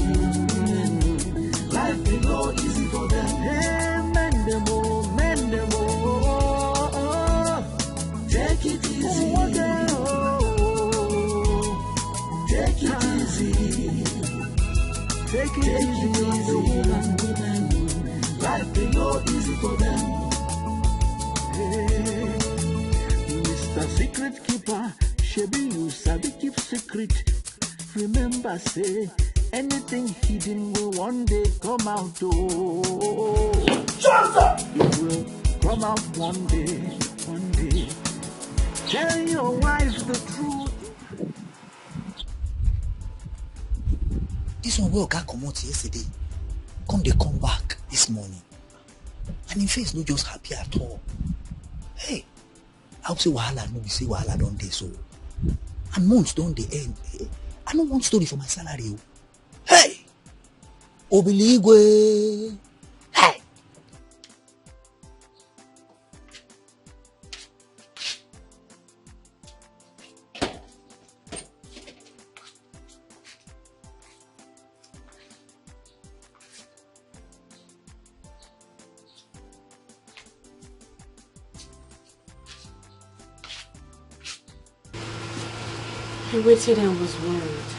Life ain't no easy for them. Hey, mend them all, mend them all. Take it easy. Take it easy. Take it easy, woman. Life ain't no easy for them. Hey, Mr. Secret Keeper, Shebi you sabi keep secret. Remember, say anything hidden will one day come out. Oh, shut up! It will come out one day, one day. Tell your wife the truth.
This one will come out yesterday. They come back this morning. And in face no just happy at all. Hey, I hope say wahala no be say wahala don't dey so. And months don't they end. I don't want story for my salary. Hey! Obiligwe! Hey!
I waited and was worried.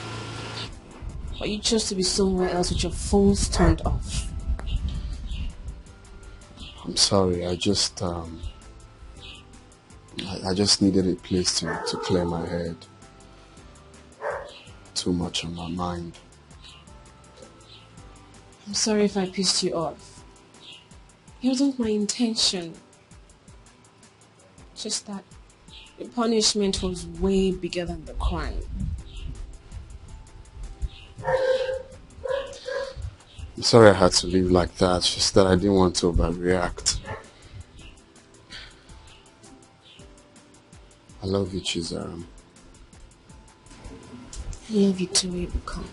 But you chose to be somewhere else with your phones turned off.
I'm sorry, I just needed a place to clear my head. Too much on my mind.
I'm sorry if I pissed you off. It wasn't my intention. Just that the punishment was way bigger than the crime.
I'm sorry I had to leave like that, it's just that I didn't want to overreact. I love you, Chizaram.
I love you too, Ebuka.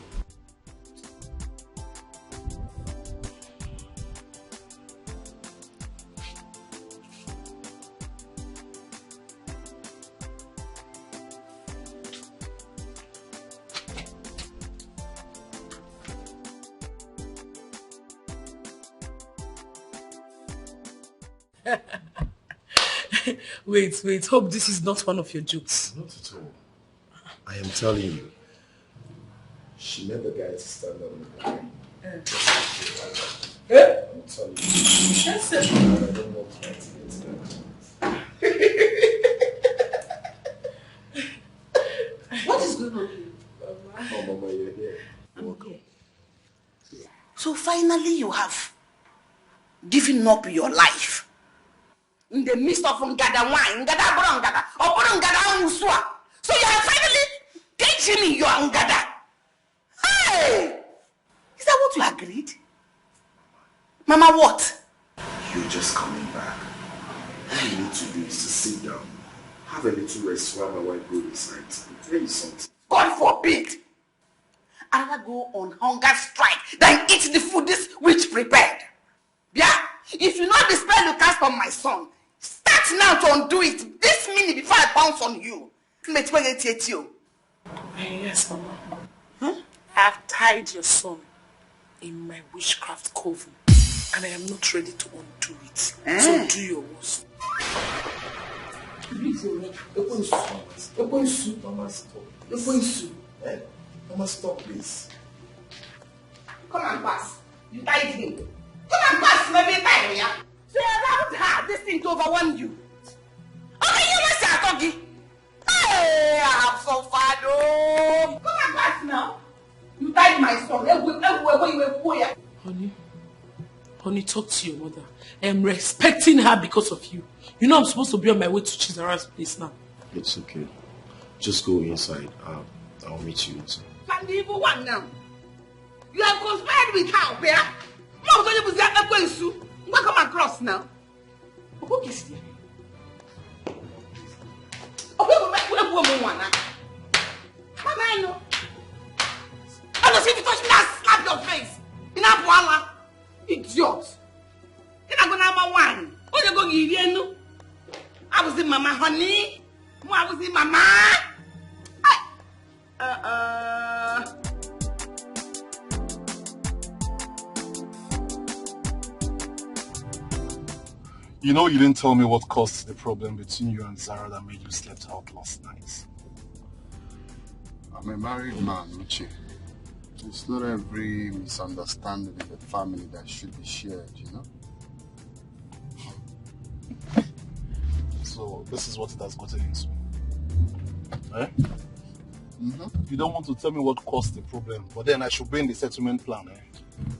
Wait, hope this is not one of your jokes.
Not at all. I am telling you, she never gets to stand up on the line. I'm telling you.
That's it.
I don't want her to get to that.
What is going on here?
Oh, Mama, you're here. Welcome.
So finally you have given up your life. In the midst of Ngada wine, Ngada bro Ngada, or bro Ngada Musua. So you are finally teaching me your Ngada. Hey! Is that what you agreed? Mama, what?
You're just coming back. All you need to do is to sit down, have a little rest while my wife goes inside. I'll tell you something.
God forbid! I'd rather go on hunger strike than eat the food this witch prepared. Yeah? If you know the spell you cast on my son, start now to undo it this minute before I bounce on you.
Yes, Mama. Huh? I have tied your son in my witchcraft coven, and I am not ready to undo it. So do your worst.
Mama, stop. Mama, stop, please.
Come and pass. You tied him. Come and pass, maybe time, yeah? So you allowed her this thing to overwhelm you. Okay, you must say Atogi. Hey, I have so far, though. Come and pass now. You tied my son.
Honey, talk to your mother. I am respecting her because of you. You know I'm supposed to be on my way to Chizara's place now.
It's okay. Just go inside. I'll meet you inside.
And the evil one now. You have conspired with her, Bear. Mom told you was not going to come across now. Who kissed you? Mama, I know. I don't see if you touch me, I'll slap your face. In Abuala. Idiot. You're not going to have one. What are you going to give you? I was in Mama, honey. I was in Mama.
You know you didn't tell me what caused the problem between you and Zara that made you slept out last night.
I'm a married man, Uche. It's not every misunderstanding in the family that should be shared, you know?
So this is what it has gotten into. Eh? You don't want to tell me what caused the problem, but then I should bring the settlement plan, eh?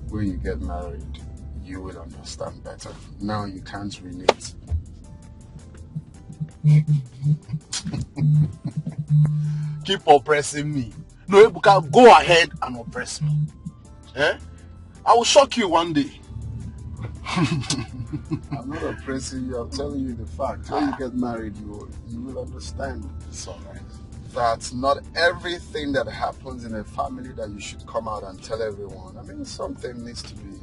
When you get married, you will understand better. Now you can't relate.
Keep oppressing me. No, Ebuka, go ahead and oppress me. Eh? I will shock you one day.
I'm not oppressing you, I'm telling you the fact. When you get married, you will understand.
It's alright.
That not everything that happens in a family that you should come out and tell everyone. I mean, something needs to be,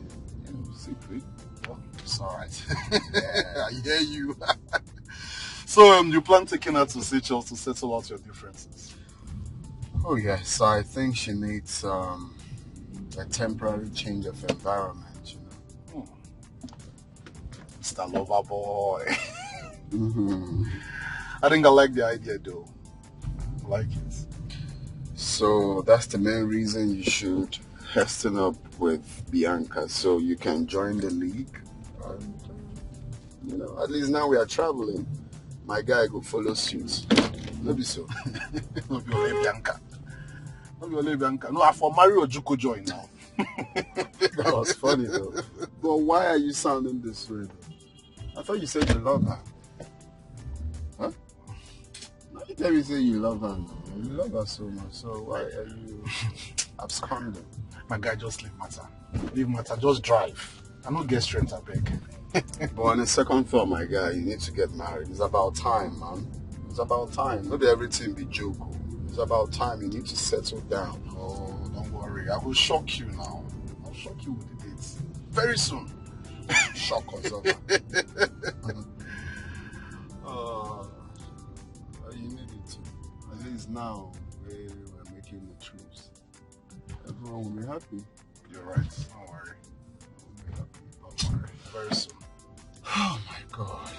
secret.
Well, it's alright. I hear you. So, you plan taking her to Seychelles to settle out your differences?
Oh yes, I think she needs a temporary change of environment, you know.
Mr. Lover Boy. I think I like the idea though. I like it.
So that's the main reason you should hasten up with Bianca so you can join the league. And, at least now we are traveling. My guy go follow suit. Maybe so.
No, be only Bianca. No, be only Bianca. No, I for Mario Ojuko join now.
That was funny though. But why are you sounding this way though? I thought you said you love her. Huh? Now you tell me say you love her now. You love her so much. So why are you absconding?
My guy, just leave matter. Leave matter, just drive. I don't get strength, I beg.
But on a second thought, my guy, you need to get married. It's about time, man. It's about time. Not everything be joke. It's about time. You need to settle down.
Oh, don't worry. I will shock you now. I'll shock you with the dates. Very soon.
Shock us over. You need it to. At least now we're making the truce. Everyone will be happy.
You're right. Don't worry. We'll be happy. Don't worry. Very soon.
Oh my God.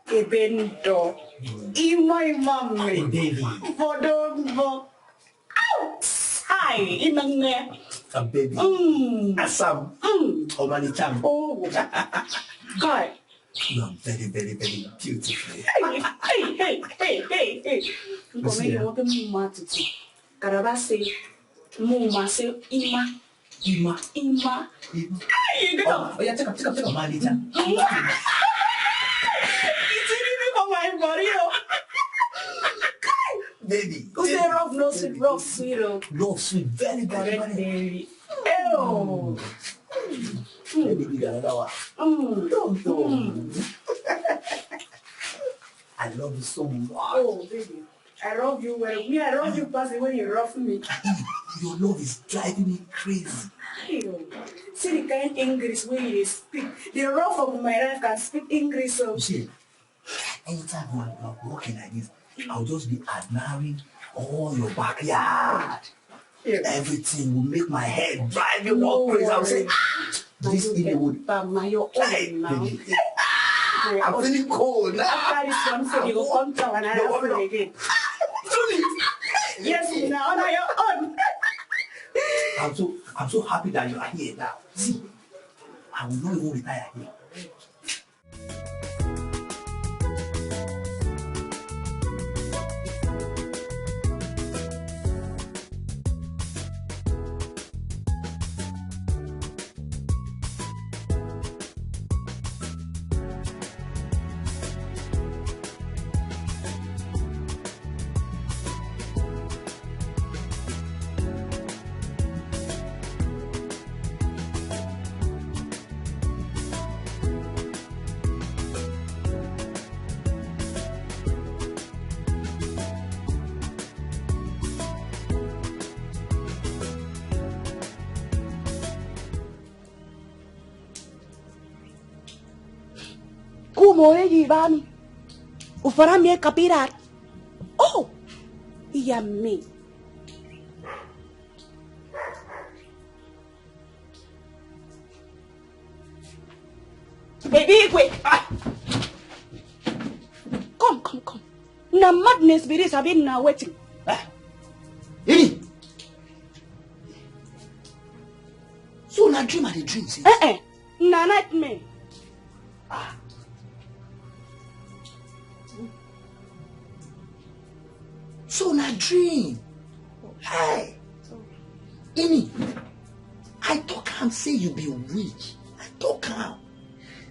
Ebendo. Baby. Vodonvo. Hi, inang
a baby. Asam. Omanicham.
Oh, God.
You are very, very, very beautiful.
Hey. Come here, what am I to do? Karabase, Muma say, Ima. Hey, you go.
Oh, yeah, take up, Omanicham.
It's even for my body.
Baby.
Who's the rough, no sweet, rough, sweet?
No sweet, very, very, very.
Ew.
Baby, you got another one. I love you so much.
Oh, baby. I love you well. Me, I love you past when you rough me.
Your love is driving me crazy.
See the kind English way you speak. The rough of my life can speak English. So.
See, anytime you're walking like this, I'll just be admiring all your backyard. Yeah. Everything will make my head drive me more crazy. I'll say, this in the wood.
You're old now.
I'm feeling cold now.
After this one, so you will come down and I have to again. Yes, now you're on.
I'm so happy that you are here now. See, I will not even retire here.
more Yibami. Ufara me capirar. Oh, yeah, me. Baby, wait. Come. Na madness be this, I've been now waiting.
Ini! So na dream are the dreams?
Na nightmare.
So na dream. Hey! Ini! I talk am say you be weak. I talk am.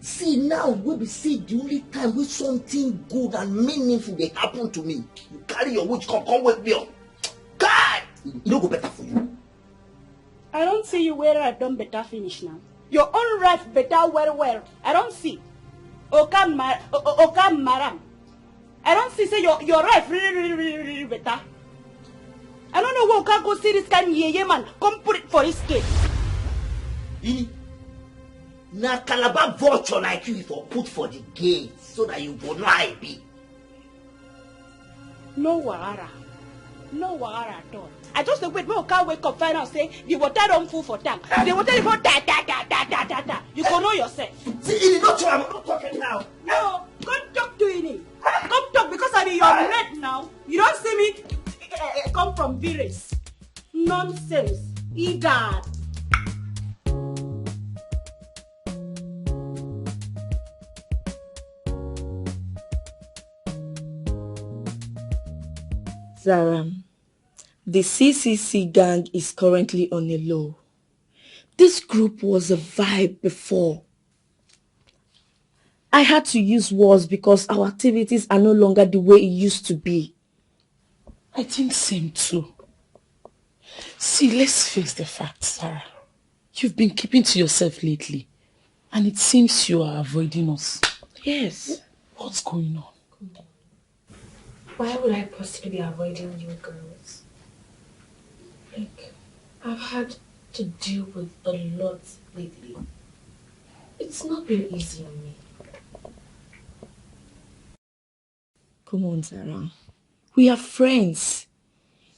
See now we be see the only time when something good and meaningful dey happen to me. You carry your witch come wake me up. God! It no go better for you.
I don't see you where I done better finish now. Your own life better well. I don't see. Okam Maram. I don't see say your life really better. I don't know who can go see this kind of yeye man. Come put it for his case.
Ini, na Calabar vulture like you for put for the gate so that you go know how it be.
No wahara at all. I just wait when can't wake up find out say the water don't full for tank. The water is for ta. You go know yourself.
See, Ini, I'm not talking now.
No, come talk to Ini. Come talk because I be your mate now. You don't see me come from village. Nonsense. Idiot.
Zara, the CCC gang is currently on a low. This group was a vibe before. I had to use words because our activities are no longer the way it used to be.
I think same too. See, let's face the facts, Sarah. You've been keeping to yourself lately, and it seems you are avoiding us.
Yes.
What's going on?
Why would I possibly be avoiding you girls? Like, I've had to deal with a lot lately. It's not been easy on me.
Come on, Sarah. We are friends.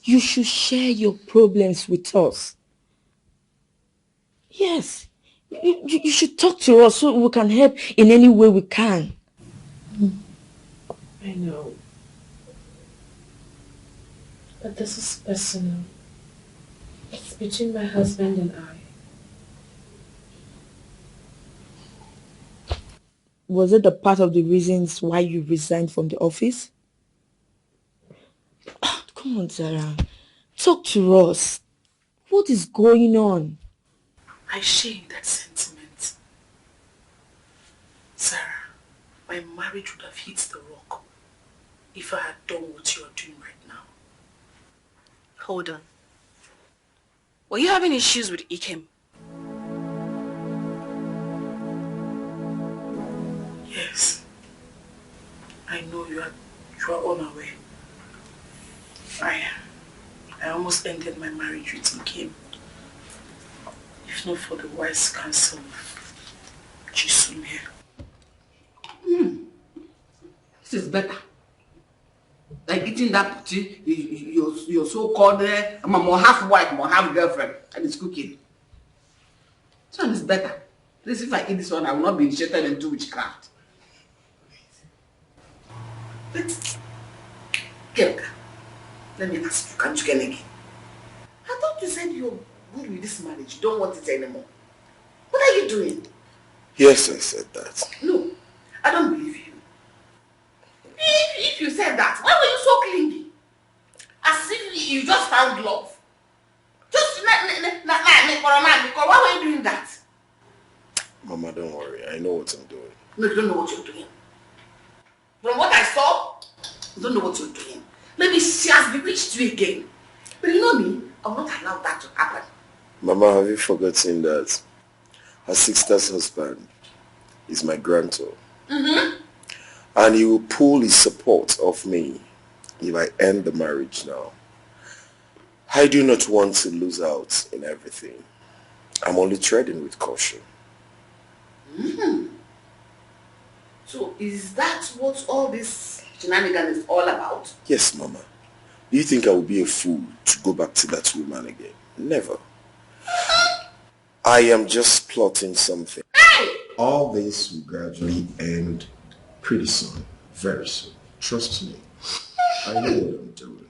You should share your problems with us. Yes. You should talk to us so we can help in any way we can.
I know. But this is personal. It's between my husband and I.
Was it a part of the reasons why you resigned from the office? Come on, Sarah. Talk to us. What is going on?
I share that sentiment. Sarah, my marriage would have hit the rock if I had done what you are doing right now.
Hold on. Were you having issues with Ikem?
Yes. I know you are unaware. I almost ended my marriage with Ikem. If not for the wise counsel of Chisum here.
This is better. Like eating that tea, your so-called more half wife, more half girlfriend, and it's cooking. This one is better. At least if I eat this one, I will not be initiated into witchcraft. But, Kelka, let me ask you, can't you get again? I thought you said you're good with this marriage. You don't want it anymore. What are you doing?
Yes, I said that.
No, I don't believe you. If you said that, why were you so clingy? As if you just found love. Just why were you doing that?
Mama, don't worry. I know what I'm doing.
No, you don't know what you're doing. From what I saw, you don't know what you're doing. Maybe she has bewitched you again. But you know me, I will not allow that to happen.
Mama, have you forgotten that her sister's husband is my grantor? And he will pull his support off me if I end the marriage now. I do not want to lose out in everything. I'm only treading with caution.
So is that what all this shenanigans is all about?
Yes, Mama. Do you think I would be a fool to go back to that woman again? Never. I am just plotting something.
Hey!
All this will gradually end pretty soon. Very soon. Trust me. I know what I'm doing.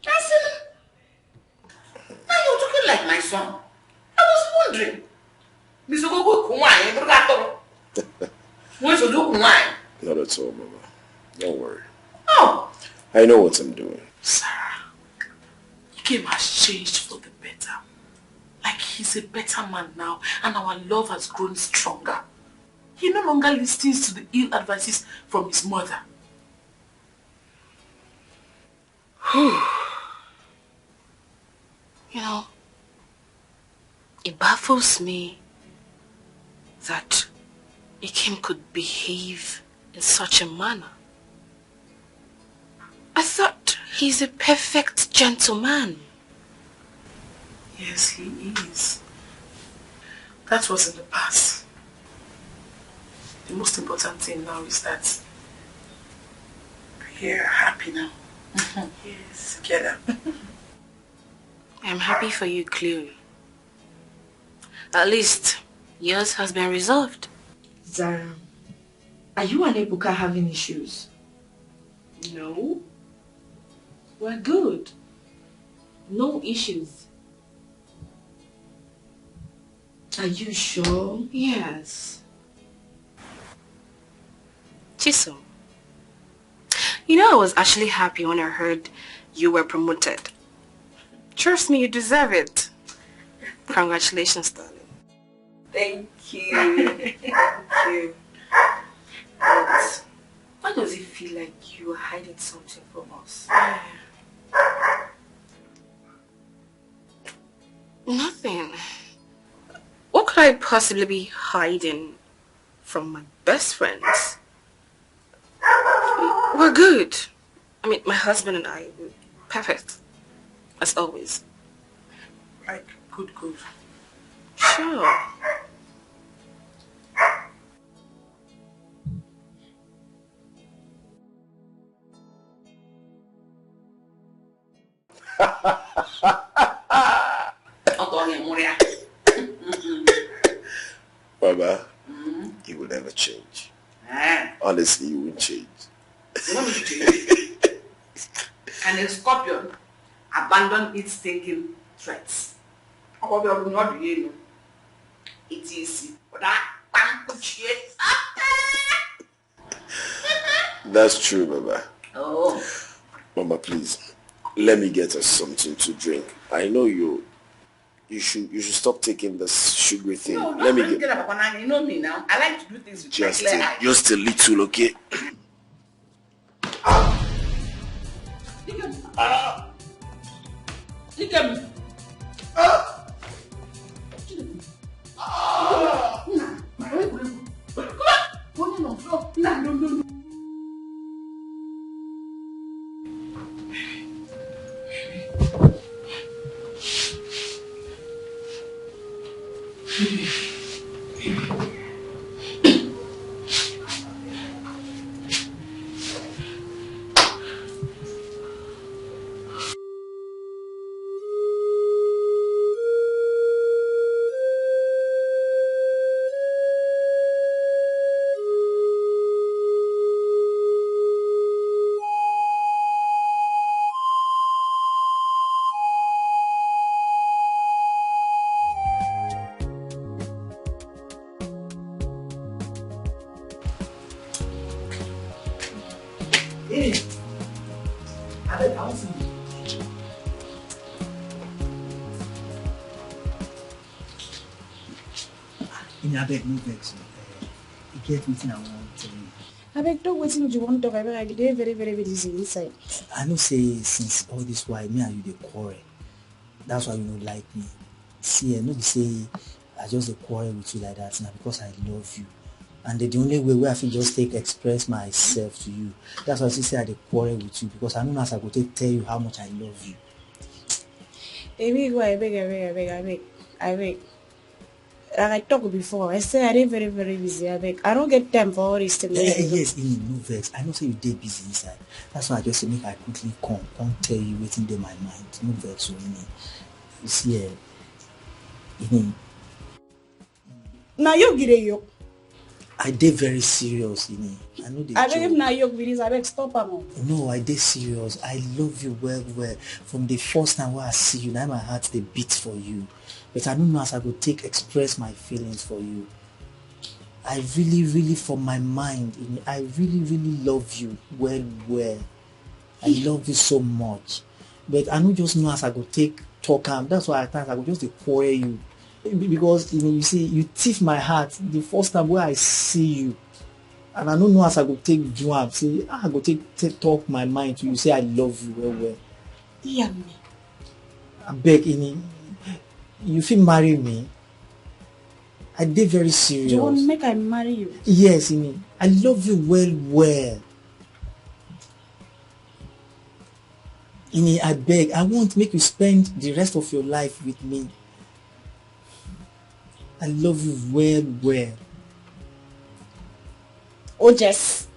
That's it. Now you're talking like my son. I was wondering.
Not at all, Mama. Don't worry.
Oh.
I know what I'm doing.
Sarah, Ikem has changed for the better. Like he's a better man now, and our love has grown stronger. He no longer listens to the ill advices from his mother.
You know, it baffles me that Ikem could behave in such a manner. I thought he's a perfect gentleman.
Yes, he is. That was in the past. The most important thing now is that we are happy now. Yes, together.
I'm happy for you, Chloe. At least, yours has been resolved.
Zara, are you and Ebuka having issues?
No.
We're good. No issues. Are you sure?
Yes. Chisom, you know I was actually happy when I heard you were promoted. Trust me, you deserve it. Congratulations, darling.
Thank you. Thank you. But why does it feel like you are hiding something from us?
Nothing. What could I possibly be hiding from my best friends? We're good. I mean, my husband and I, we're perfect. As always.
Like, good.
Sure.
Baba, you will never change. Honestly, you won't change.
You want me to change? And a scorpion abandon its thinking threats. It is
That's true, Baba.
Oh.
Mama, please, let me get us something to drink. I know you should stop taking this sugary thing.
No,
let me
get up, Papa. You know me now. I like to do things with
just
my clear eye.
just a little, okay?
No.
I beg no vex. You get anything I want to tell you.
I beg, don't wait till you want to talk. I beg, I be there very, very busy inside.
I know say since all this while me and you dey quarrel. That's why you don't like me. See, no be say I just dey quarrel with you like that now because I love you. And the only way I feel just take express myself to you. That's why I say I dey quarrel with you because I know as I go take tell you how much I love you.
I beg. I talked before, I say I dey very, very busy. I don't get time for all these things.
Yes, no vex. I know say you dey busy inside. That's why I just say make I quickly come tell you wetin in my mind. No vex, so you see,
Now you get it,
I dey very serious, I know the
I beg if now you be this, I beg stop am.
No, I dey serious. I love you well. From the first time when I see you, now my heart dey beat for you. But I don't know as I go take express my feelings for you. I really, really, from my mind, I really, really love you well. I love you so much. But I don't just know as I go take talk am. That's why at times I go just dey quarrel you. Because you see, you thief my heart the first time where I see you. And I don't know as I go take do am. Say, I go take talk my mind to you. Say I love you well.
Yeah, me.
I beg, you fit marry me. I dey very serious.
Do you want make I marry you?
Yes, I love you well. I beg, I want to make you spend the rest of your life with me. I love you well.
Oh, Jess.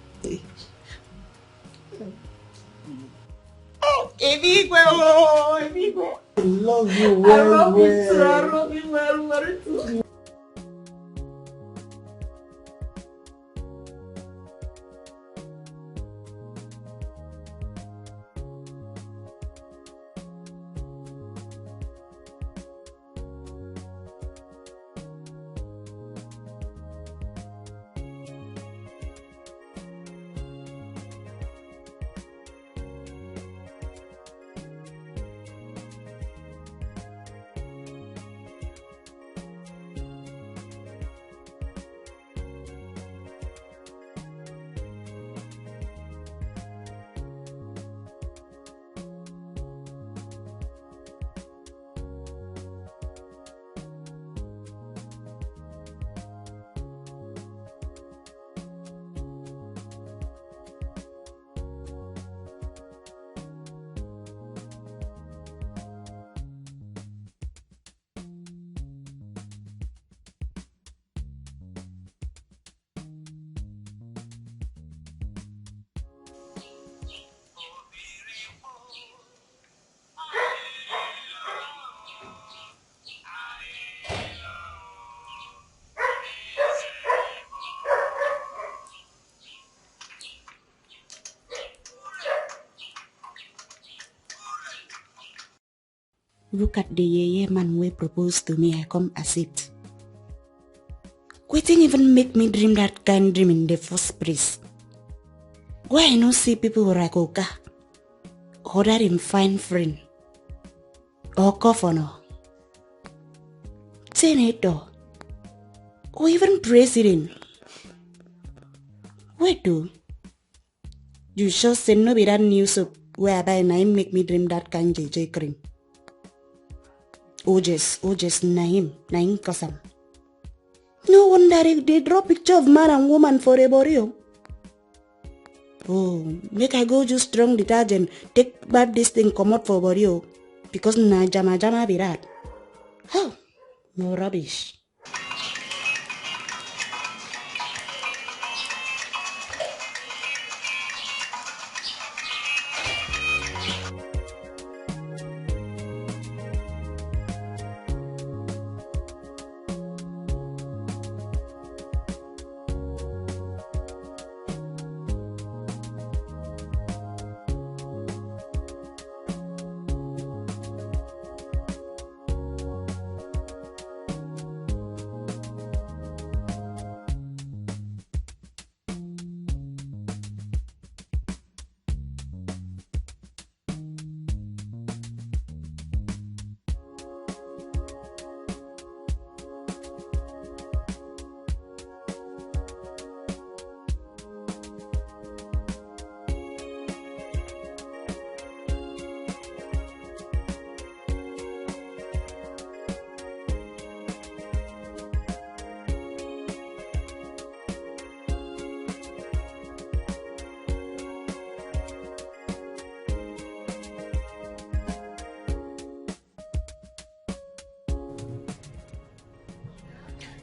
Oh, Evigo.
I love you
well. I love you well.
Look at the yeye man we proposed to me, I come accept. Quitting even make me dream that kind dream in the first place. Why I no see people like Oka, or that him fine friend, or governor, senator, or even president. Wait do? You sure say no be that news up whereby I make me dream that kind JJ cream. Ojes, Naim Kasam. No wonder if they draw picture of man and woman for a burial. Oh, make I go use strong detergent, take bad this thing come out for burial. Because na jama be that. Oh, no rubbish.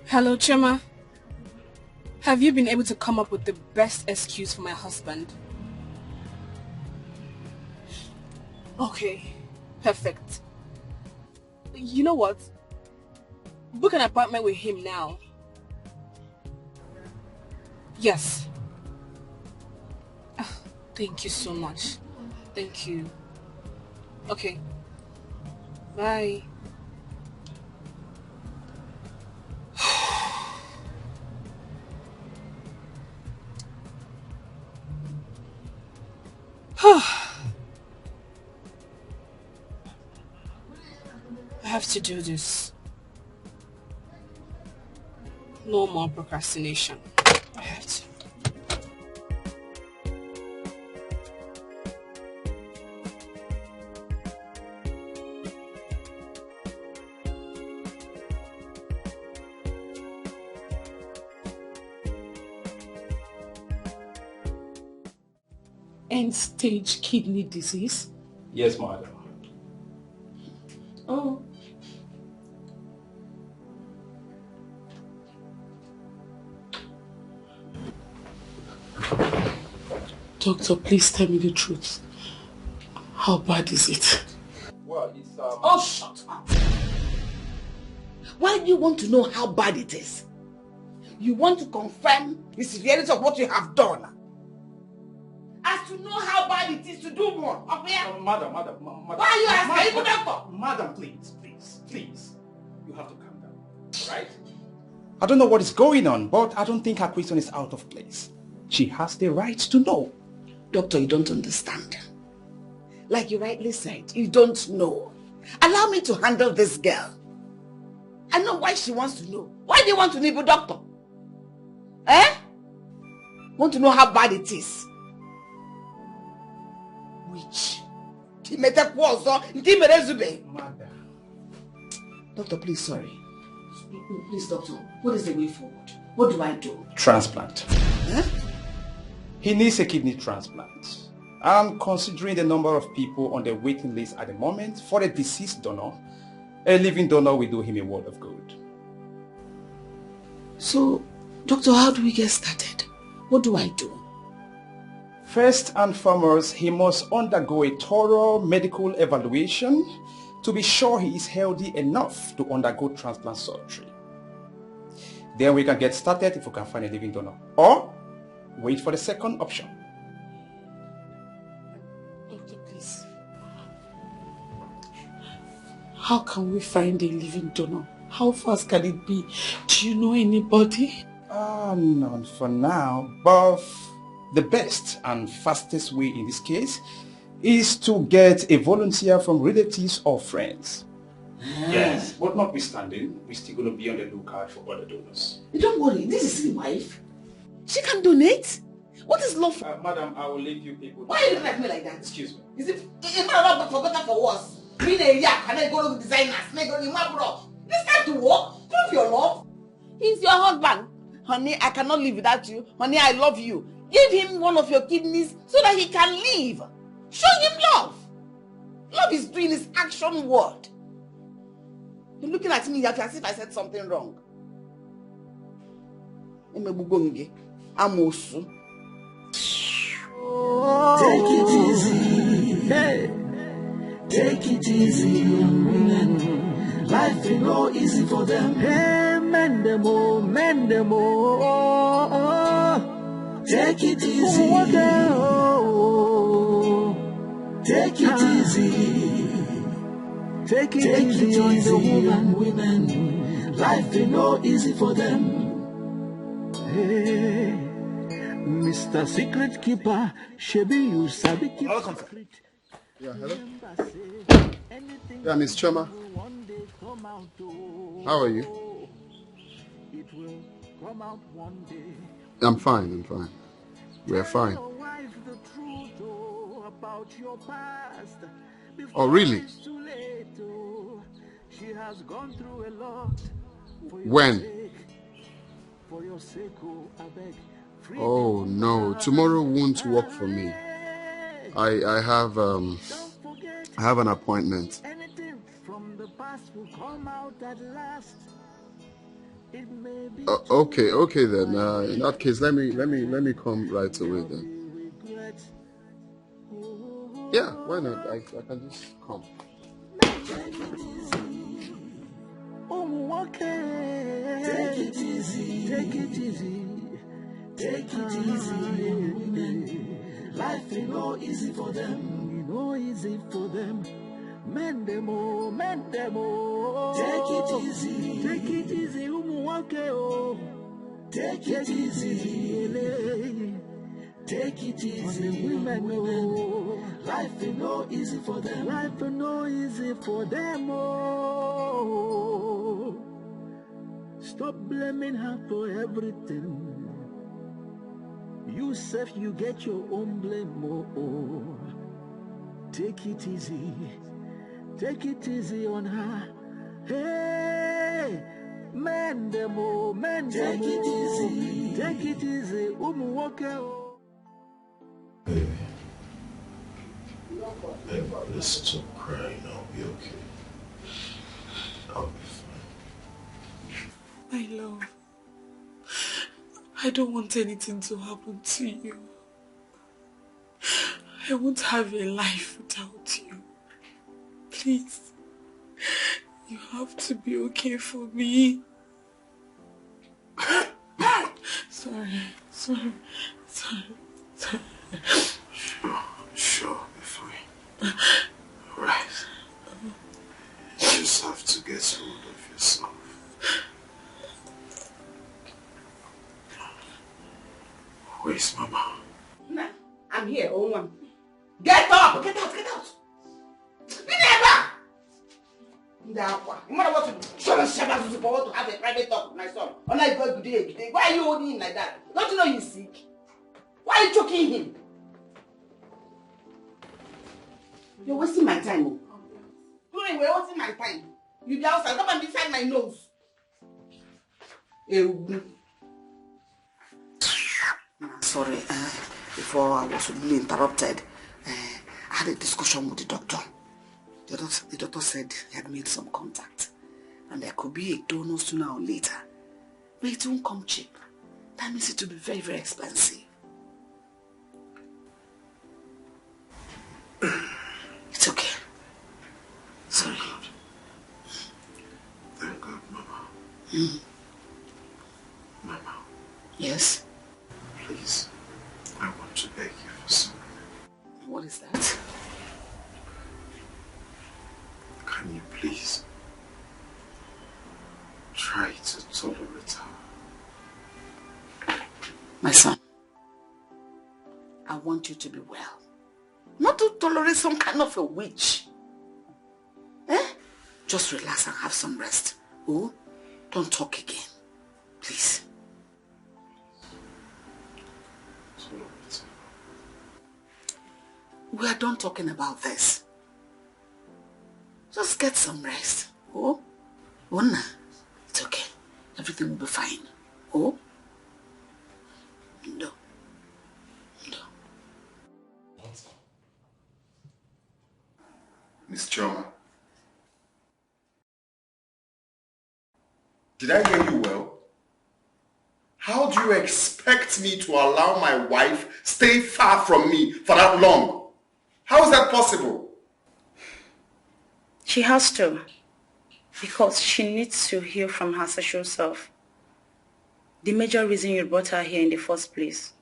Hello, Chima. Have you been able to come up with the best excuse for my husband? Okay, perfect. You know what? Book an appointment with him now. Yes. Ah, thank you so much. Thank you. Okay. Bye. I have to do this. No more procrastination. I have to.
End-stage kidney disease?
Yes, madam.
Oh. Doctor, please tell me the truth. How bad is it?
Well, it's
Oh, shut up. Why do you want to know how bad it is? You want to confirm the severity of what you have done. As to know how bad it is to do more. Okay?
Madam.
Why are you asking? Doctor?
Madam, please. You have to calm down. Alright? I don't know what is going on, but I don't think her question is out of place. She has the right to know.
Doctor, you don't understand. Like you rightly said, you don't know. Allow me to handle this girl. I know why she wants to know. Why do you want to know, doctor? Eh? Want to know how bad it is? Which? Doctor, please, sorry. Please, doctor, what is the way forward? What do I do?
Transplant.
Huh?
He needs a kidney transplant. I'm considering the number of people on the waiting list at the moment for a deceased donor. A living donor will do him a world of good.
So, doctor, how do we get started? What do I do?
First and foremost, he must undergo a thorough medical evaluation to be sure he is healthy enough to undergo transplant surgery. Then we can get started if we can find a living donor. Or wait for the second option.
Doctor, please. How can we find a living donor? How fast can it be? Do you know anybody?
None for now, but the best and fastest way in this case is to get a volunteer from relatives or friends. Yes, but notwithstanding, we're still going to be on the lookout for other donors.
Don't worry, this is his wife. She can donate. What is love?
Madam, I will leave you people.
Why are you looking at me like that?
Excuse me.
Is it not forgotten for us? Being a yak and then go to designers, then go to Mabro. This time to work, prove your love. He's your husband. Honey, I cannot live without you. Honey, I love you. Give him one of your kidneys so that he can live. Show him love. Love is doing his action word. You're looking at me as if I said something wrong. Amosu.
Take it easy. Hey. Take it easy on women. Life ain't no easy for them. Hey, mend them all. Take it easy. Take it easy. Take it easy on the women. Life ain't no easy for them. Hey, Mr. Secret Keeper, Shebi, you sabi keep secret.
Yeah, hello? Yeah, Miss Choma. How are you? I'm fine. We're fine. Oh, really? When? Oh, no. Tomorrow won't work for me. I have an appointment. Okay then. In that case, let me come right away then. Yeah, why not? I can just come.
Take it easy, take it easy, take it easy, women. Life is no easy for them, no easy for them. Men them oh, men them oh. Take it easy, oh. Take it easy, take it easy, women oh. Life is no easy for them, life is no easy for them oh. Stop blaming her for everything. You self, you get your own blame. Oh. Take it easy on her. Hey, man demo, take it easy, walk out.
Babe, let's stop crying. I'll be okay. I'll be fine.
My love, I don't want anything to happen to you. I won't have a life without you. Please, you have to be okay for me. Sorry.
Sure, I'll be fine. Alright. You just have to get hold of yourself. Where's Mama?
Nah, I'm here, own one. Get up! Get out! Be never! You matter what to do. Shut up, want to have a private talk with my son. Unlike God, good day. Why are you holding him like that? Don't you know he's sick? Why are you choking him? You're wasting my time, oh. You're wasting my time. You be outside, come and beside my nose. Sorry, before I was really interrupted, I had a discussion with the doctor. The doctor said he had made some contact and there could be a donor sooner or later. But it won't come cheap. That means it will be very, very expensive. It's okay. Sorry.
Thank God, Mama. Mama.
Yes?
Please, I want to beg you for something.
What is that?
Can you please try to tolerate her?
My son, I want you to be well. Not to tolerate some kind of a witch. Just relax and have some rest. Oh, don't talk again. Please. We are done talking about this. Just get some rest. Oh? Ona, it's okay. Everything will be fine. Oh? No.
Miss Choma. Did I hear you well? How do you expect me to allow my wife stay far from me for that long? How is that possible?
She has to, because she needs to heal from her sexual self. The major reason you brought her here in the first place.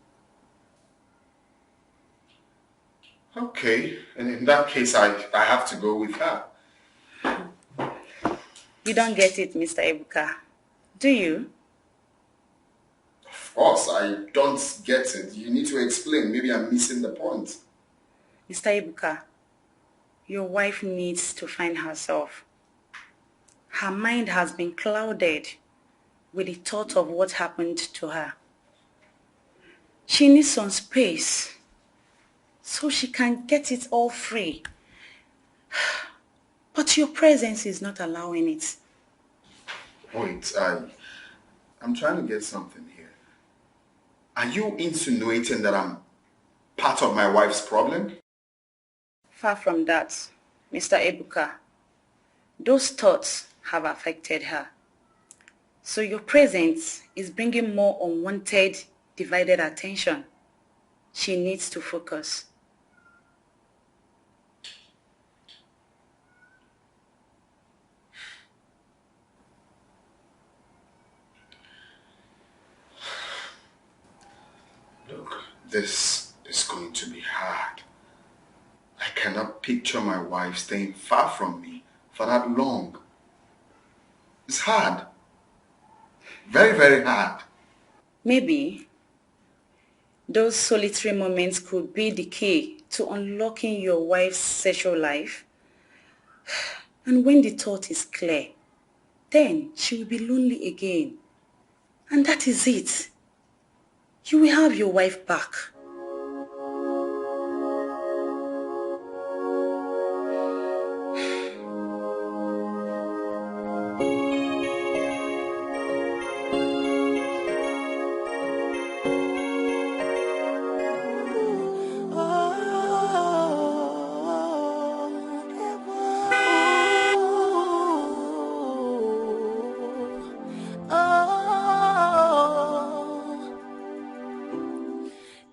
Okay, and in that case, I have to go with her.
You don't get it, Mr. Ebuka. Do you?
Of course, I don't get it. You need to explain. Maybe I'm missing the point.
Mr. Ebuka, your wife needs to find herself. Her mind has been clouded with the thought of what happened to her. She needs some space so she can get it all free. But your presence is not allowing it.
Wait, I'm trying to get something here. Are you insinuating that I'm part of my wife's problem?
Far from that, Mr. Ebuka. Those thoughts have affected her. So your presence is bringing more unwanted, divided attention. She needs to focus.
Look, this is going to be hard. I cannot picture my wife staying far from me for that long. It's hard. Very, very hard.
Maybe those solitary moments could be the key to unlocking your wife's sexual life. And when the thought is clear, then she will be lonely again. And that is it. You will have your wife back.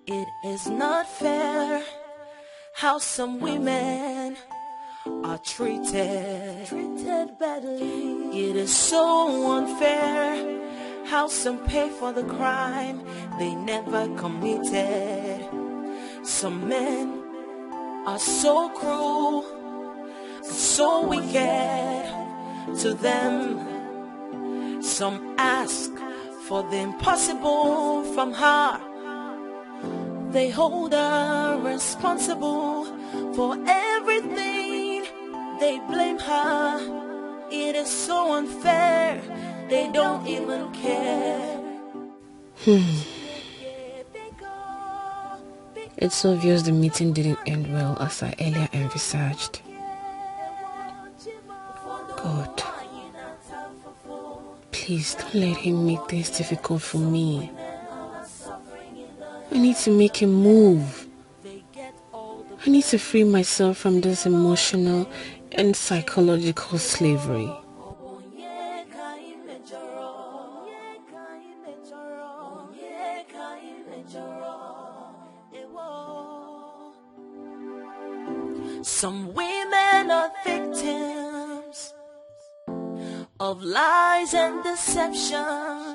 It is not fair how some women are treated badly. It is so unfair how some pay for the crime they never committed. Some men are so cruel, so wicked to them. Some ask for the impossible from her. They hold her responsible for everything. They blame her. It is so unfair. They don't even care.
It's obvious the meeting didn't end well as I earlier envisaged. God, please don't let him make this difficult for me. I need to make a move. I need to free myself from this emotional and psychological slavery.
Some women are victims of lies and deception.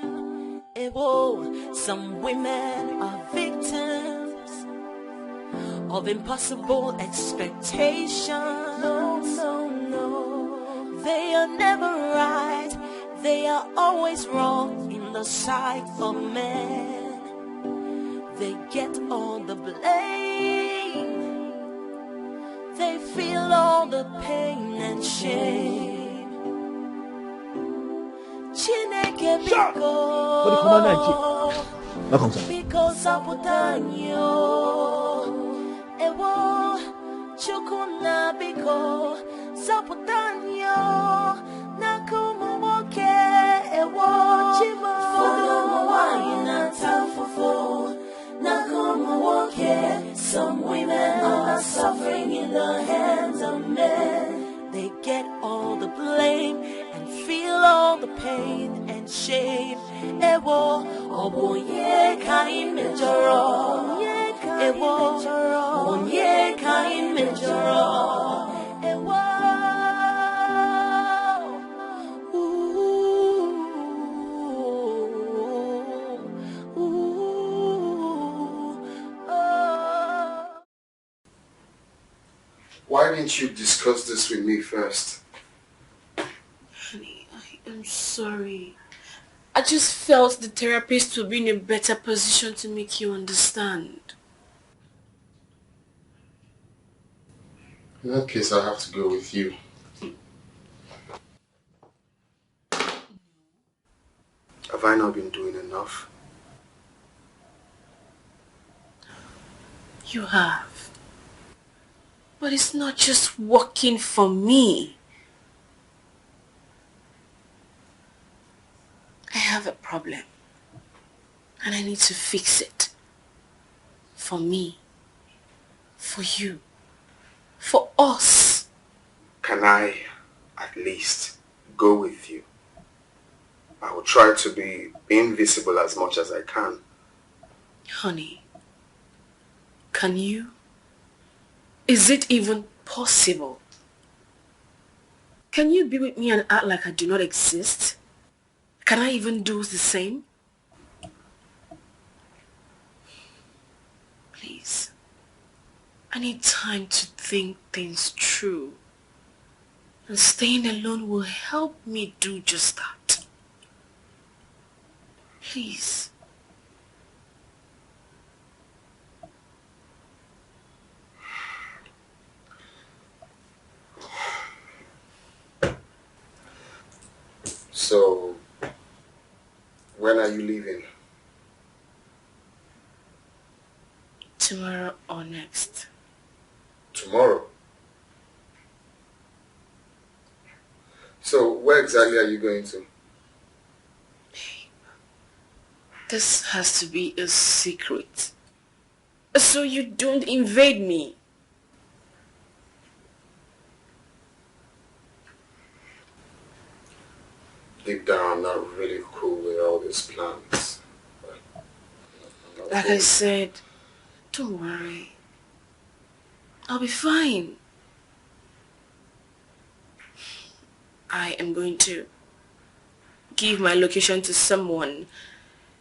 Some women are victims of impossible expectations. No. They are never right. They are always wrong in the sight of men. They get all the blame. They feel all the pain and shame. Chineke biko, biko saputanyo. Ewo, chukuna biko saputanyo. Nakumu woke, ewo, chimo. Fodo mwanyi na tafufu. Nakumu woke. Some women are suffering in the hands of men. They get all the blame and feel all the pain and shame. Ewo, obonye kai mejoro. Ewo, obonye kai mejoro. Ewo,
Why didn't you discuss this with me first?
Honey, I'm sorry. I just felt the therapist would be in a better position to make you understand.
In that case, I have to go with you. Have I not been doing enough?
You have. But it's not just working for me. I have a problem. And I need to fix it. For me. For you. For us.
Can I, at least, go with you? I will try to be invisible as much as I can.
Honey, can you? Is it even possible? Can you be with me and act like I do not exist? Can I even do the same? Please. I need time to think things through. And staying alone will help me do just that. Please.
So, when are you leaving?
Tomorrow or next.
Tomorrow? So, where exactly are you going to?
This has to be a secret. So you don't invade me.
Deep down, I'm not really cool with all these plans.
Like I said, don't worry. I'll be fine. I am going to give my location to someone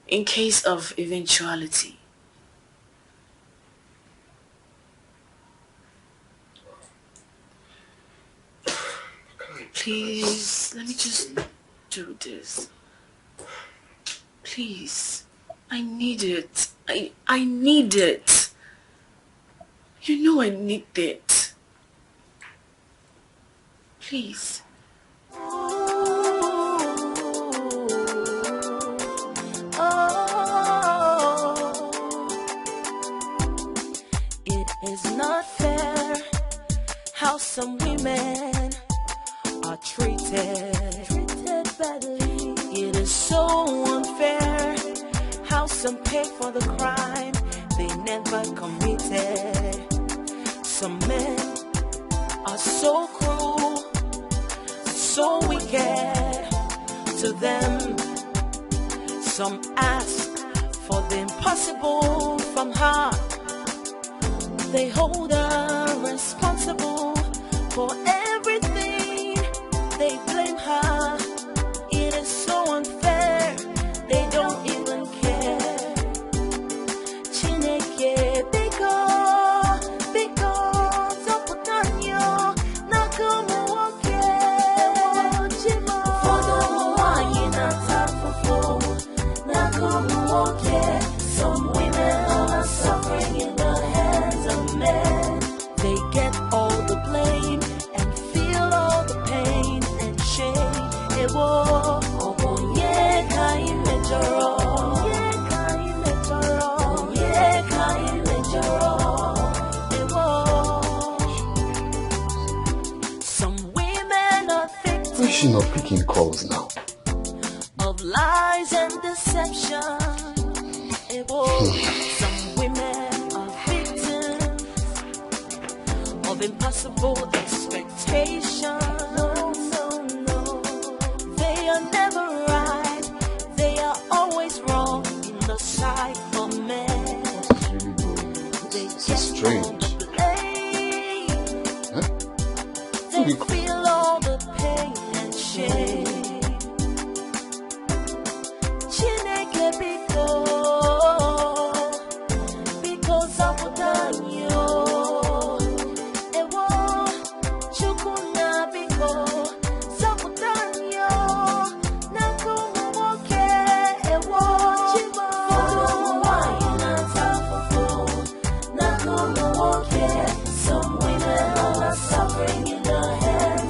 in case of eventuality. Please, let me just do this. Please, I need it. I need it. You know I need it. Please.
It is not fair how some women are treated badly. It is so unfair how some pay for the crime they never committed. Some men are so cruel, so wicked to them. Some ask for the impossible from her. They hold her responsible for everything. They blame her. It is so unfair. They don't even care. Chineke biko zoputanyo nakumu woke chimo. Fodo mwanyi na tafufu nakumu woke. Some women are suffering in the hands of men. They get all the blame and feel all the pain and shame. Ewo, onye ka imejoro, onye ka imejoro, onye ka imejoro. Ewo. Some women are victims.
Why is she not picking calls now?
Of lies and deception. Some women are victims of impossible expectation. No. They are never right. They are always wrong in the sight of men. They get
strange.
Huh? They feel all the pain and shame. Chineke biko. Some women are suffering in the hands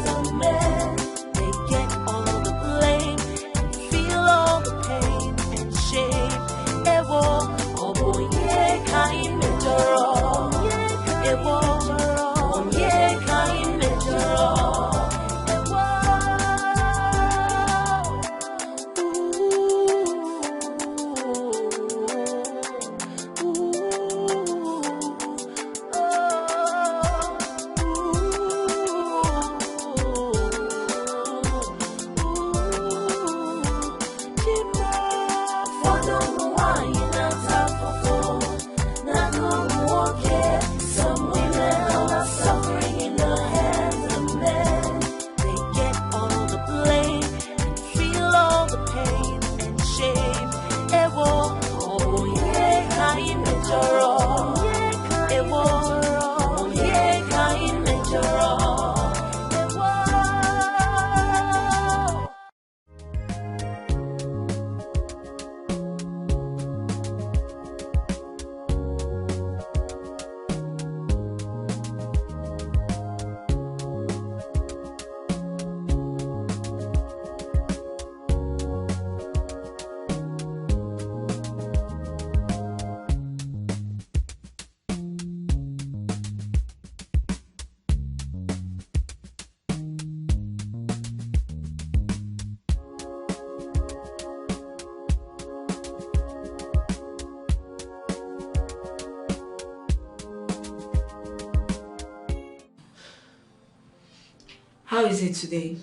How is it today?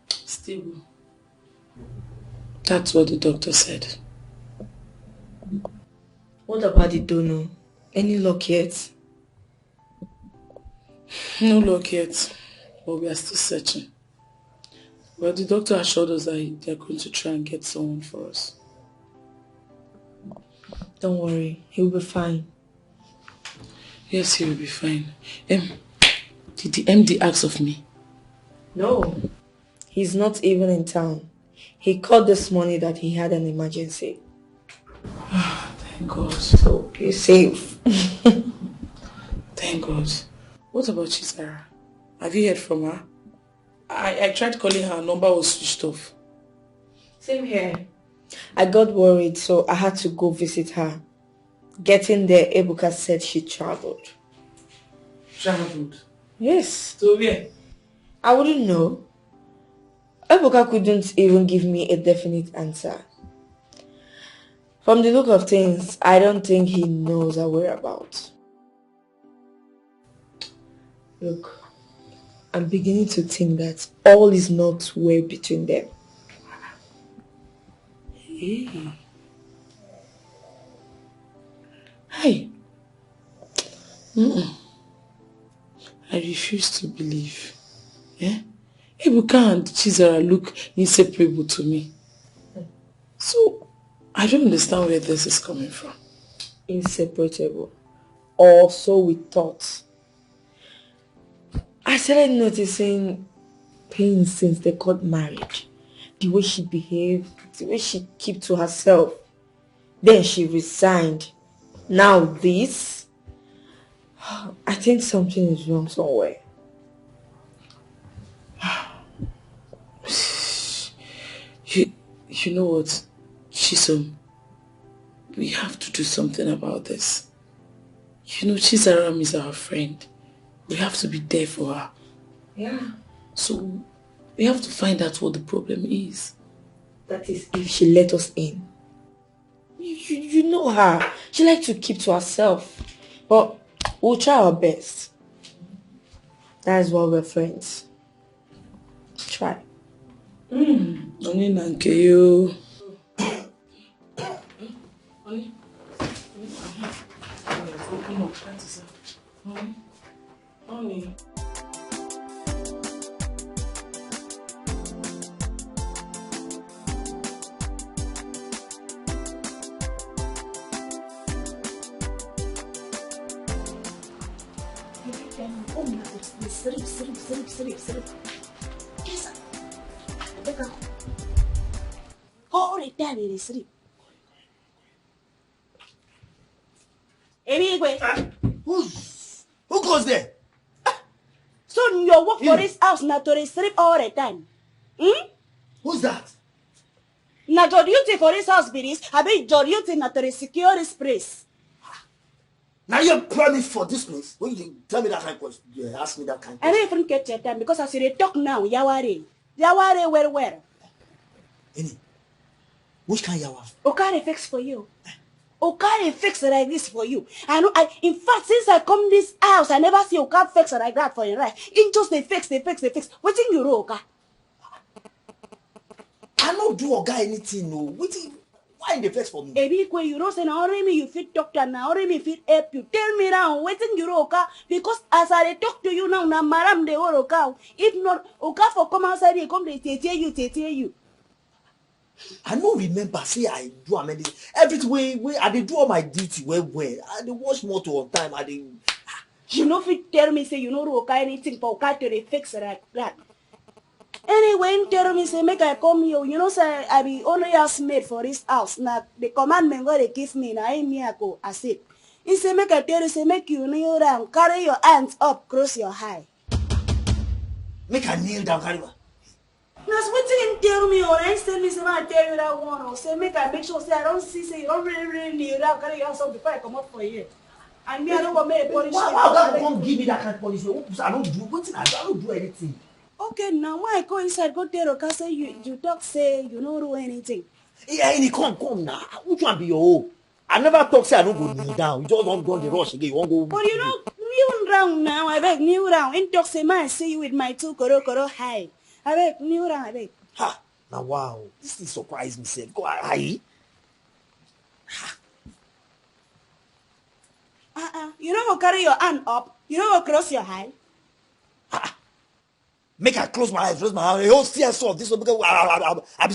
Stable. That's what the doctor said.
What about the donor? Any luck yet?
No luck yet, but we are still searching. But the doctor assured us that they are going to try and get someone for us.
Don't worry, he'll be fine.
Yes, he will be fine. Did the MD ask of me?
No, he's not even in town. He called this morning that he had an emergency.
Thank God.
So you're safe.
Thank God. What about Chisara? Have you heard from her? I tried calling her number was switched off.
Same here. I got worried, so I had to go visit her. Getting there, Ebuka said she traveled.
Traveled?
Yes.
So where?
I wouldn't know. Ebuka couldn't even give me a definite answer. From the look of things, I don't think he knows her whereabouts. Look, I'm beginning to think that all is not well between them.
Hey. Hey. I refuse to believe. Ebuka and Chizara look inseparable to me. So, I don't understand where this is coming from.
Inseparable. Or so we thought. I started noticing pain since they got married. The way she behaved, the way she kept to herself. Then she resigned. Now this. I think something is wrong somewhere.
You know what, Chisom? We have to do something about this. You know, Chizaram is our friend. We have to be there for her.
Yeah.
So, we have to find out what the problem is.
That is if she let us in. You know her. She likes to keep to herself. But we'll try our best. That is why we're friends. Try.
Only nanke you. Honey.
Yes, sir. All the time they sleep.
Who goes there?
So you work for this house now to sleep all the time.
Who's that?
Now your duty for this house be this. I mean your duty now to secure this place.
Now you promise for this place. When you tell me that kind of question, you ask me that kind of question.
I don't even get your time because as you talk now, Yawari. Yawari where?
Ini, which kind of yawa?
Okay, fix for you. Okay, fix it like this for you. I know. In fact, since I come this house, I never see Oka fix it like that for you, right? In just they fix. What thing you do, Oka?
I don't do Oga anything, no. Why they fix for me?
Ebi kwe you don't say now only me you fit doctor now only me fit help you. Tell me now, waiting you Oka because as I talk to you now, maram de Oka. If not, Oka for come outside they come they tell you.
I don't remember. See, I do everything way. I did do all my duty well. I did wash motor on time. I did.
You know, if you tell me say you know Oka anything for Oka to fix it like that. Anyway, tell me say make I come here. You know say I be only housemaid for this house. Now the commandment where they give me now me I go as it. He say make I tell you say make you kneel down, carry your hands up, cross your high.
Make I kneel down, carry.
That's what you tell me or I tell me say I tell you that one or say make I make sure say I don't see say you don't really kneel down, carry your hands up before I come up for you. And me I don't want me a punishment.
Why don't give me that kind of punishment? I don't do what I don't do anything.
Okay, now why I go inside, go tell Oka say you talk say you don't do anything.
Yeah, Ini, come now. Which one be your own? I never talk say I don't go kneel down. You just don't go the rush again. You won't go.
But you know, kneel round now, I beg, new round. In Doxema, I see you with my 2 koro high. I beg, new round, I beg.
Ha! Now wow, this thing surprised me, sir. Go ahead.
You don't go carry your hand up. You don't go cross your high.
Make her close my eyes, close my eyes. The whole CS of this one because I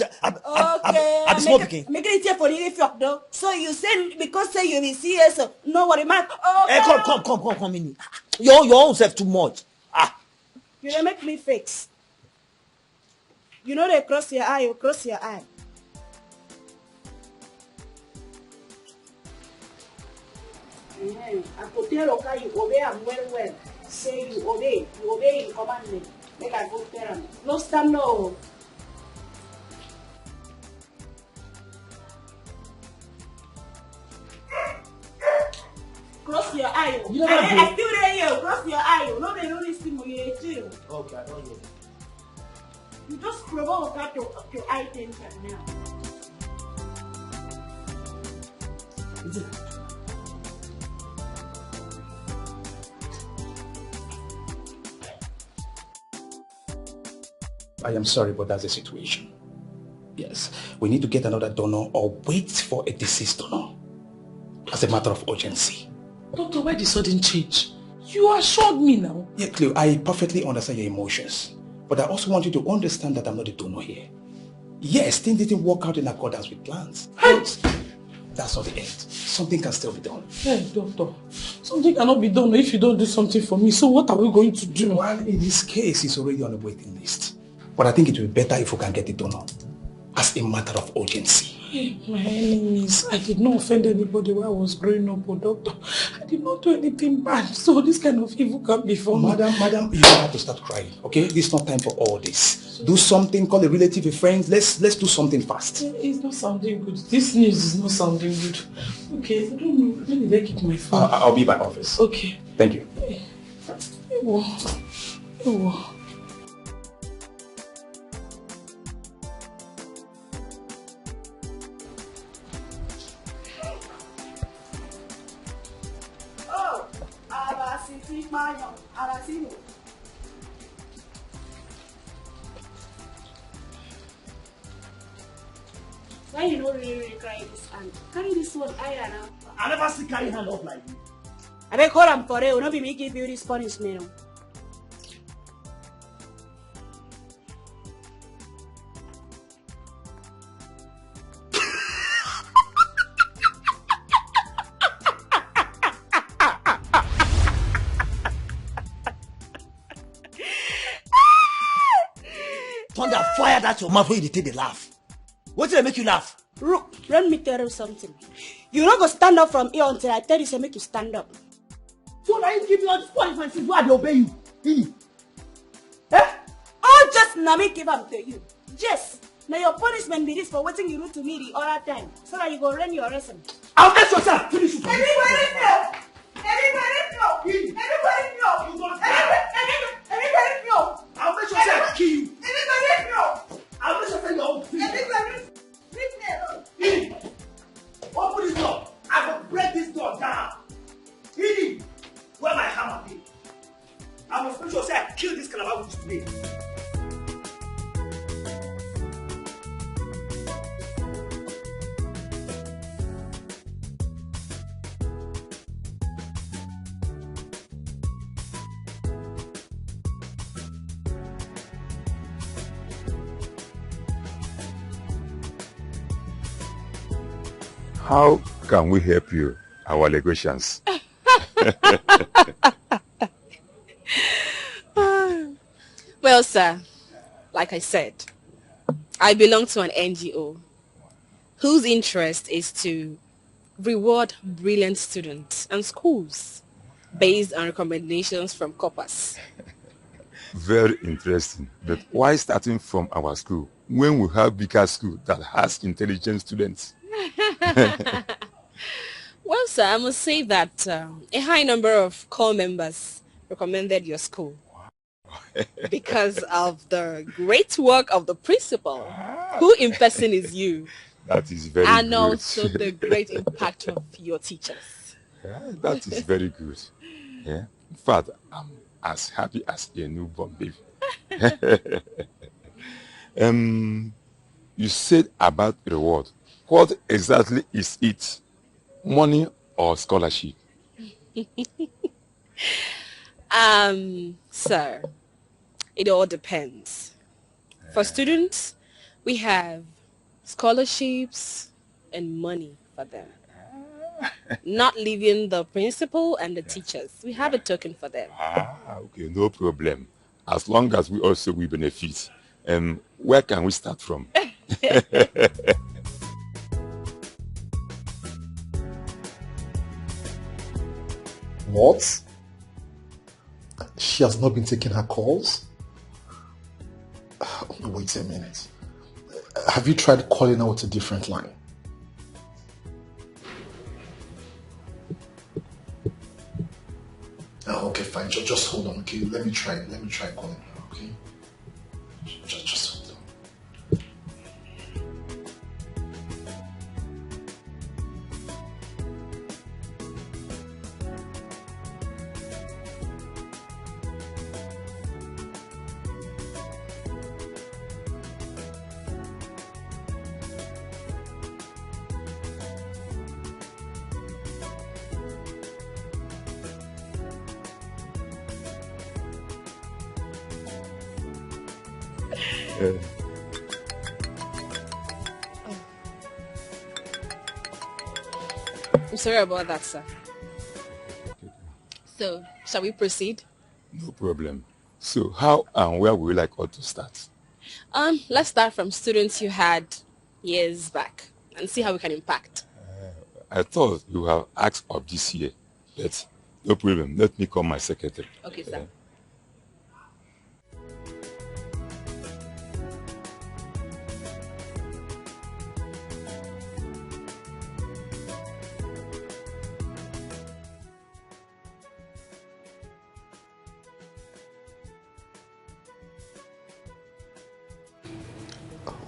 be small picking.
Make it here for you if you're though. So you say because say you be CS, no worry, man.
Hey, come in. Your own self too much.
You don't make me fix. You know they cross your eye, you cross your eye. I could tell okay, you obey them well. Say you obey in commandment. Make a good parent. No stand no. Cross your eye. I still there you. Cross your eye. No, they don't stimulate you.
Okay, I don't hear.
You just provoke her to eye tension now.
I am sorry, but that's the situation. Yes, we need to get another donor or wait for a deceased donor as a matter of urgency.
Doctor, why the sudden change? You assured me now.
Yeah, Cleo, I perfectly understand your emotions, but I also want you to understand that I'm not a donor here. Yes, things didn't work out in accordance with plans. But that's not the end. Something can still be done.
Hey, doctor, something cannot be done if you don't do something for me. So what are we going to do?
Well, in this case, he's already on the waiting list. But I think it will be better if we can get it done as a matter of urgency.
Hey, my enemies, I did not offend anybody while I was growing up, oh, doctor. I did not do anything bad, so this kind of evil can't be for me.
Madam, you don't have to start crying, okay? This is not time for all this. Do something, call a relative, a friend. Let's do something fast.
It's not sounding good. This news is not sounding good. Okay, I don't know. When did I keep my phone?
I'll be by office.
Okay.
Thank you.
Why you not really carry this hand? Carry this one higher now.
I never see carry hand up like you.
I beg call him for real. Not be me give you this punishment.
Thunder, fire that your mouth where you take the laugh. What did I make you laugh?
Look, let me tell you something. You not go stand up from here until I tell you to make you stand up.
So I give you all this punishment since why they obey you?
All just now me give them to you. Yes. Now your punishment be this for waiting you do to me the other time. So that you go run your lesson.
I'll get yourself. Finish it.
Everybody know. Everybody know. Everybody know. Everybody know.
I'll make yourself kill you.
Everybody know.
I'll make yourself your own thing.
Everybody.
Open this door. I will break this door down. Ini, where my hammer be? I must make sure I kill this calabar with today.
How can we help you, our allegations?
Well, sir, like I said, I belong to an NGO whose interest is to reward brilliant students and schools based on recommendations from corpus.
Very interesting. But why starting from our school when we have bigger school that has intelligent students?
Well, sir, I must say that a high number of core members recommended your school because of the great work of the principal, who in person is you.
That is very
and
good.
Also the great impact of your teachers.
Yeah, that is very good. Yeah. In fact, I'm as happy as a newborn baby. You said about reward. What exactly is it? Money or scholarship?
Sir, it all depends. For students, we have scholarships and money for them. Not leaving the principal and the teachers. We have a token for them.
Okay, no problem. As long as we also will benefit. Where can we start from?
What? She has not been taking her calls? Wait a minute. Have you tried calling her with a different line? Oh, okay, fine. Just hold on, okay? Let me try calling her, okay? Just hold on.
I'm sorry about that, sir. So, shall we proceed?
No problem. So how and where would you like us to start?
Let's start from students you had years back and see how we can impact.
I thought you have asked of this year, but no problem. Let me call my secretary.
Okay, sir.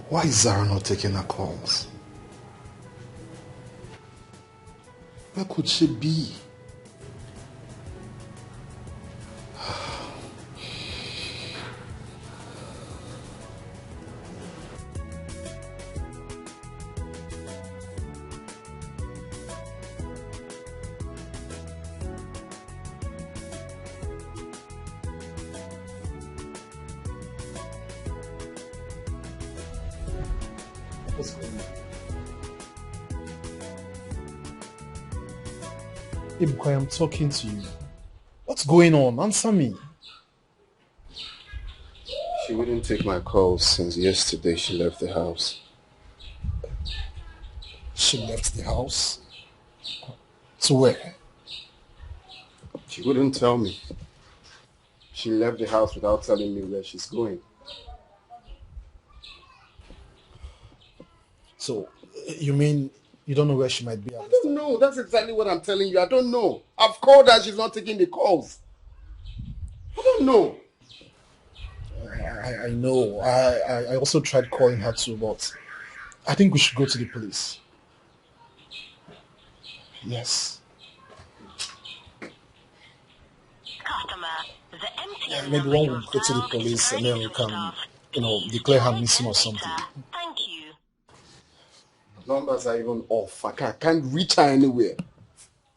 Why is Zara not taking her calls? Where could she be? What's going on? Ibuka, I am talking to you. What's going on? Answer me.
She wouldn't take my calls since yesterday she left the house.
She left the house? To where?
She wouldn't tell me. She left the house without telling me where she's going.
So, you mean you don't know where she might be?
I don't know. That's exactly what I'm telling you. I don't know. I've called her. She's not taking the calls. I don't know.
I know. I also tried calling her too, but I think we should go to the police. Yes. Yeah, maybe when we go to the police and then we can, declare her missing or something.
Numbers are even off. I can't reach her anywhere.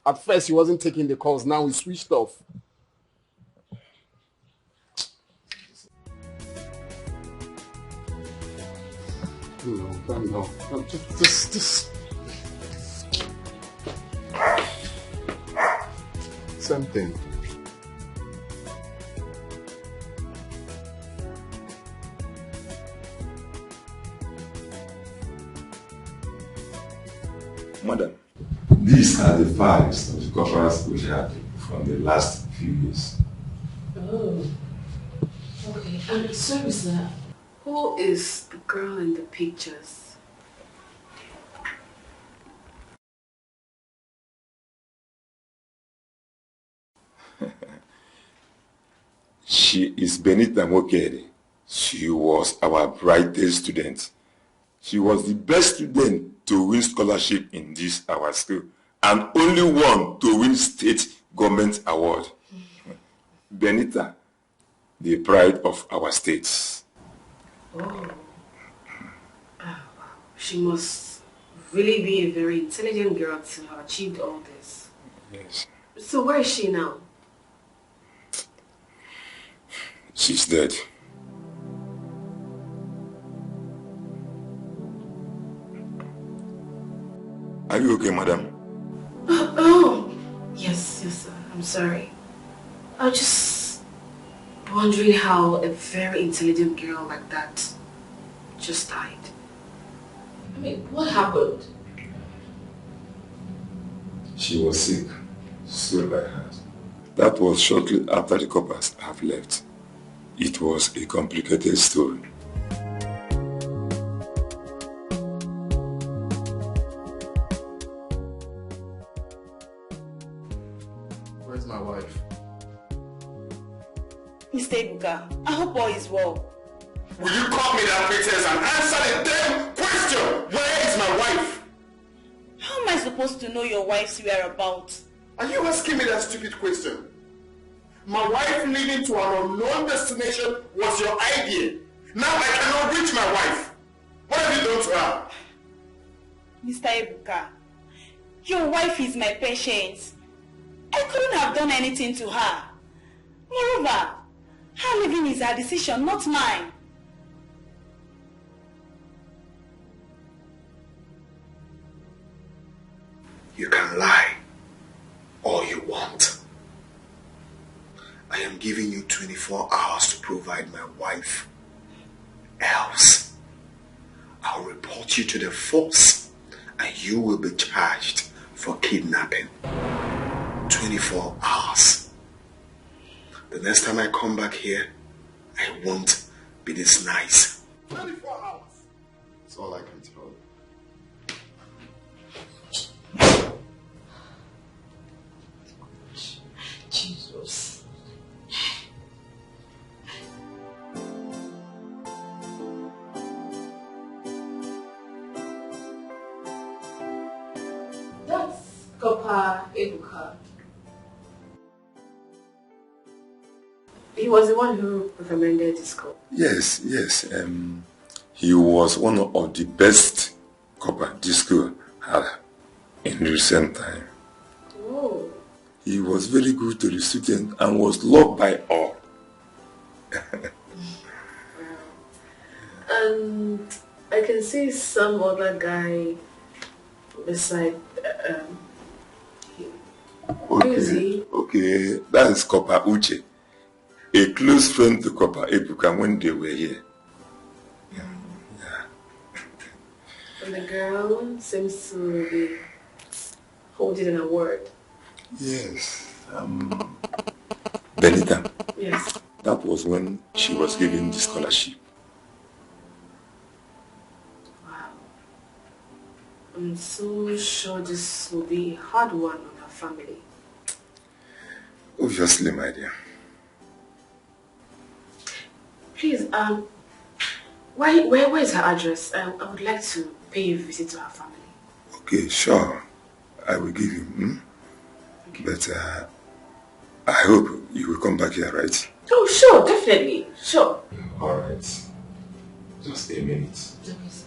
At first, she wasn't taking the calls. Now we switched off. No. Just. Same thing.
Madam, these are the files of the corporals we had from the last few years.
Oh, okay. And sorry, sir. Who is the girl in the pictures?
She is Benita Mokere. She was our brightest student. She was the best student to win scholarship in this our school and only one to win state government award. Benita, the pride of our states.
Oh. Wow. She must really be a very intelligent girl to have achieved all this.
Yes.
So where is she now?
She's dead. Are you okay, madam?
Oh, yes, I'm sorry. I was just wondering how a very intelligent girl like that just died. I mean, what happened?
She was sick, so by heart. That was shortly after the coppers have left. It was a complicated story.
Where's my wife?
Mr. Ebuka, I hope all is well.
Will you call me that princess and answer the damn question? Where is my wife?
How am I supposed to know your wife's whereabouts?
Are you asking me that stupid question? My wife leaving to an unknown destination was your idea. Now I cannot reach my wife. What have you done to her?
Mr. Ebuka, your wife is my patient. I couldn't have done anything to her. Moreover, her leaving is her decision, not mine.
You can lie all you want. I am giving you 24 hours to provide my wife. Else, I'll report you to the force and you will be charged for kidnapping. 24 hours. The next time I come back here, I won't be this nice.
24 hours.
That's all I can tell you.
Jesus. That's Papa Ebuka. He was the one who recommended this school.
Yes. He was one of the best copper this school had in recent time.
Oh.
He was very good to the students and was loved by all.
And I can see some other guy beside him. Who is he?
Okay, that is Copper Uche, a close friend to Copper Ebuka when they were here.
And the girl seems to be holding an award.
Yes. Benita.
Yes.
That was when she was given the scholarship.
Wow. I'm so sure this will be a hard one on her family.
Obviously, my dear.
Please, where is her address? I would like to pay a visit to her family.
Okay, sure. I will give you. Okay. But I hope you will come back here, right?
Oh, sure, definitely. Sure.
All right. Just a minute.
Let me see.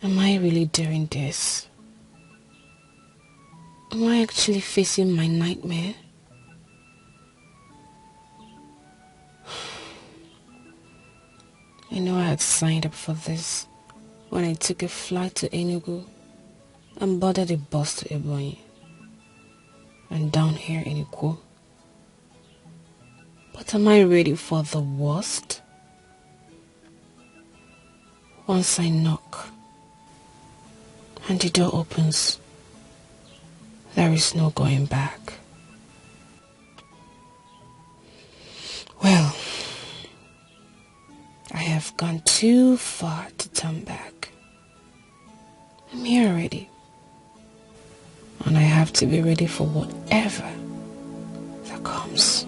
Am I really doing this? Am I actually facing my nightmare? I know I had signed up for this when I took a flight to Enugu and boarded a bus to Ebonyi and down here in Ikwo. But am I ready for the worst? Once I knock and the door opens, there is no going back. Well, I have gone too far to turn back. I'm here already. And I have to be ready for whatever that comes.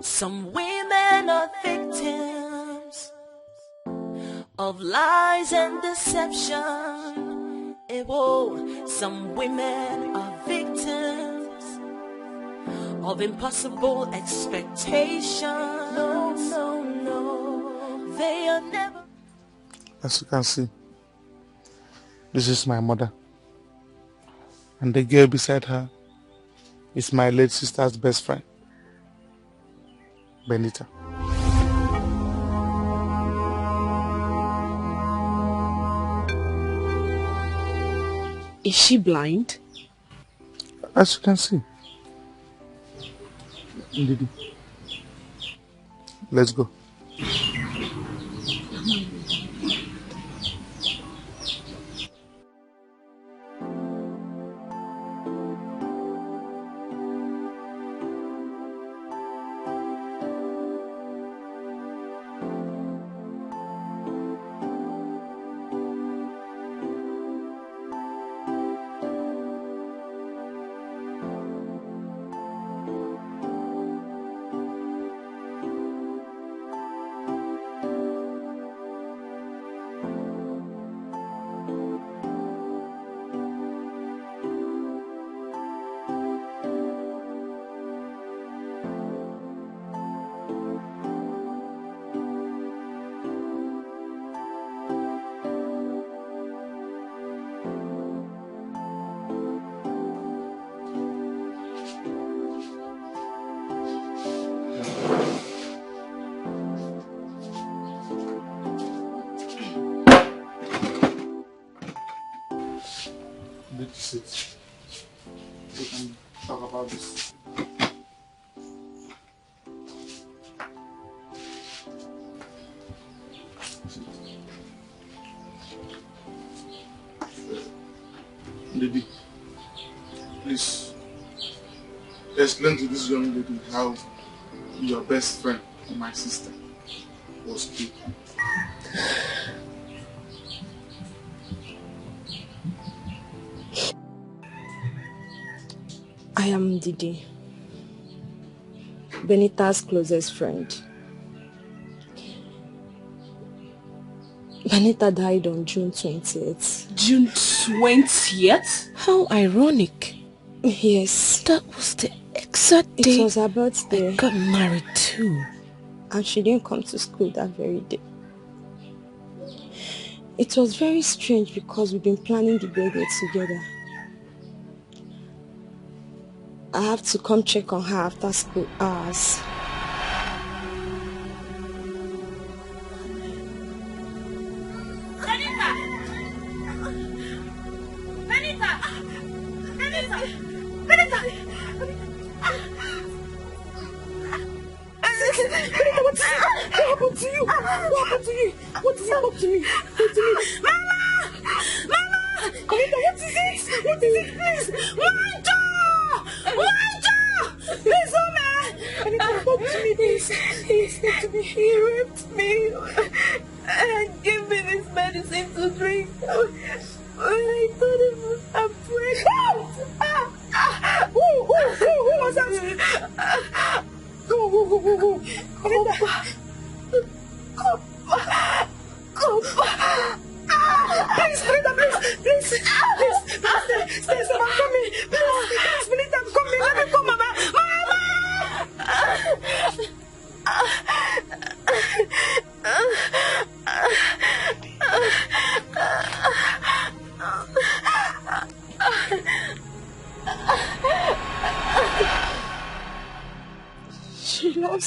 Some women are victims of lies and deception. Some women are victims of impossible expectations. No, they are never.
As you can see, this is my mother. And the girl beside her is my late sister's best friend, Benita.
Is she blind?
As you can see. Ndidi, let's go. Sit. We can talk about this. Lady, please explain to this young lady how your best friend and my sister was killed.
I am Didi, Benita's closest friend. Benita died on June 20th.
June 20th?
How ironic. Yes. That was the exact day
It was her birthday.
I got married too.
And she didn't come to school that very day. It was very strange because we've been planning the birthday together. I have to come check on her after school hours.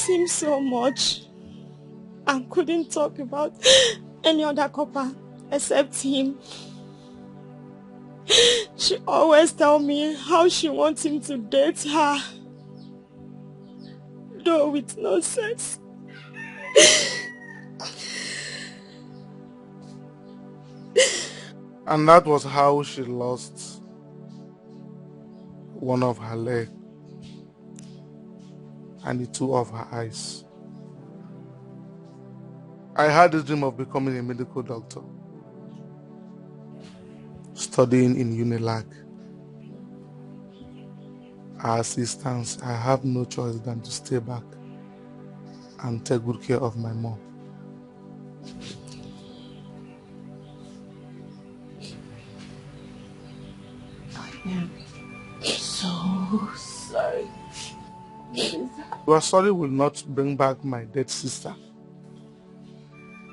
miss him so much and couldn't talk about any other couple except him. She always tells me how she wants him to date her, though with no sex.
And that was how she lost one of her legs and the two of her eyes. I had a dream of becoming a medical doctor, studying in Unilag. As it stands, I have no choice than to stay back and take good care of my mom.
I am so sorry.
Your sorry will not bring back my dead sister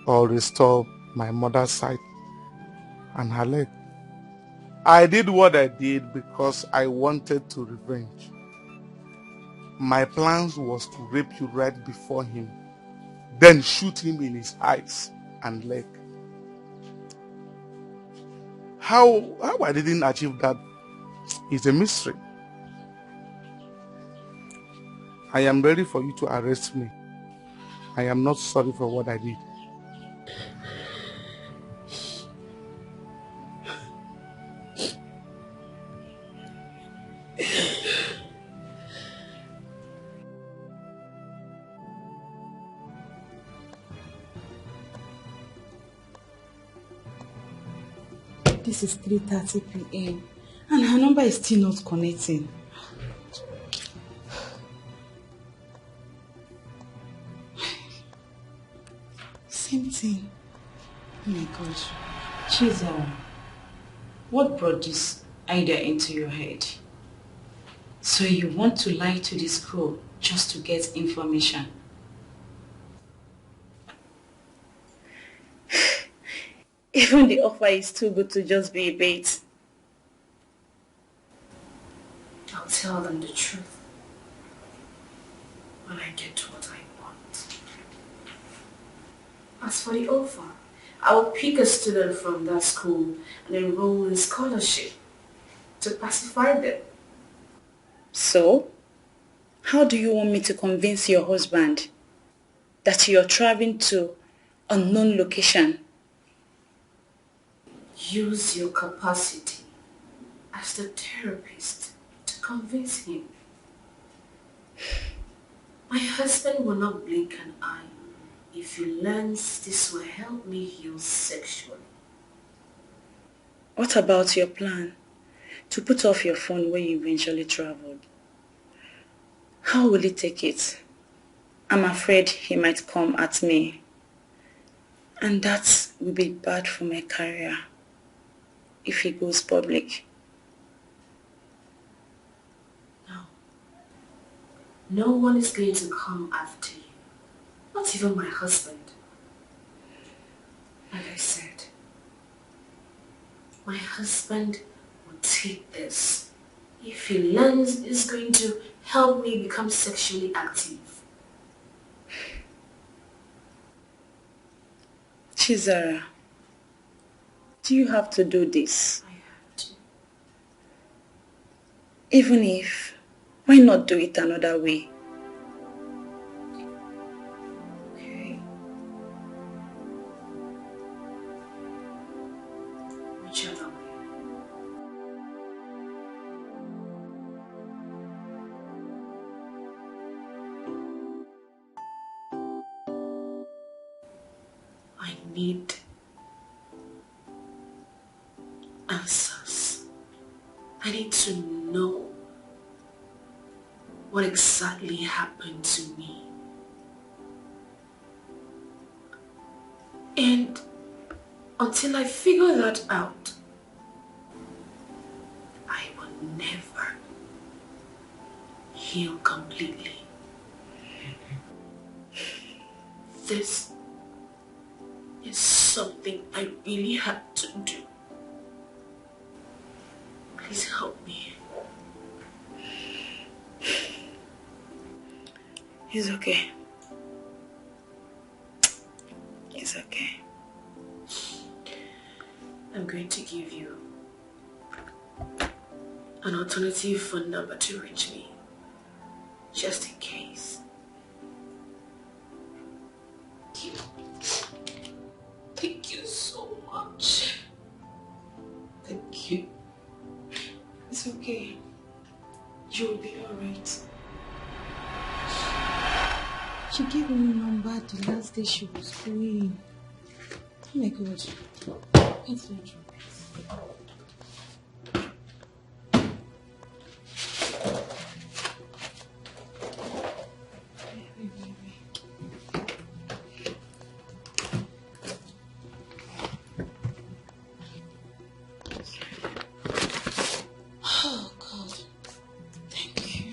or restore my mother's sight and her leg. I did what I did because I wanted to revenge. My plans was to rape you right before him, then shoot him in his eyes and leg. How I didn't achieve that is a mystery. I am ready for you to arrest me. I am not sorry for what I did.
This is 3:30 p.m. and her number is still not connecting. Same thing. Oh my gosh. Chisel, what brought this idea into your head? So you want to lie to the school just to get information? Even the offer is too good to just be a bait.
I'll tell them the truth when I get what I want. As for the offer, I will pick a student from that school and enroll in scholarship to pacify them.
So, how do you want me to convince your husband that you're traveling to a unknown location?
Use your capacity as the therapist to convince him. My husband will not blink an eye if he learns this will help me heal sexually.
What about your plan to put off your phone when you eventually traveled? How will he take it? I'm afraid he might come at me. And that will be bad for my career if he goes public.
No. No one is going to come after you. Not even my husband. Like I said, my husband will take this. If he learns, it's going to help me become sexually active.
Chizara, do you have to do this?
I have to.
Even if, why not do it another way?
Okay. Whichever way. I need answers. I need to know what exactly happened to me. And until I figure that out, I will never heal completely. This is something I really had to do. Please help me.
It's okay.
It's okay. I'm going to give you an alternative phone number to reach me, just in case. Thank you so much. Thank you. It's okay. You'll be alright. She gave me a number the last day she was going. Oh my God. It's not true. Oh God. Thank you.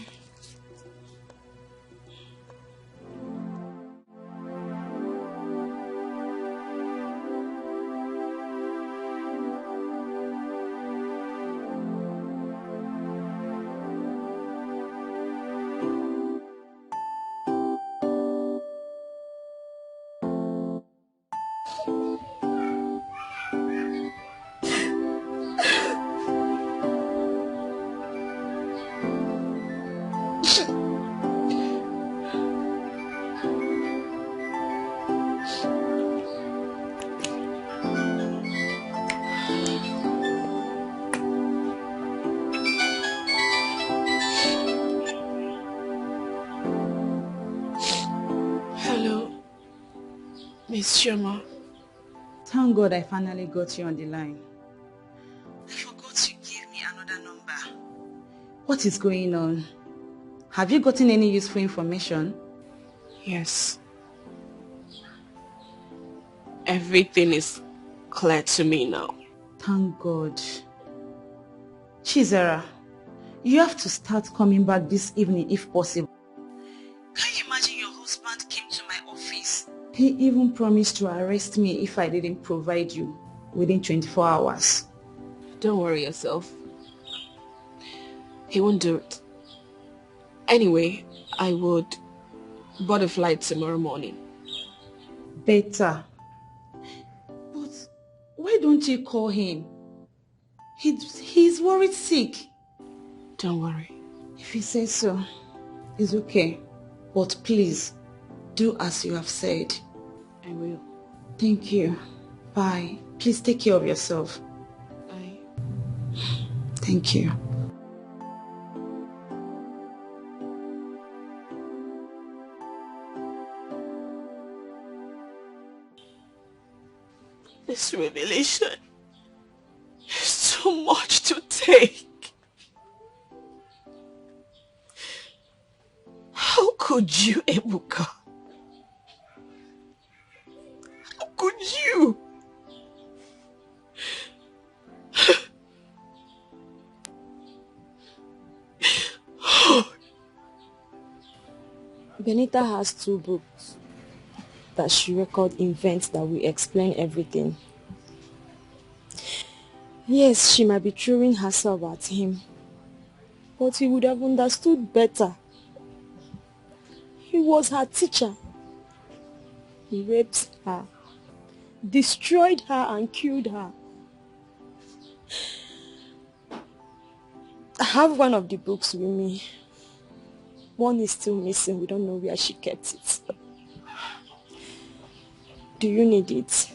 Hello, Miss Shoma.
Thank God I finally got you on the line. I forgot you gave me another number. What is going on? Have you gotten any useful information?
Yes. Everything is clear to me now.
Thank God. Chizera, you have to start coming back this evening if possible. Can you imagine your husband came to my office? He even promised to arrest me if I didn't provide you within 24 hours.
Don't worry yourself. He won't do it. Anyway, I would board a flight tomorrow morning.
Better. But why don't you call him? He's worried sick.
Don't worry.
If he says so, it's okay. But please, do as you have said.
I will.
Thank you. Bye. Please take care of yourself.
Bye.
Thank you.
This revelation is too much to take. How could you, Ebuka? How could you?
Benita has 2 books that she record events that will explain everything. Yes, she might be throwing herself at him, but he would have understood better. He was her teacher. He raped her, destroyed her and killed her. I have one of the books with me. One is still missing. We don't know where she kept it. Do you need it?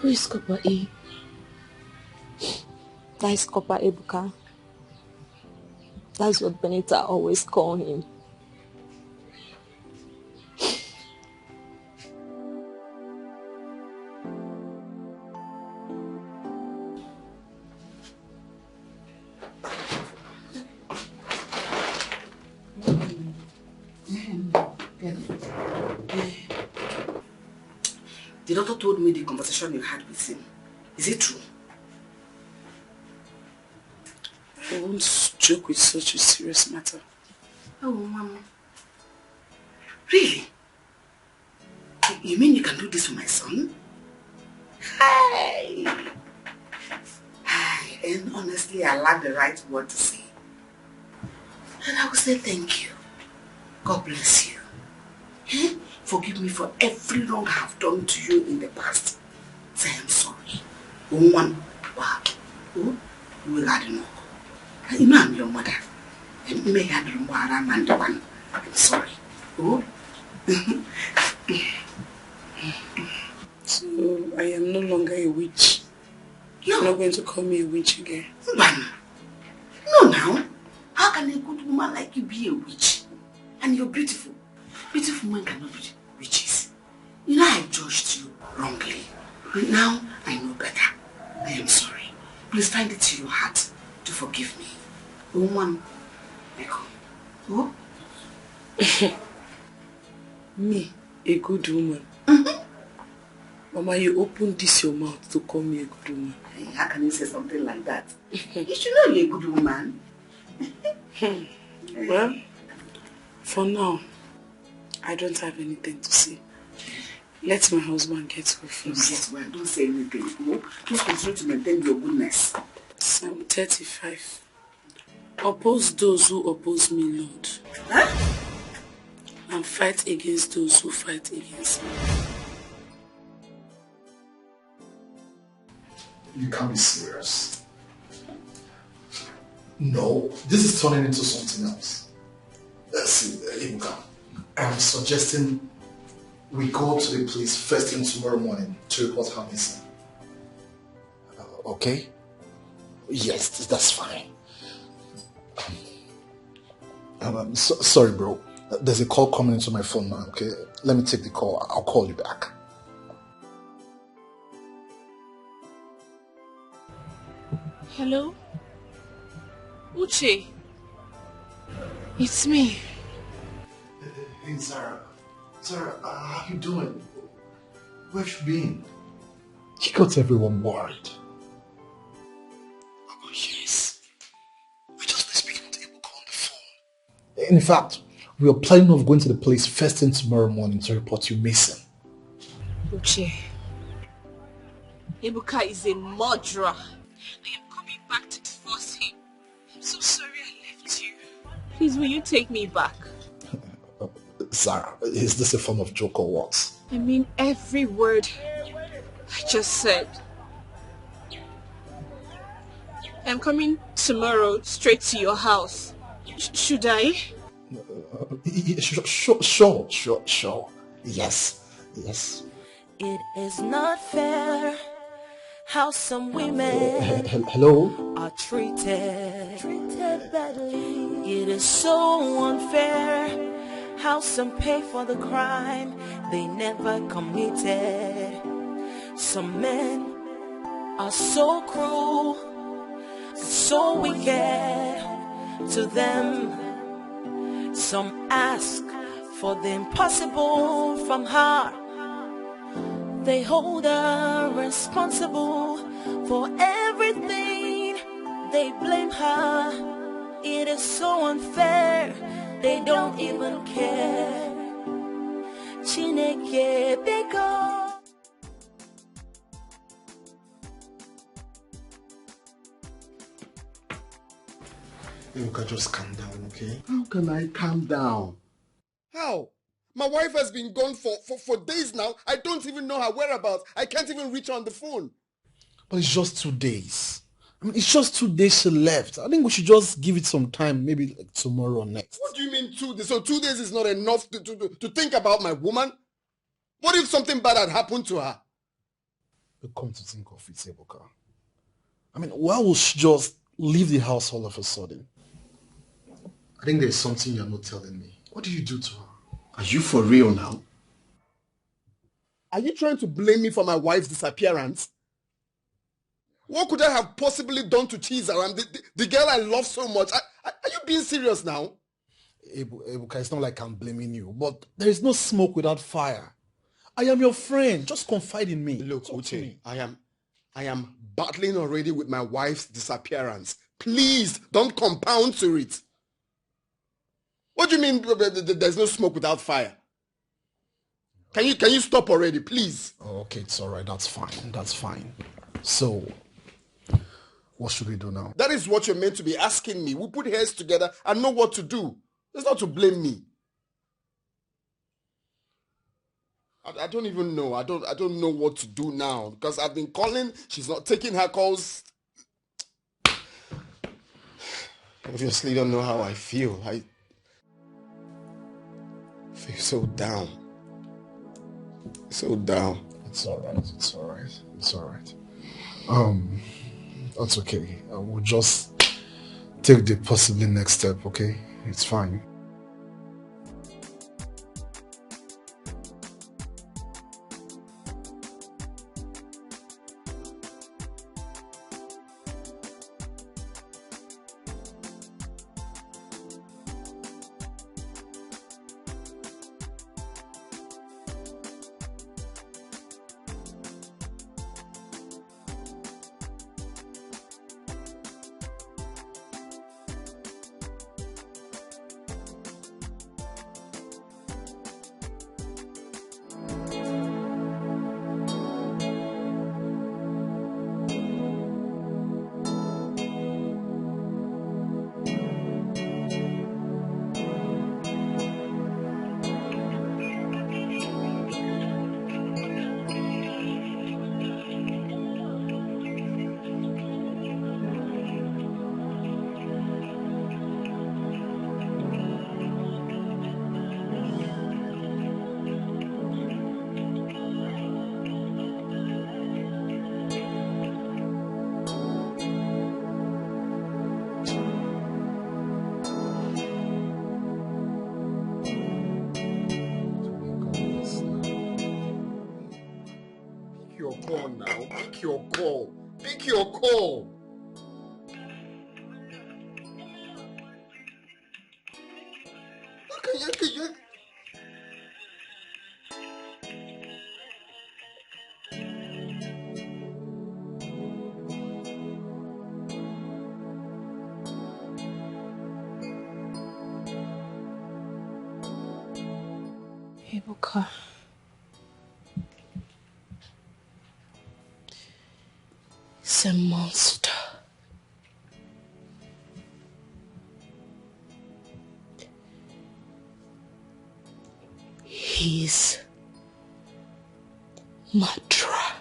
Who is Copper E?
That is Copper Ebuka. That's what Benita always call him.
The doctor told me the conversation you had with him. Is it true?
I won't joke with such a serious matter.
Oh, Mama. Really? You mean you can do this for my son? Hi! Hi. And honestly, I lack the right word to say. And I will say thank you. God bless you. Eh? Forgive me for every wrong I have done to you in the past. Say I'm sorry. Woman, wow. Oh, you will add no. I'm your mother. May I do more than the one. I'm sorry. Oh.
So I am no longer a witch. You're not going to call me a witch again.
No, now. How can a good woman like you be a witch? And you're beautiful. Beautiful women cannot be witches. You know I judged you wrongly. But now I know better. I am sorry. Please find it to your heart to forgive me. Woman, Echo. Oh?
Me, a good woman. Mama, you opened this your mouth to call me a good woman.
Hey, how can you say something like that? You should know you're a good woman.
Well, for now, I don't have anything to say. Let my husband get well first.
Yes, well, don't say anything. No? Just continue to maintain your goodness.
Psalm 35. Oppose those who oppose me, Lord.
Huh?
And fight against those who fight against me.
You can't be serious. No, this is turning into something else. See, Ibuka, I'm suggesting we go to the police first thing tomorrow morning to report her missing. Okay? Yes, that's fine. Sorry, bro. There's a call coming into my phone now, okay? Let me take the call. I'll call you back.
Hello? Uche? It's me.
Hey, Zara. Zara, how you doing? Where have you been? You got everyone worried. Oh, yes. We just missed speaking to Ibuka on the phone. In fact, we are planning on going to the police first thing tomorrow morning to report you missing.
Uche. Ibuka is a murderer. I am coming back to divorce him. I'm so sorry I left you. Please, will you take me back?
Zara, is this a form of joke or what?
I mean every word I just said. I'm coming tomorrow straight to your house. Should I?
Sure. Yes.
It is not fair how some women
Hello?
are treated badly. It is so unfair how some pay for the crime they never committed. Some men are so cruel, so wicked to them. Some ask for the impossible from her. They hold her responsible for everything. They blame her. It is so unfair. They don't even care. Chineke biko.
You can just calm down, okay?
How can I calm down? How? My wife has been gone for days now. I don't even know her whereabouts. I can't even reach her on the phone.
But it's just 2 days. I mean, it's just 2 days she left. I think we should just give it some time, maybe like tomorrow or next.
What do you mean 2 days? So 2 days is not enough to think about my woman? What if something bad had happened to her?
But come to think of it, Ebuka, I mean, why would she just leave the house all of a sudden? I think there's something you're not telling me. What did you do to her?
Are you for real now?
Are you trying to blame me for my wife's disappearance? What could I have possibly done to tease her? The girl I love so much. Are you being serious now?
Ebuka, it's not like I'm blaming you, but there is no smoke without fire. I am your friend. Just confide in me.
Look, Uche, I am battling already with my wife's disappearance. Please don't compound to it. What do you mean there's no smoke without fire? Can you stop already, please?
Oh, okay, it's all right. That's fine. That's fine. So, what should we do now?
That is what you're meant to be asking me. We put heads together and know what to do. It's not to blame me. I don't even know. I don't know what to do now because I've been calling. She's not taking her calls. Obviously, don't know how I feel. I feel so down. So down.
It's all right. It's all right. It's all right. That's okay. We'll just take the possibly next step. Okay, it's fine.
Your call. Pick your call.
Ebuka. He's a monster. He's Madra.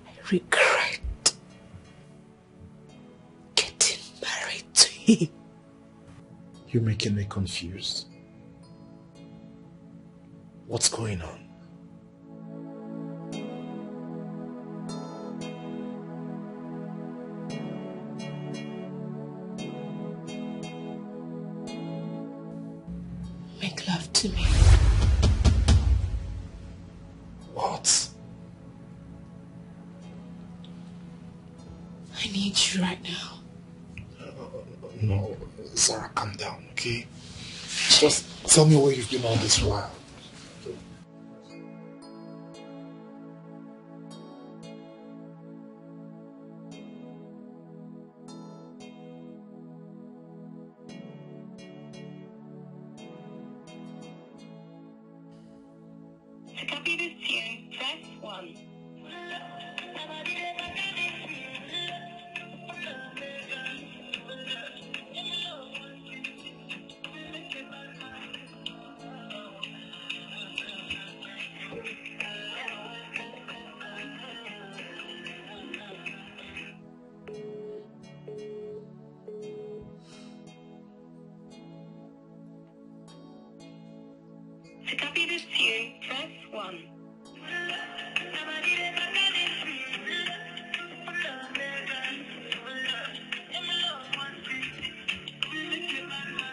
I regret getting married to him.
You're making me confused. What's going on?
Make love to me.
What?
I need you right now.
No, Sarah, calm down, okay? Just tell me where you've been all this while.
To copy this tune, press 1. To copy this tune, press 1.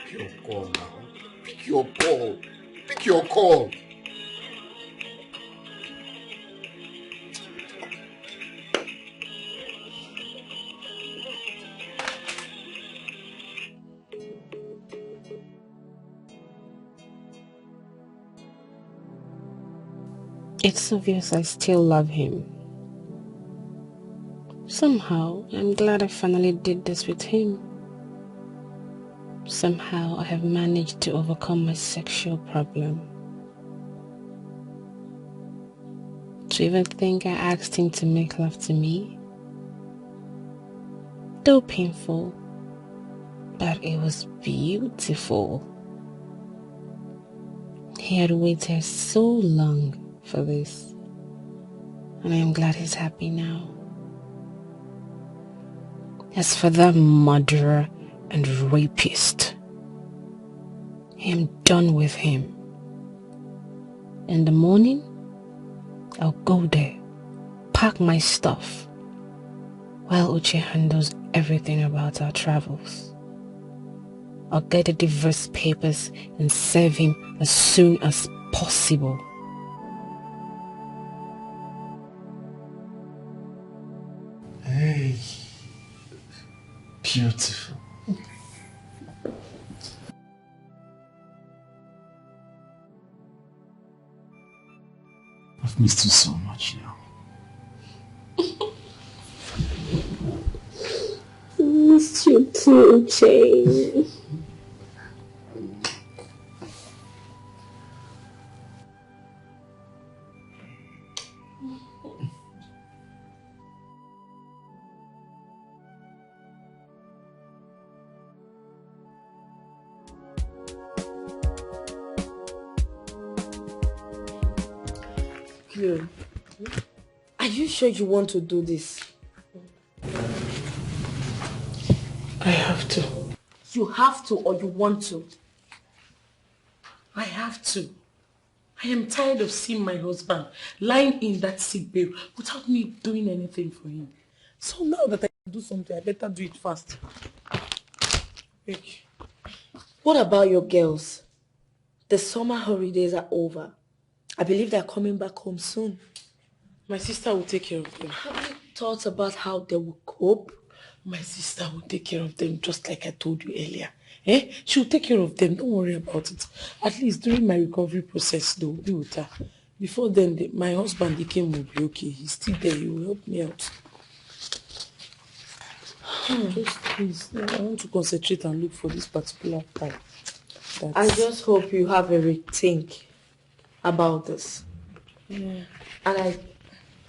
Pick your call now. Pick your call. Pick your call.
It's obvious I still love him. Somehow, I'm glad I finally did this with him. Somehow, I have managed to overcome my sexual problem. To even think I asked him to make love to me. Though painful, but it was beautiful. He had waited so long for this, and I am glad he's happy now. As for that murderer and rapist, I am done with him. In the morning, I'll go there, pack my stuff, while Uche handles everything about our travels. I'll get the divorce papers and serve him as soon as possible.
Hey, beautiful. I've missed you so much now.
Missed you too, Jane.
Cleo, are you sure you want to do this?
I have to.
You have to or you want to?
I have to. I am tired of seeing my husband lying in that sick bay without me doing anything for him. So now that I can do something, I better do it fast. Wait.
What about your girls? The summer holidays are over. I believe they're coming back home soon.
My sister will take care of them.
Have you thought about how they will cope?
My sister will take care of them just like I told you earlier. She'll take care of them. Don't worry about it. At least during my recovery process, though, be with her. Before then, my husband Dikeh will be okay. He's still there. He will help me out. Just please, I want to concentrate and look for this particular part.
I just hope you have a rethink about this.
Yeah.
And I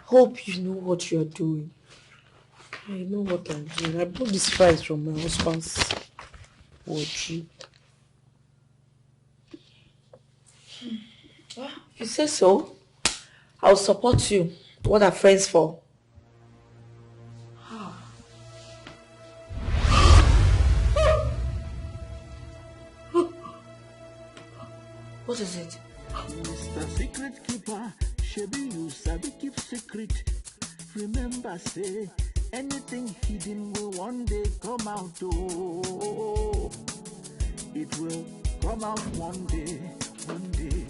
hope you know what you're doing.
I know what I'm doing. I bought this fries from my husband's wardrobe.
Well, if you say so, I'll support you. What are friends for? What is it?
Mr. Secret Keeper, Shebi you sabi keep secret. Remember say, anything hidden will one day come out. Oh, it will come out one day, one day.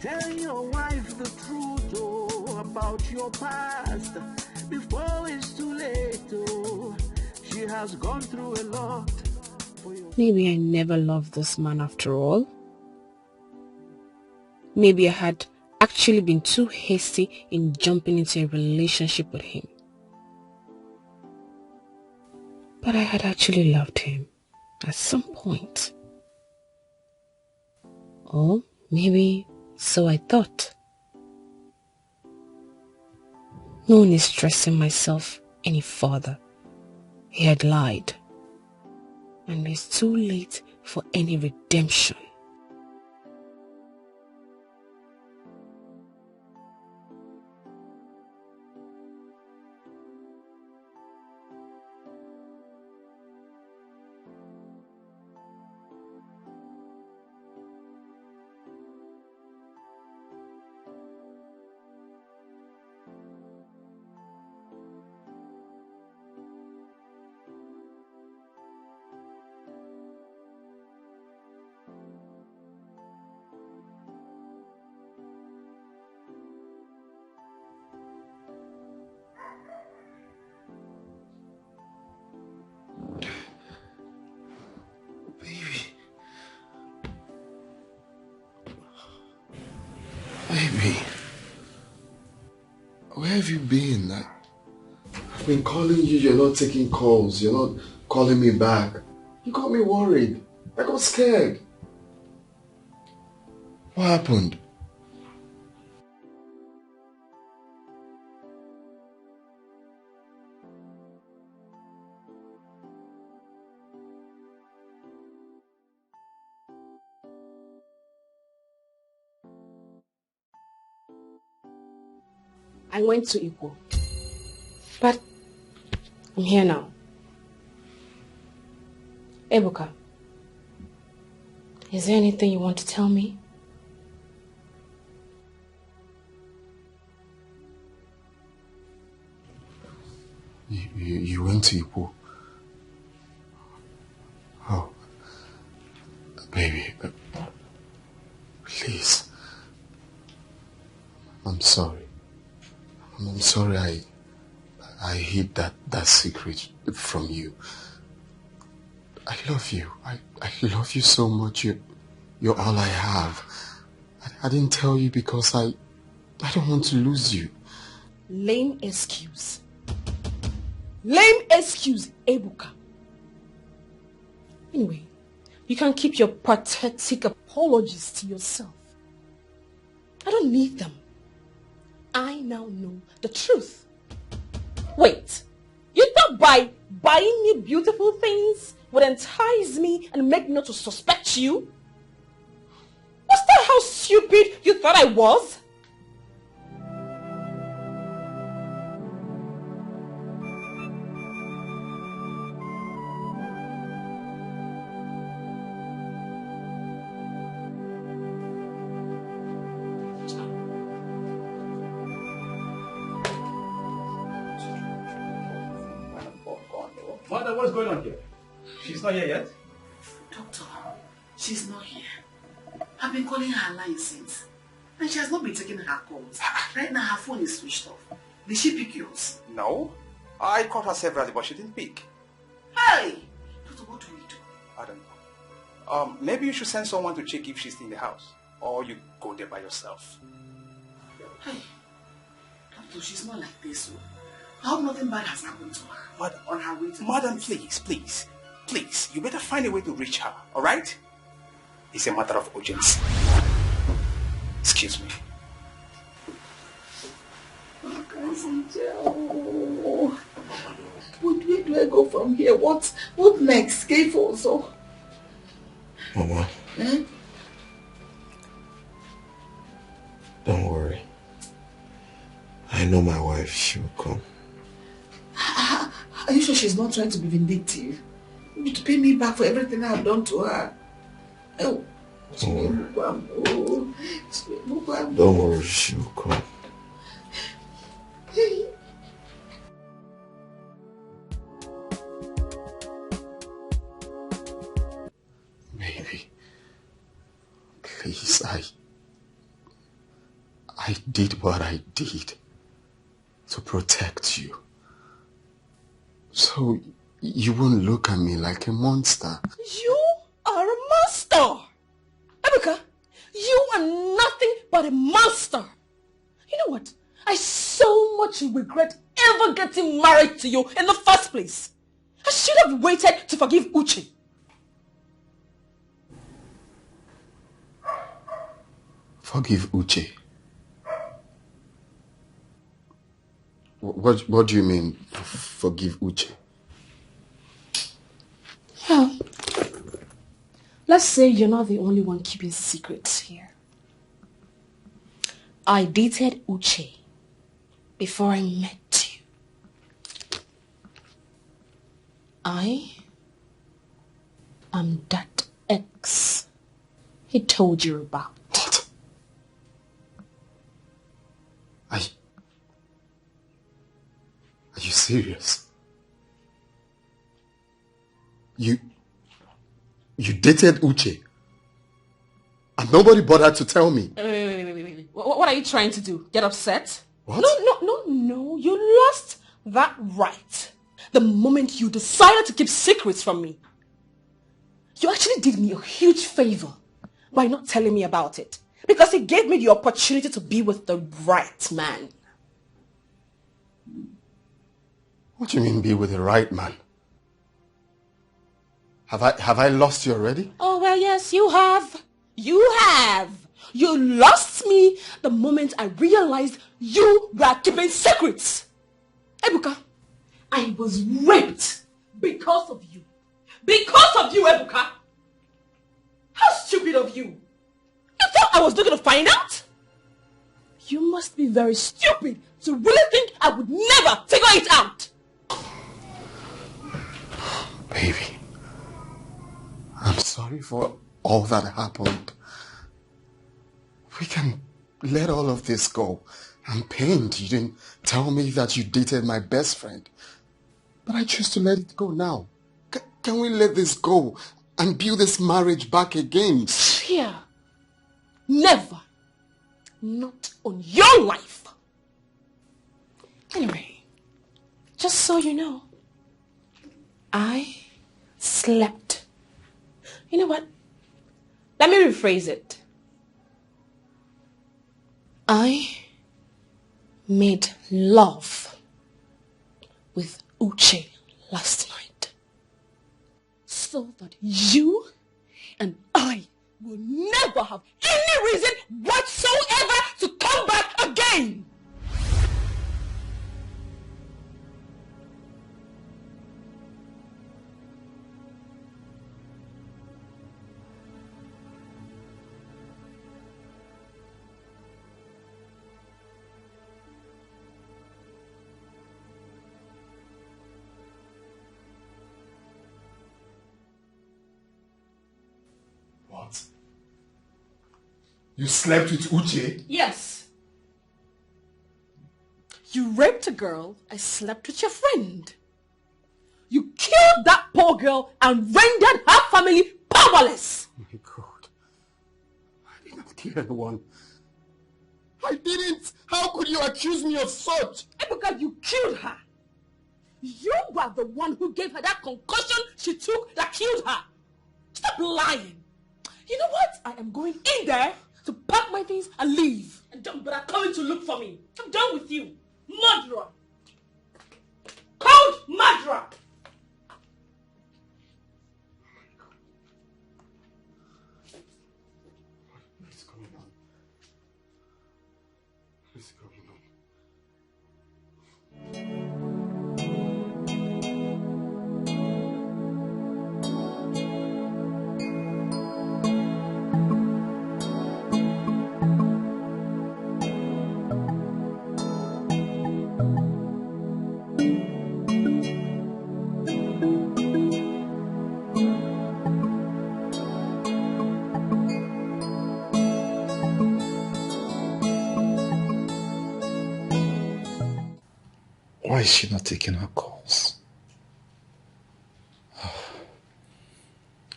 Tell your wife the truth, oh, about your past before it's too late. Oh, she has gone through a lot.
Maybe I never loved this man after all. Maybe I had actually been too hasty in jumping into a relationship with him. But I had actually loved him at some point. Or maybe so I thought. No one is stressing myself any further. He had lied. And it's too late for any redemption.
Baby, where have you been? I've been calling you, you're not taking calls, you're not calling me back. You got me worried. I got scared. What happened?
I went to Igbo, but I'm here now. Ebuka, is there anything you want to tell me?
You went to Igbo? Oh, baby, please. I'm sorry. I'm sorry I hid that secret from you. I love you. I love you so much. You're all I have. I didn't tell you because I don't want to lose you.
Lame excuse. Lame excuse, Ebuka. Anyway, you can keep your pathetic apologies to yourself. I don't need them. I now know the truth. Wait, you thought by buying me beautiful things would entice me and make me not to suspect you? Was that how stupid you thought I was?
Mother, what's going on here? She's not here yet?
Doctor, she's not here. I've been calling her line since. And she has not been taking her calls. Right now her phone is switched off. Did she pick yours?
No. I called her severally, but she didn't pick.
Hey! Doctor, what do we do?
I don't know. Maybe you should send someone to check if she's in the house. Or you go there by yourself.
Hey, Doctor, she's not like this. So I hope nothing bad has happened to her.
Madam,
on her way to
Madam, please. You better find a way to reach her, alright? It's a matter of urgency. Excuse me.
Where do I go from here? What next? Cave also.
Mama.
Eh?
Don't worry. I know my wife, she will come.
Are you sure she's not trying to be vindictive? To pay me back for everything I've done to her? Oh.
Don't worry, she will come. Baby, please, I did what I did to protect you. So you won't look at me like a monster.
You are a monster! Ebuka, you are nothing but a monster. You know what? I so much regret ever getting married to you in the first place. I should have waited to forgive Uche.
Forgive Uche? What do you mean, forgive Uche?
Well, let's say you're not the only one keeping secrets here. I dated Uche before I met you. I am that ex he told you about.
What? Are you serious? You dated Uche and nobody bothered to tell me.
Wait. What are you trying to do? Get upset?
What?
No. You lost that right the moment you decided to keep secrets from me. You actually did me a huge favor by not telling me about it. Because he gave me the opportunity to be with the right man.
What do you mean be with the right man? Have I lost you already?
Oh, well, yes, you have. You have. You lost me the moment I realized you were keeping secrets. Ebuka, I was raped because of you. Because of you, Ebuka. How stupid of you. You thought I was not going to find out? You must be very stupid to really think I would never figure it out.
Baby, I'm sorry for all that happened. We can let all of this go. I'm pained you didn't tell me that you dated my best friend. But I choose to let it go now. Can we let this go and build this marriage back again?
Here. Never. Not on your life. Anyway, just so you know, I slept. You know what? Let me rephrase it. I made love with Uche last night. So that you and I will never have any reason whatsoever to come back again.
What? You slept with Uche?
Yes. You raped a girl and slept with your friend. You killed that poor girl and rendered her family powerless.
Oh my God. I didn't kill anyone. I didn't. How could you accuse me of such?
Because you killed her. You were the one who gave her that concussion she took that killed her. Stop lying. You know what? I am going in there to pack my things and leave. And don't bother coming to look for me. I'm done with you. Murderer. Cold murderer.
What's going on? What's going on?
Why is she not taking her calls?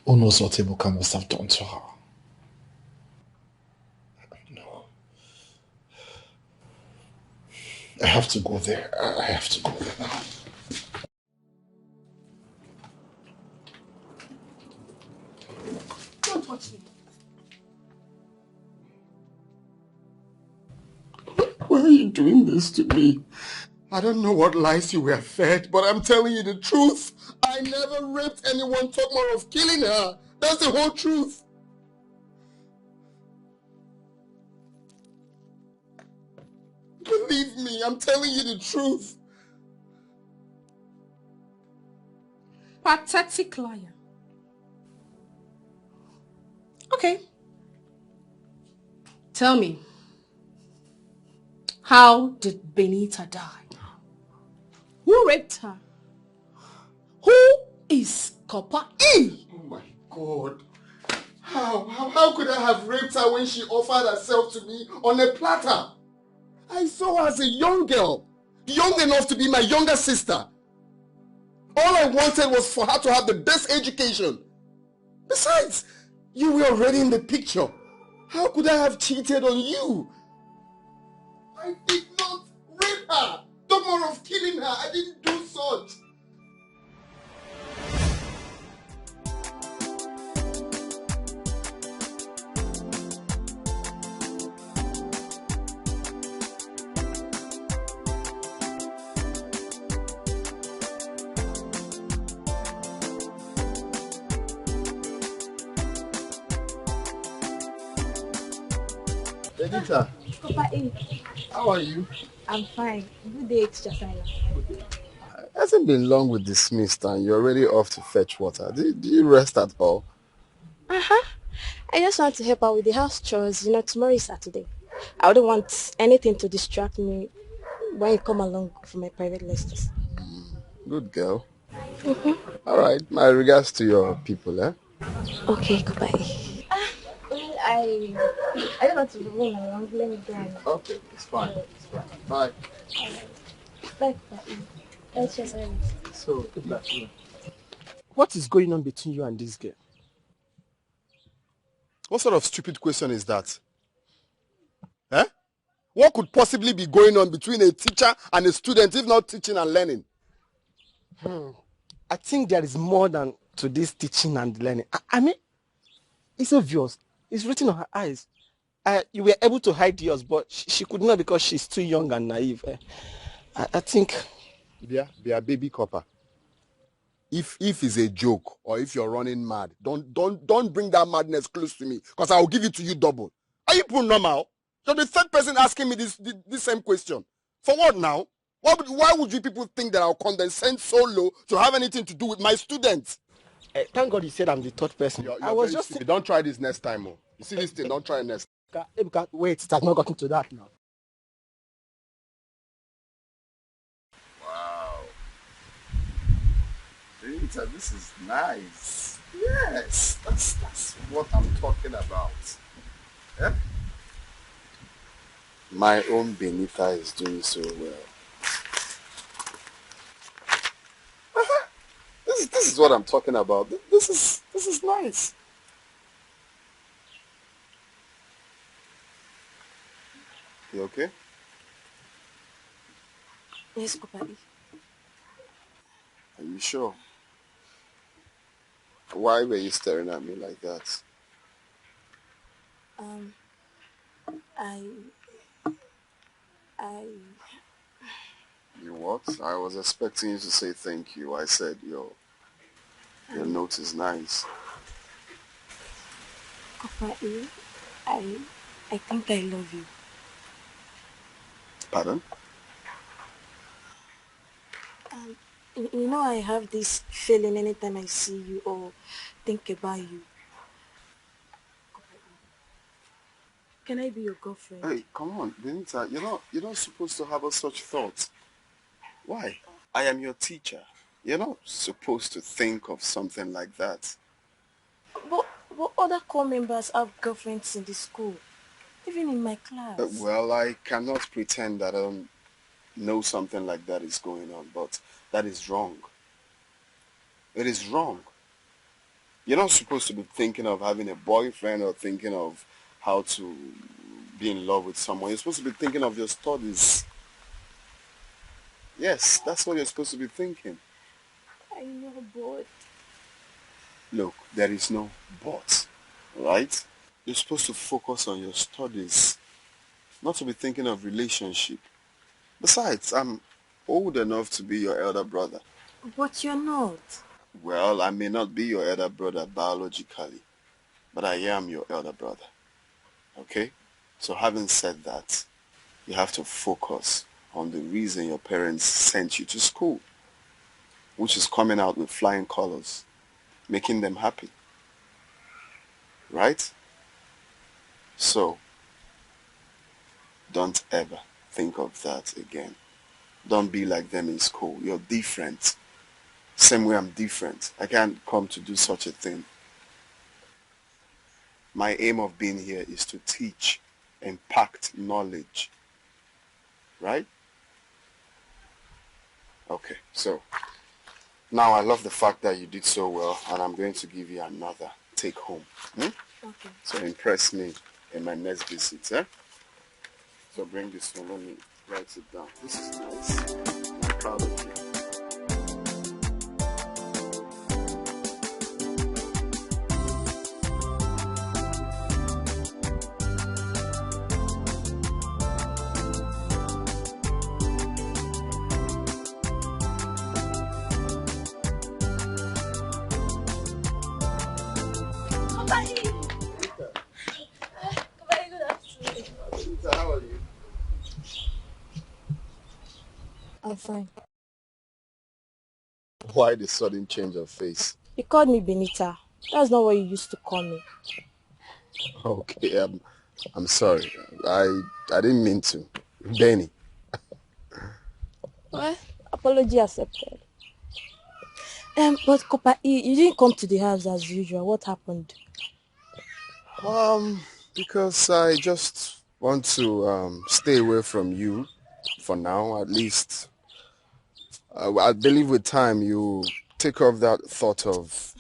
Who knows what Ebuka must have done to her? No. I have to go there. I have to go there now.
Don't touch me.
Why are you doing this to me? I don't know what lies you were fed, but I'm telling you the truth. I never raped anyone, talk more of killing her. That's the whole truth. Believe me, I'm telling you the truth.
Pathetic liar. Okay. Tell me, how did Benita die? Who raped her? Who is Copper E?
Oh my God. How could I have raped her when she offered herself to me on a platter? I saw her as a young girl, young enough to be my younger sister. All I wanted was for her to have the best education. Besides, you were already in the picture. How could I have cheated on you? I did not rape her. Talk more of killing her. I didn't do such. Benita,
Papa E.
how are you?
I'm fine. Good day, Teacher Tyler.
It hasn't been long with dismissed and you're already off to fetch water. Do you rest at all?
Uh-huh. I just want to help out with the house chores. Tomorrow is Saturday. I wouldn't want anything to distract me when you come along for my private lessons.
Good girl.
Mm-hmm.
All right, my regards to your people, eh?
Okay, goodbye. Well, I don't want to remain along. Let me go.
Okay, it's fine. It's fine. Bye.
Bye, Papa. Let's just
So, what is going on between you and this girl?
What sort of stupid question is that? Eh? What could possibly be going on between a teacher and a student if not teaching and learning?
I think there is more than to this teaching and learning. I mean, it's obvious. It's written on her eyes. You were able to hide yours, but she could not because she's too young and naive. I think...
Be a baby copper. If it's a joke or if you're running mad, don't bring that madness close to me because I will give it to you double. Are you people normal? You're the third person asking me this same question. For what now? Why would you people think that I'll condescend so low to have anything to do with my students?
Thank God you said I'm the third person.
You're
I was
very
just...
stupid. Don't try this next time. Oh. You see this thing, don't try it next time.
Ebuka, wait, it has not gotten to that now.
Wow. Rita, this is nice. Yes, that's what I'm talking about. Eh? My own Benita is doing so well. This is what I'm talking about. This is nice. You okay?
Yes, Papa.
Are you sure? Why were you staring at me like that? You what? I was expecting you to say thank you. I said your note is nice.
Papa, I think I love you.
Pardon?
I have this feeling anytime I see you or think about you. Can I be your girlfriend?
Hey, come on, Benita. You're not supposed to have such thoughts. Why? I am your teacher. You're not supposed to think of something like that.
But other core members have girlfriends in the school, even in my class.
Well, I cannot pretend that I don't know something like that is going on, but that is wrong. It is wrong. You're not supposed to be thinking of having a boyfriend or thinking of how to be in love with someone. You're supposed to be thinking of your studies. Yes, that's what you're supposed to be thinking.
I know, but...
Look, there is no but, right? You're supposed to focus on your studies, not to be thinking of relationship. Besides, I'm old enough to be your elder brother.
But you're not.
Well, I may not be your elder brother biologically, but I am your elder brother. Okay? So having said that, you have to focus on the reason your parents sent you to school, which is coming out with flying colors, making them happy. Right? So, don't ever think of that again. Don't be like them in school. You're different. Same way I'm different. I can't come to do such a thing. My aim of being here is to teach, impact knowledge. Right? Okay, so now I love the fact that you did so well, and I'm going to give you another take home.
Okay.
So impress me in my next visit. Eh? So bring this one, let me write it down. This is nice. I'm proud of you. Why the sudden change of face?
You called me Benita. That's not what you used to call me.
Okay, I'm sorry. I didn't mean to. Benny.
Well, apology accepted. But Copper E, you didn't come to the house as usual. What happened?
Because I just want to stay away from you for now, at least. I believe with time you take off that thought of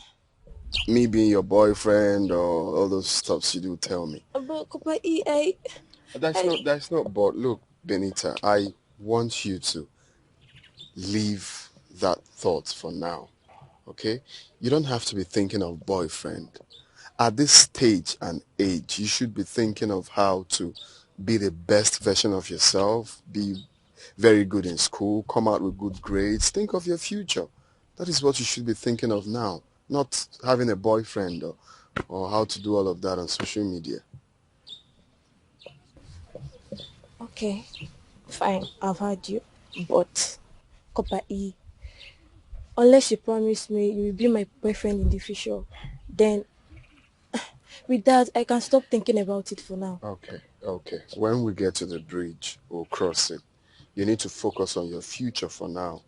me being your boyfriend or all those stuffs you do tell me.
But Copper E,
That's not but look, Benita, I want you to leave that thought for now. Okay? You don't have to be thinking of boyfriend. At this stage and age, you should be thinking of how to be the best version of yourself, be very good in school, come out with good grades, think of your future. That is what you should be thinking of now, not having a boyfriend or how to do all of that on social media.
Okay, fine, I've heard you. But Copper E, unless you promise me you will be my boyfriend in the future, then with that I can stop thinking about it for now.
Okay. When we get to the bridge, we'll cross it. You need to focus on your future for now.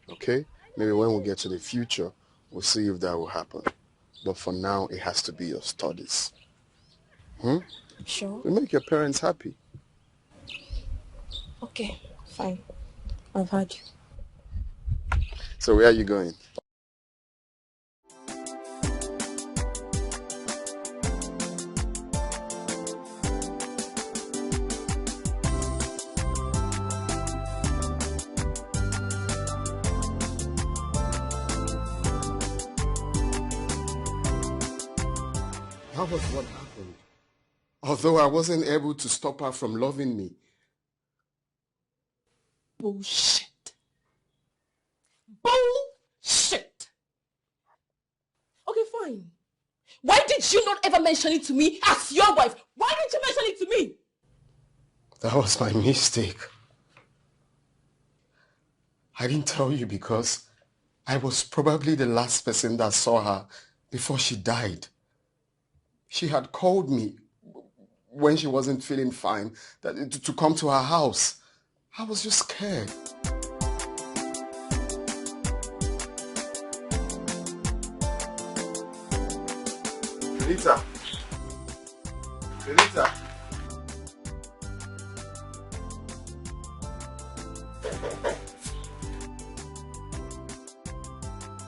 Okay? Maybe when we get to the future, we'll see if that will happen. But for now, it has to be your studies.
Sure.
You make your parents happy.
Okay, fine. I've heard you.
So where are you going? That was what happened. Although I wasn't able to stop her from loving me.
Bullshit. Bullshit. Okay, fine. Why did you not ever mention it to me as your wife? Why didn't you mention it to me?
That was my mistake. I didn't tell you because I was probably the last person that saw her before she died. She had called me when she wasn't feeling fine to come to her house. I was just scared. Benita. Benita.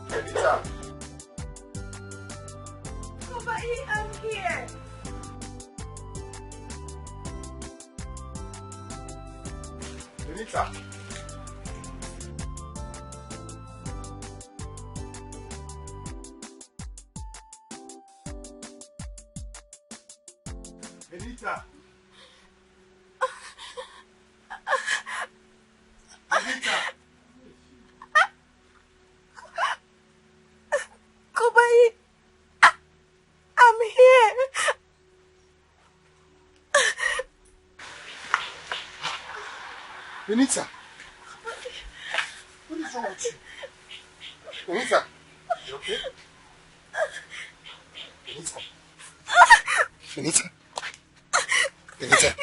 Benita.
Papa E, I'm here.
Benita. Benita. Benita.
Papa E, I'm here.
Benita. What is wrong with you? Benita. You okay? Benita. Benita. Benita.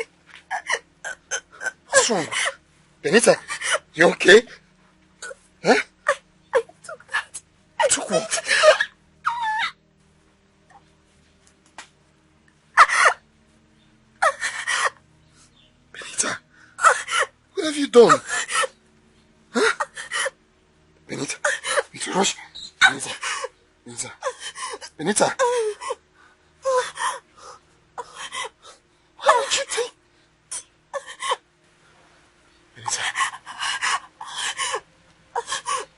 What's wrong? Benita, you okay? Huh?
I took that.
I took what? Benita, what have you done? Huh? Benita, you need to rush. Benita, Benita, Benita. Why would you take? Benita.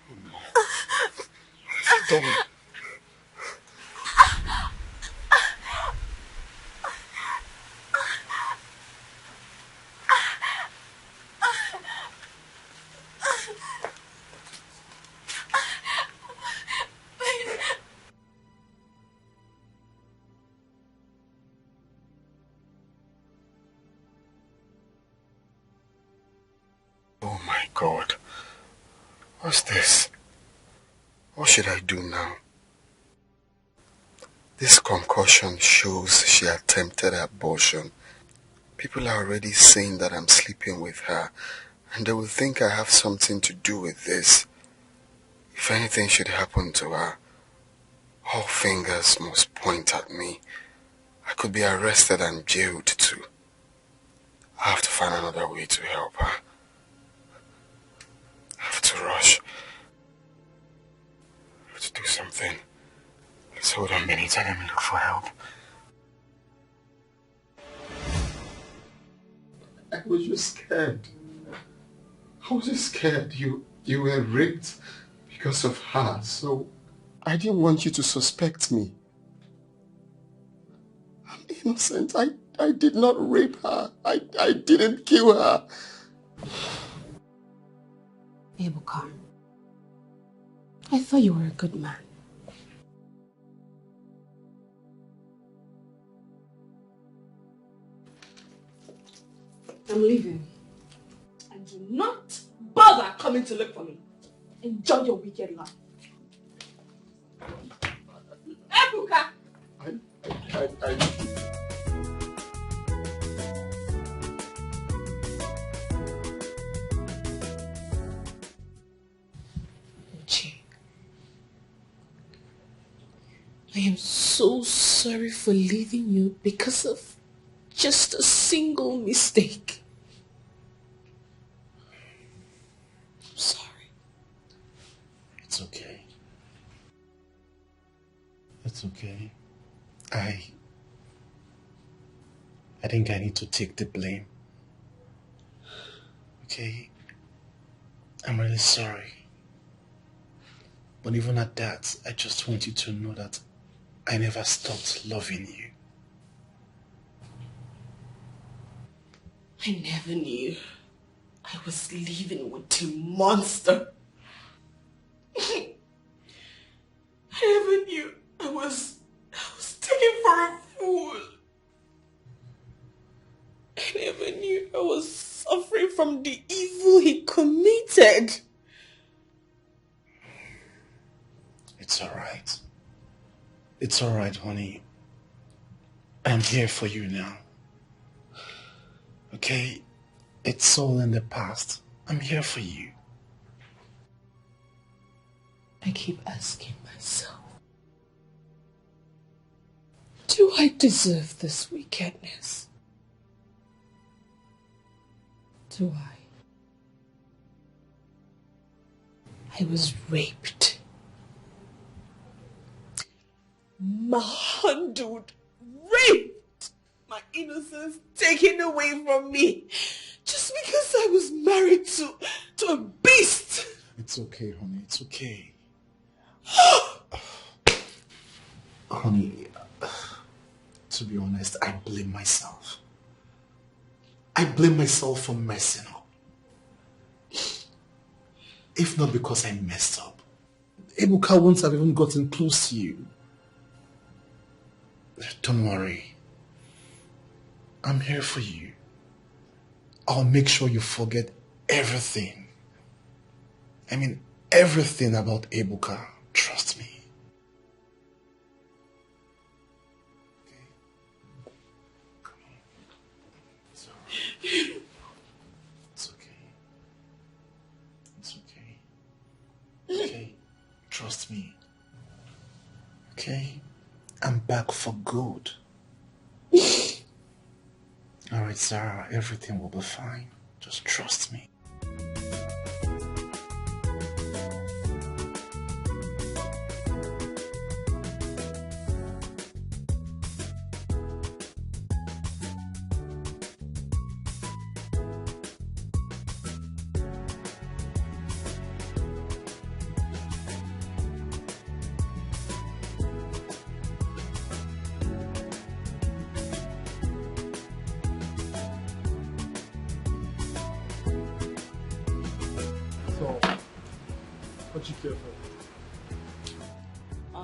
Oh no. What have you done? Oh my God. What's this? What should I do now? This concussion shows she attempted abortion. People are already saying that I'm sleeping with her, and they will think I have something to do with this. If anything should happen to her, all fingers must point at me. I could be arrested and jailed too. I have to find another way to help her. I have to rush. I have to do something. Please hold on a minute and let me look for help. I was just scared. I was just scared you were raped because of her, so I didn't want you to suspect me. I'm innocent. I did not rape her. I didn't kill her.
Ebuka, I thought you were a good man. I'm leaving. And do not bother coming to look for me. Enjoy your wicked life. Ebuka! I am so sorry for leaving you because of just a single mistake. I'm sorry.
It's okay. It's okay. I think I need to take the blame. Okay? I'm really sorry. But even at that, I just want you to know that I never stopped loving you.
I never knew I was living with a monster. I never knew I was taken for a fool. I never knew I was suffering from the evil he committed.
It's alright. It's alright, honey. I'm here for you now. Okay? It's all in the past. I'm here for you.
I keep asking myself, do I deserve this wickedness? Do I was raped. Manhandled, raped, my innocence taken away from me just because I was married to a beast.
It's okay, honey. It's okay. Honey, to be honest, I blame myself. I blame myself for messing up. If not because I messed up, Ebuka wouldn't have even gotten close to you. Don't worry. I'm here for you. I'll make sure you forget everything. I mean, everything about Ebuka. Trust me. It's okay. It's okay. Okay? Trust me. Okay? I'm back for good. Alright, Sarah, everything will be fine. Just trust me.
What you care for?
I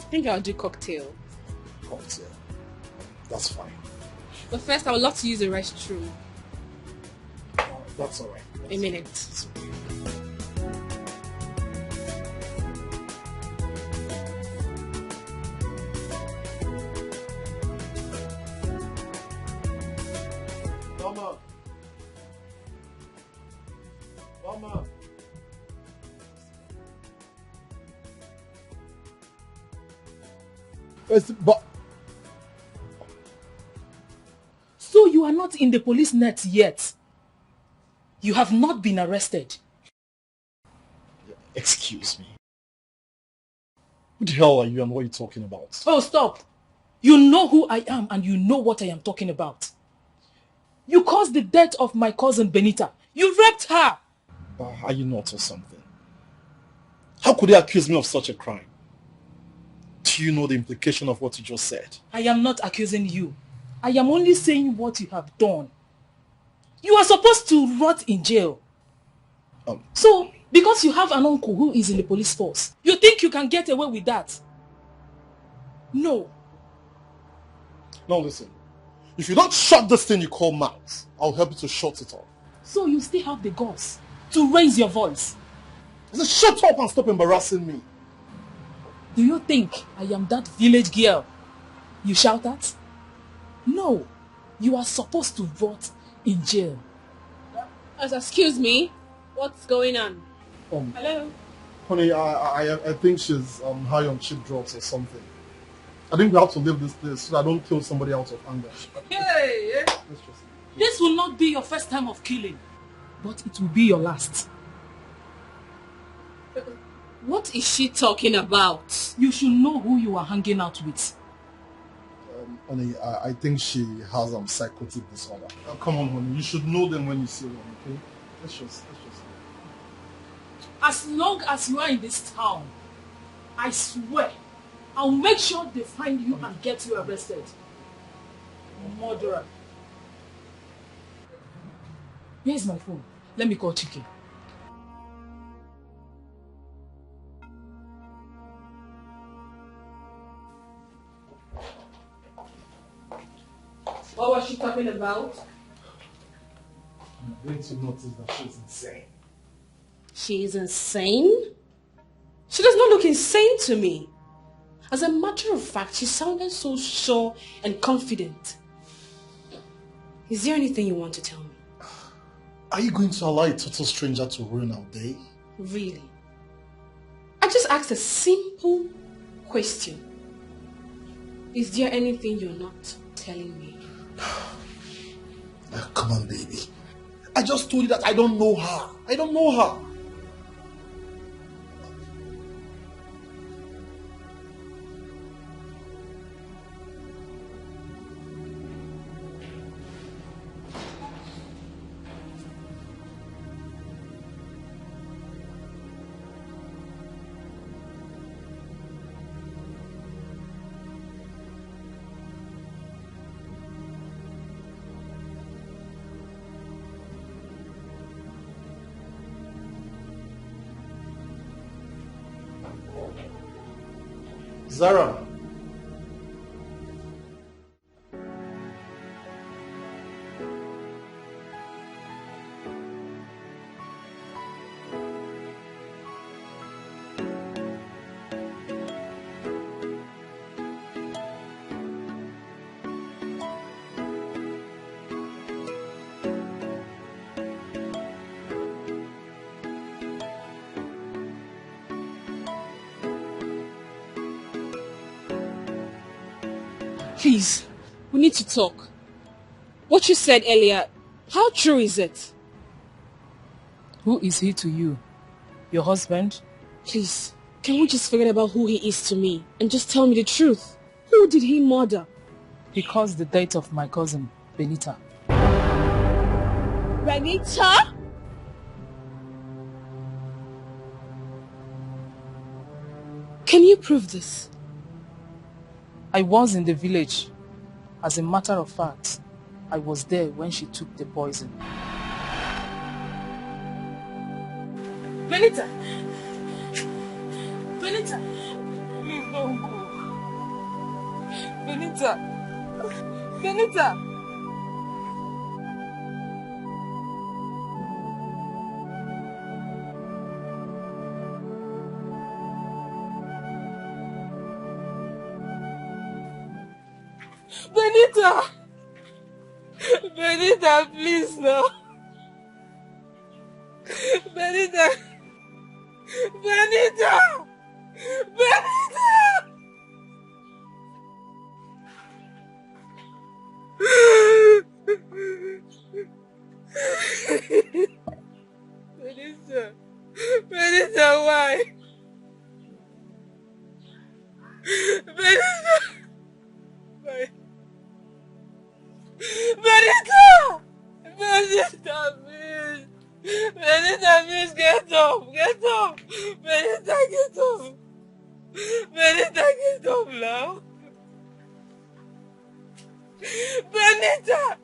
think I'll do cocktail.
Cocktail. That's fine.
But first, I would love to use the restroom.
That's alright.
A minute.
Mama. Mama. But
So you are not in the police net yet. You have not been arrested.
excuse me. Who the hell are you and what are you talking about?
Oh, stop. You know who I am and you know what I am talking about. You caused the death of my cousin Benita. You raped her.
Are you not or something? How could they accuse me of such a crime? Do you know the implication of what you just said?
I am not accusing you. I am only saying what you have done. You are supposed to rot in jail. So, because you have an uncle who is in the police force, you think you can get away with that? No.
Now listen, if you don't shut this thing you call mouth, I'll help you to shut it off.
So you still have the guts to raise your voice.
I said shut up and stop embarrassing me.
Do you think I am that village girl you shout at? No. You are supposed to rot in jail.
Excuse me, what's going on? Hello?
Honey, I think she's high on cheap drugs or something. I think we have to leave this place so I don't kill somebody out of anger.
Hey! This will not be your first time of killing, but it will be your last.
What is she talking about?
You should know who you are hanging out with.
Honey, I think she has psychotic disorder. Come on, honey, you should know them when you see them, okay? Let's just.
As long as you are in this town, I swear, I'll make sure they find you and get you arrested. Murderer. Here's my phone. Let me call Chike. What was she talking about?
I'm going to notice that she's insane.
She is insane? She does not look insane to me. As a matter of fact, she sounded so sure and confident. Is there anything you want to tell me?
Are you going to allow a total stranger to ruin our day?
Really? I just asked a simple question. Is there anything you're not telling me?
Come on, baby. I just told you that I don't know her. I don't know her. Zara.
Please, we need to talk. What you said earlier, how true is it?
Who is he to you? Your husband?
Please, can we just forget about who he is to me and just tell me the truth? Who did he murder?
He caused the death of my cousin, Benita.
Benita? Can you prove this?
I was in the village. As a matter of fact, I was there when she took the poison.
Benita! Benita! Please don't go. Benita! Benita! Benita!
Benita, please no. Benita! Benita! Benita! Benita! Benita, why? Benita! Why? Benita! Benita, please! Benita, please get up! Get up! Benita, get up! Benita, get up now! Benita!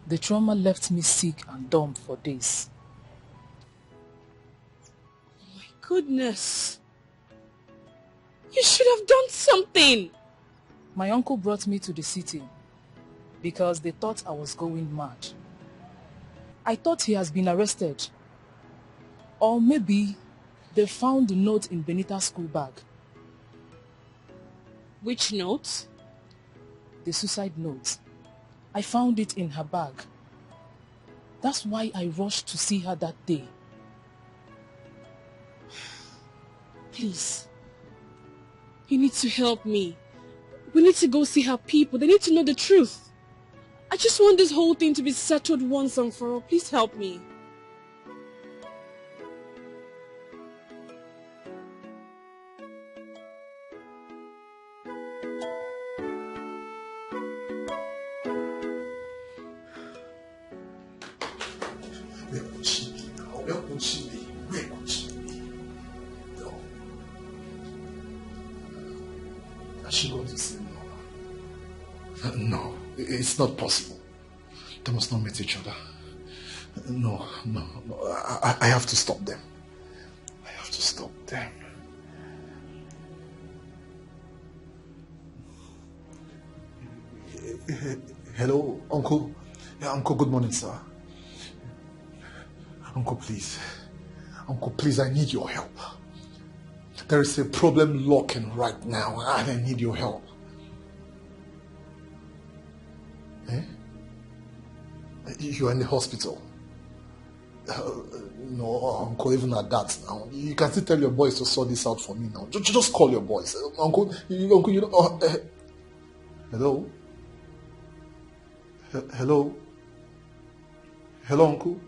The trauma left me sick and dumb for days.
My goodness. You should have done something.
My uncle brought me to the city because they thought I was going mad. I thought he has been arrested. Or maybe they found the note in Benita's school bag.
Which note?
The suicide note. I found it in her bag. That's why I rushed to see her that day.
Please. You need to help me. We need to go see her people. They need to know the truth. I just want this whole thing to be settled once and for all. Please help me.
Is she going to see me? No, it's not possible. They must not meet each other. No. I have to stop them. I have to stop them. Hello, Uncle. Yeah, Uncle, good morning, sir. Uncle, please. Uncle, please, I need your help. There is a problem lurking right now, and I need your help. Eh? You are in the hospital. No, Uncle, even at that now. You can still tell your boys to sort this out for me now. Just call your boys. Uncle, you know... hello? Hello? Hello, Uncle?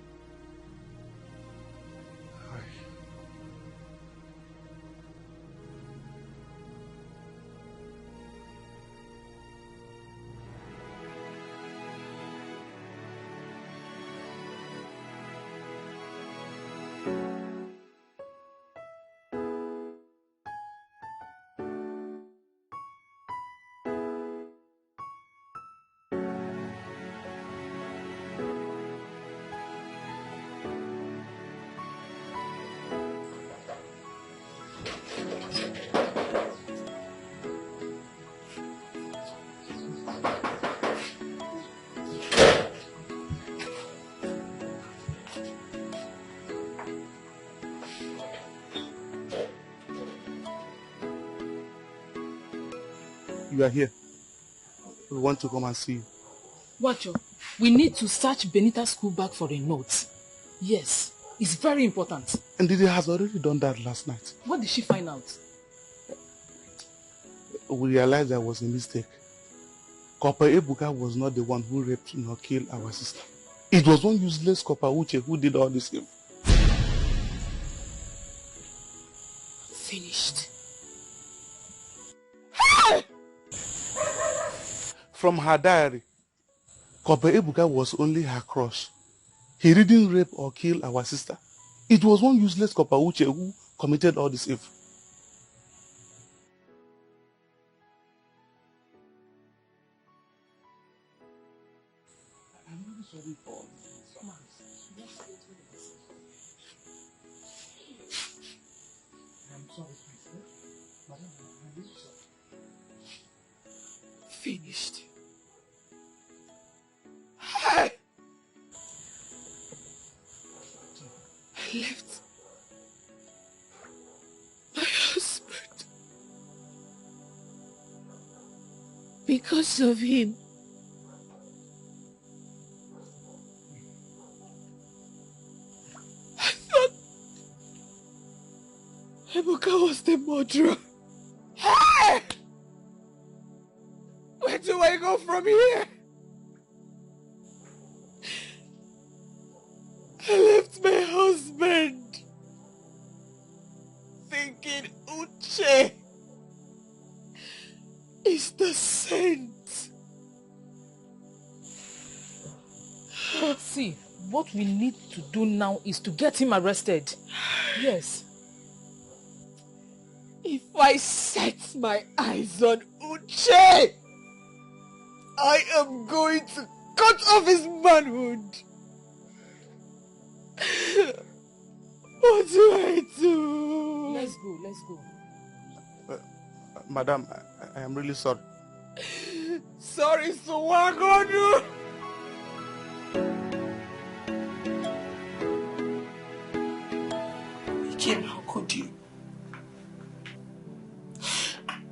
You are here. We want to come and see you.
What, Joe?
We need to search Benita's school bag for a note. Yes, it's very important.
And Didi has already done that last night.
What did she find out?
We realized there was a mistake. Copper Ebuka was not the one who raped nor killed our sister. It was one useless Copper Uche who did all this evil.
Finished.
From her diary, Copper Ebuka was only her crush. He didn't rape or kill our sister. It was one useless Copper Uche who committed all this evil. I'm really sorry for all this. I'm sorry, please. Madam, I'm really sorry.
Finished.
Hey!
I left my husband because of him. I thought Ebuka was the murderer.
Hey! Where do I go from here?
I left my husband thinking Uche is the saint. See, what we need to do now is to get him arrested. Yes. If I set my eyes on Uche, I am going to cut off his manhood. What do I do? Let's go.
Madam, I am really sorry.
Sorry, Suwagodu.
Kim, how could you?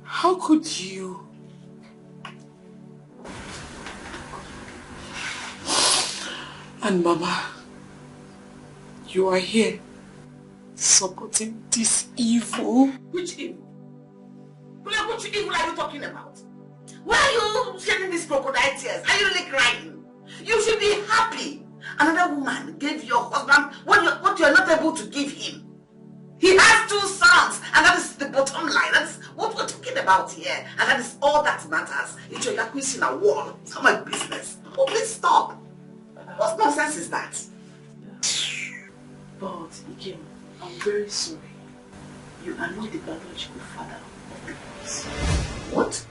How could you? And Mama, you are here supporting this evil.
Which evil? Which evil are you talking about? Why are you shedding these crocodile tears? Are you really crying? You should be happy. Another woman gave your husband what you are not able to give him. He has 2 sons, and that is the bottom line. That is what we're talking about here, and that is all that matters. It's your in a wall. It's not my business. Oh, please stop. What nonsense is that?
But, Ikem, I'm very sorry. You are not the biological father of the boys.
What?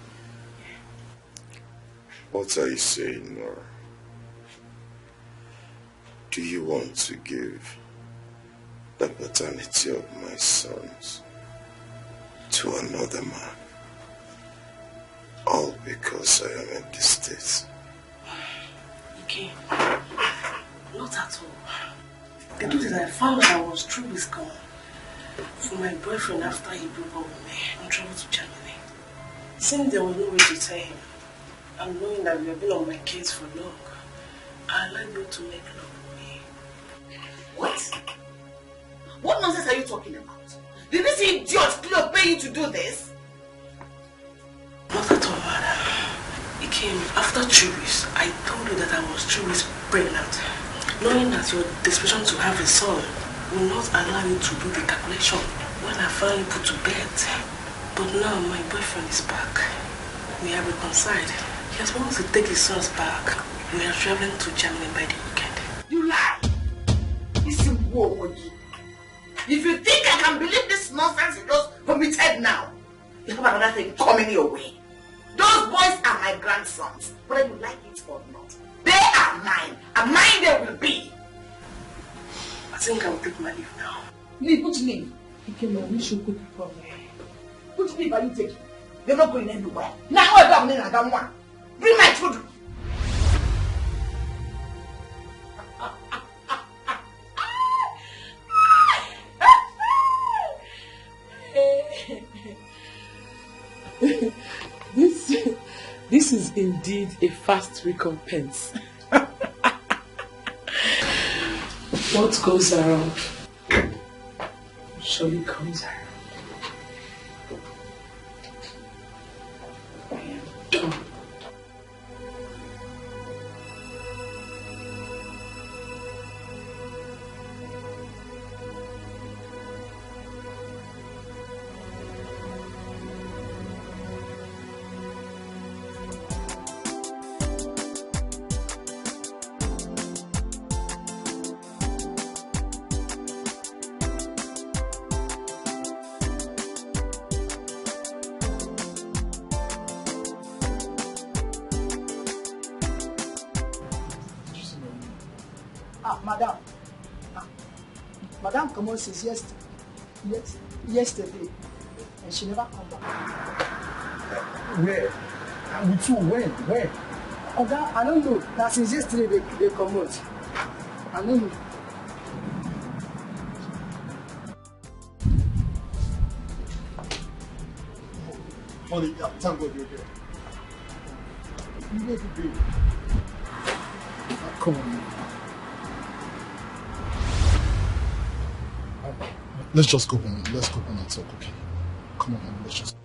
What are you saying, Nora? Do you want to give the paternity of my sons to another man? All because I am in this state?
Ikem, not at all. The truth is I found I was through with God for my boyfriend after he broke up with me and traveled to Germany. Since there was no way to tell him, and knowing that we have been on my case for long, I allowed him to make love with me.
What? What nonsense are you talking about? Did this idiot Cleo pay you to do this?
Not at all, madam. It came after 2 weeks. I told you that I was 2 weeks pregnant, knowing that your desperation to have a son will not allow you to do the calculation when I finally put to bed. But now my boyfriend is back. We are reconciled. He has wanted to take his sons back. We are traveling to Germany by the weekend.
You lie! Listen, if you think I can believe this nonsense you just committed now, you have another thing coming your way. Those boys are my grandsons, whether you like it or not. They are mine, and mine they will be.
I think I will take my leave now.
Leave? Which leave?
We should go before me.
Which leave are you taking? You're not going anywhere. Now I don't want. Bring my children.
This is indeed a fast recompense. What goes around surely comes around. I am done.
Madam. Madam come on since yesterday. And she never come back.
Where? With who? When?
Oga, I don't know. Now since yesterday they come out. I don't know.
Honey, thank God you're here. You make it big. Come on. Let's just go home. Let's go home and talk, okay? Come on, honey, let's just...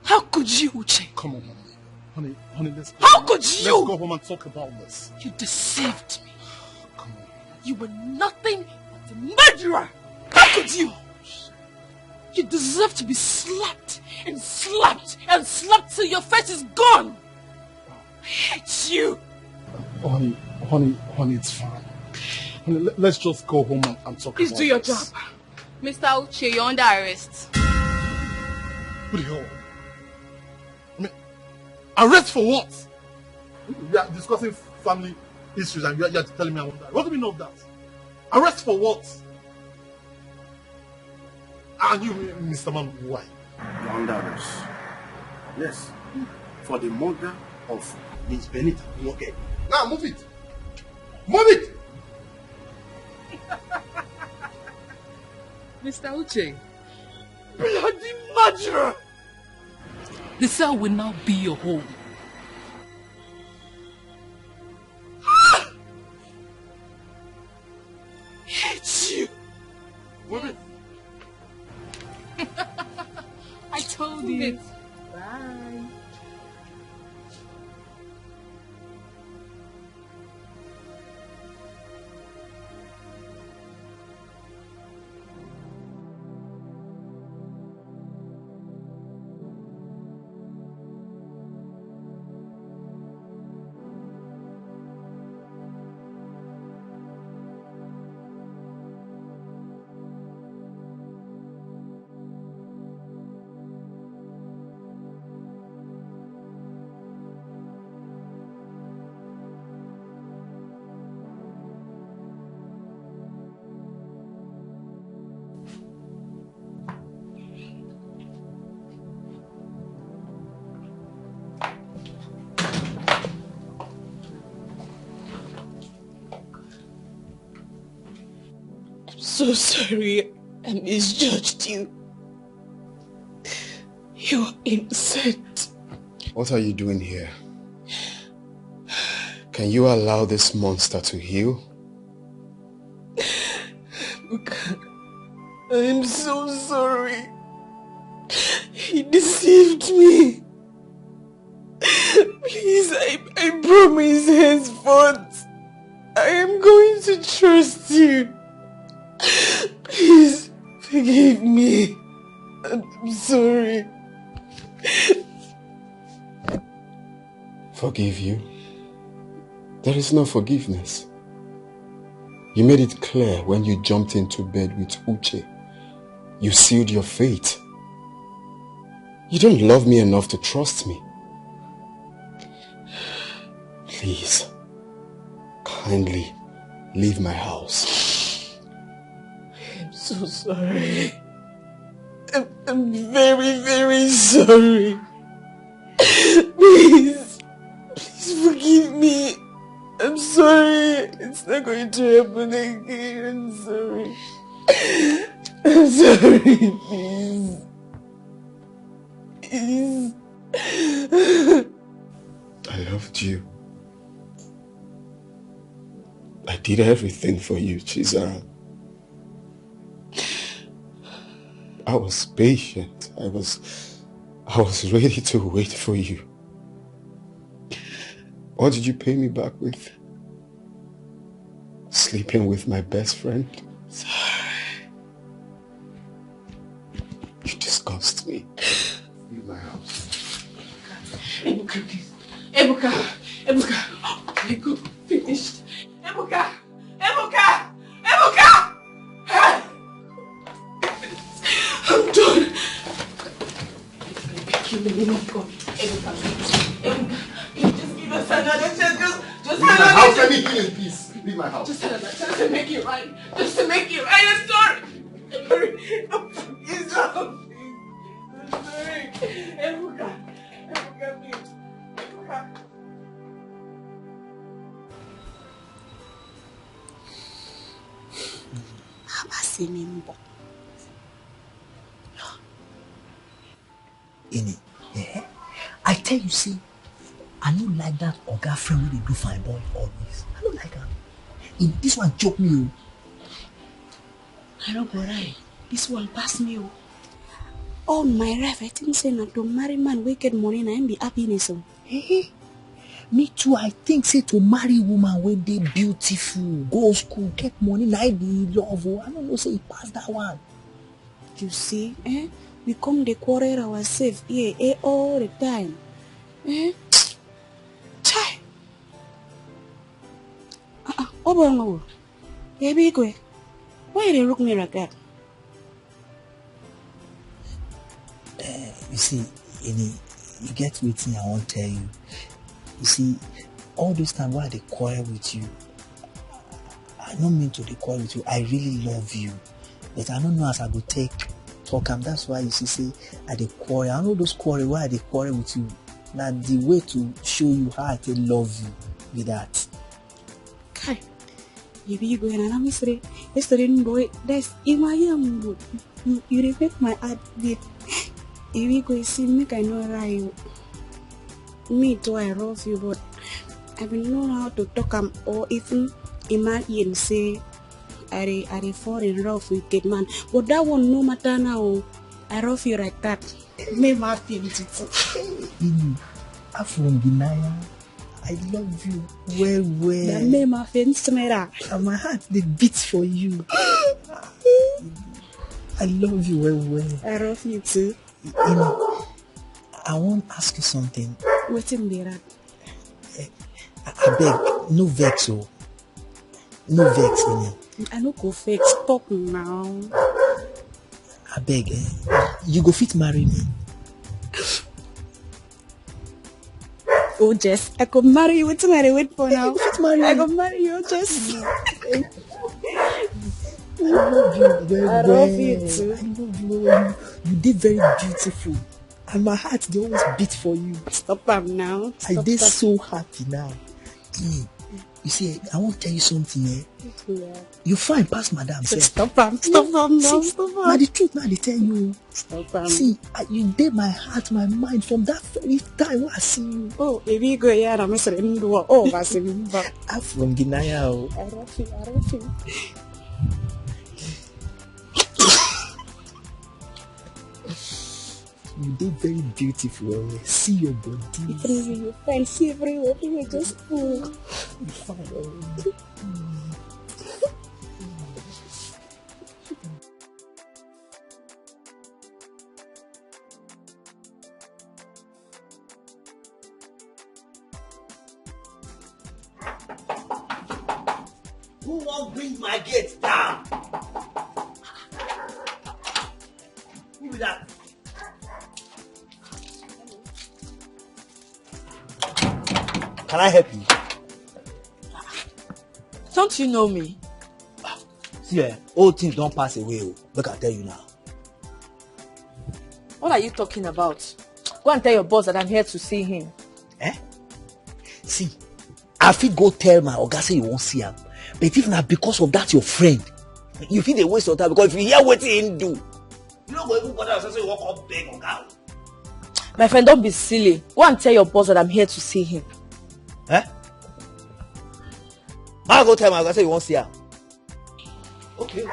How could you, Uche?
Come on, honey. Honey, let's go.
How could you?
Let's go home and talk about this.
You deceived me. Come on. You were nothing but a murderer. How could you? You deserve to be slapped and slapped and slapped till your face is gone. I hate you.
Honey, it's fine. Honey, let's just go home and talk
Please
about
do your
this.
job.
Mr. Uche, you're under arrest.
What the hell? I mean, arrest for what? We are discussing family issues and you are telling me I won't die. What do we know of that? Arrest for what? And you, Mr. Man, why?
You're under arrest. Yes. For the murder of Miss Benita. Okay.
Now move it. Move it!
Mr. Uche, bloody murderer! The cell will now be your home. Hate you!
Move it!
I told you.
Bye.
So sorry I misjudged you. You're innocent.
What are you doing here? Can you allow this monster to heal?
I'm so sorry. He deceived me. Please, I promise henceforth I am going to trust you. Please, forgive me. I'm sorry.
Forgive you? There is no forgiveness. You made it clear when you jumped into bed with Uche. You sealed your fate. You don't love me enough to trust me. Please, kindly leave my house.
I'm so sorry. I'm very, very sorry. Please forgive me. I'm sorry. It's not going to happen again. I'm sorry. I'm sorry, please. Please.
I loved you. I did everything for you, Chizara. I was patient. I was ready to wait for you. What did you pay me back with? Sleeping with my best friend? Sorry. You disgust me. Leave my house.
Ebuka, please. Ebuka. I go finished. Ebuka. I'm done. Kill the name of God. Ebuka, just give us another chance. Just
leave my house. Let me kill in peace. Leave my house.
Just another chance to make it right. Just to make it right. I'm sorry. It's sorry. Ebuka, please. Ebuka.
Ini, I tell you, see, I don't like that oga friend when they do fine boy always. I don't like her. This one choke me.
I don't go right. This one pass me. All my life, I think say not to marry man, we get money and be happiness.
Me too, I think say to marry woman when they beautiful, go school, get money, and I be love. I don't know, say it pass that one.
You see, we come the quarrel ourselves here, all the time. Chai. Obongo. Baby, go. Why they look me like that?
You see, Ini, you get waiting, I won't tell you. You see, all this time while they quarrel with you, I don't mean to quarrel with you. I really love you. But I don't know as I go talk. That's why you see, say, I dey quarrel. I know those quarrel, why they quarrel with you. Now the way to show you how I love you with that.
Kai, you go and I'm yesterday, boy, that's in my young. You reflect my heart, dear. If you go see me, I know right. Me too, I love you, but I don't know how to talk or even imagine say I fall in love with that man. But that one no matter now. I love you like that. Me my beautiful.
From Binaya, I love you well.
That made my face mera.
And my heart they beat for you. I love you well.
I love you too.
I want to ask you something.
What's in there?
I beg, no vex, oh. No vex, Ini.
I no go vex. Stop now.
I beg, you go fit marry me.
Oh, Jess, I could marry you. What's marry wait for now?
I
could marry you, Jess.
I love you well.
I love you too.
I love you. You did very beautiful. And my heart, they always beat for you.
Stop them now.
I did so happy now. You see, I want to tell you something,
Yeah.
You fine past madam.
Stop them now.
Now the truth, now they tell you.
Stop them.
See, you did my heart, my mind from that very time when I see you.
Oh, if you go here, I'm saying, oh, I see you.
I'm from Ginaya.
I love you.
You did very beautiful. See your body.
You fine. See everywhere. You just cool.
You fine.
Who won't bring my gate down? Who be that?
Can I help you?
Don't you know me?
See, old things don't pass away. Look, I tell you now.
What are you talking about? Go and tell your boss that I'm here to see him.
See, I fit go tell my oga say you won't see him. But if not because of that, your friend, you feel the waste of time because if you hear what he do,
you don't go even bother yourself, so you walk up big oga.
My friend, don't be silly. Go and tell your boss that I'm here to see him.
I go tell my girl say you won't see her.
Okay.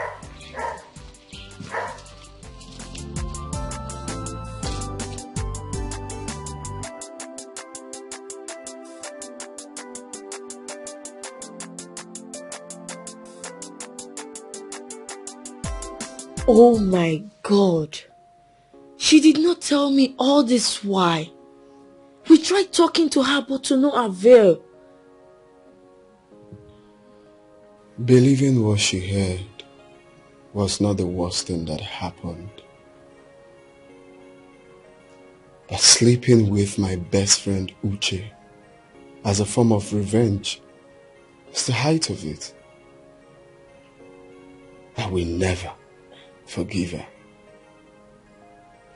Oh my God. She did not tell me all this why. We tried talking to her but to no avail.
Believing what she heard was not the worst thing that happened. But sleeping with my best friend Uche as a form of revenge is the height of it. I will never forgive her.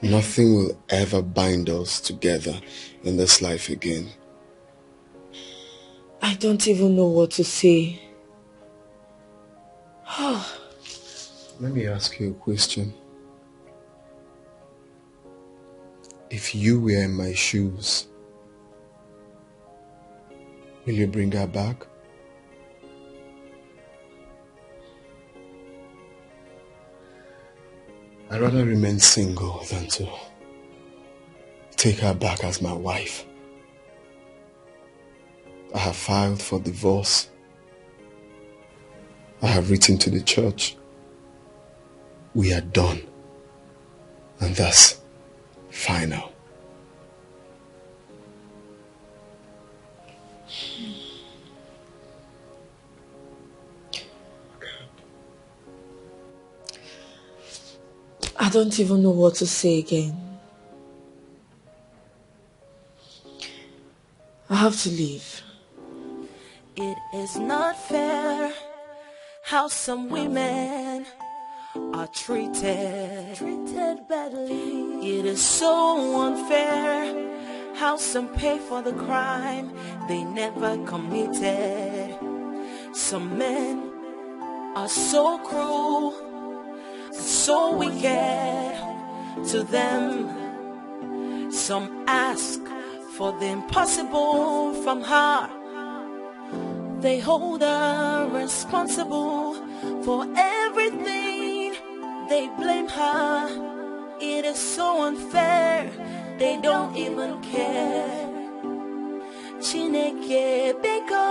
Nothing will ever bind us together in this life again.
I don't even know what to say.
Let me ask you a question. If you were in my shoes, will you bring her back? I'd rather remain single than to take her back as my wife. I have filed for divorce. I have written to the church. We are done. And that's final.
I don't even know what to say again. I have to leave.
It is not fair how some women are treated badly. It is so unfair how some pay for the crime they never committed. Some men are so cruel, so wicked to them. Some ask for the impossible from her. They hold her responsible for everything. They blame her. It is so unfair. They don't even care. Chineke biko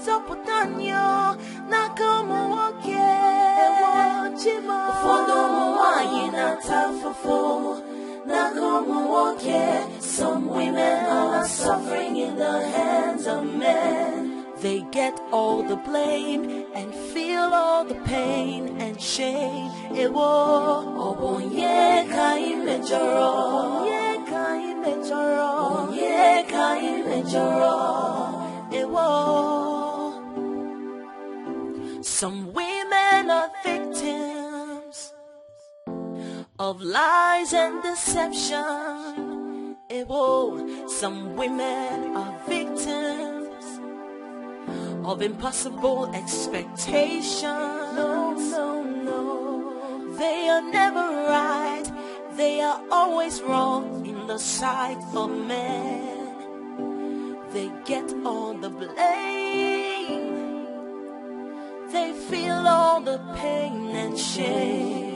zoputanyo nakamuwoke. Ụfọdụ ụmụ nwanyị na-ata afụfụ nakamuwoke. Some women are suffering in the hands of men. They get all the blame and feel all the pain and shame. Ewo obonye ka imejoro, onye ka imejoro, onye ka imejoro. Ewo. Some women are victims of lies and deception. Ewo. Some women are victims of impossible expectations. No. They are never right. They are always wrong in the sight of men. They get all the blame. They feel all the pain and shame.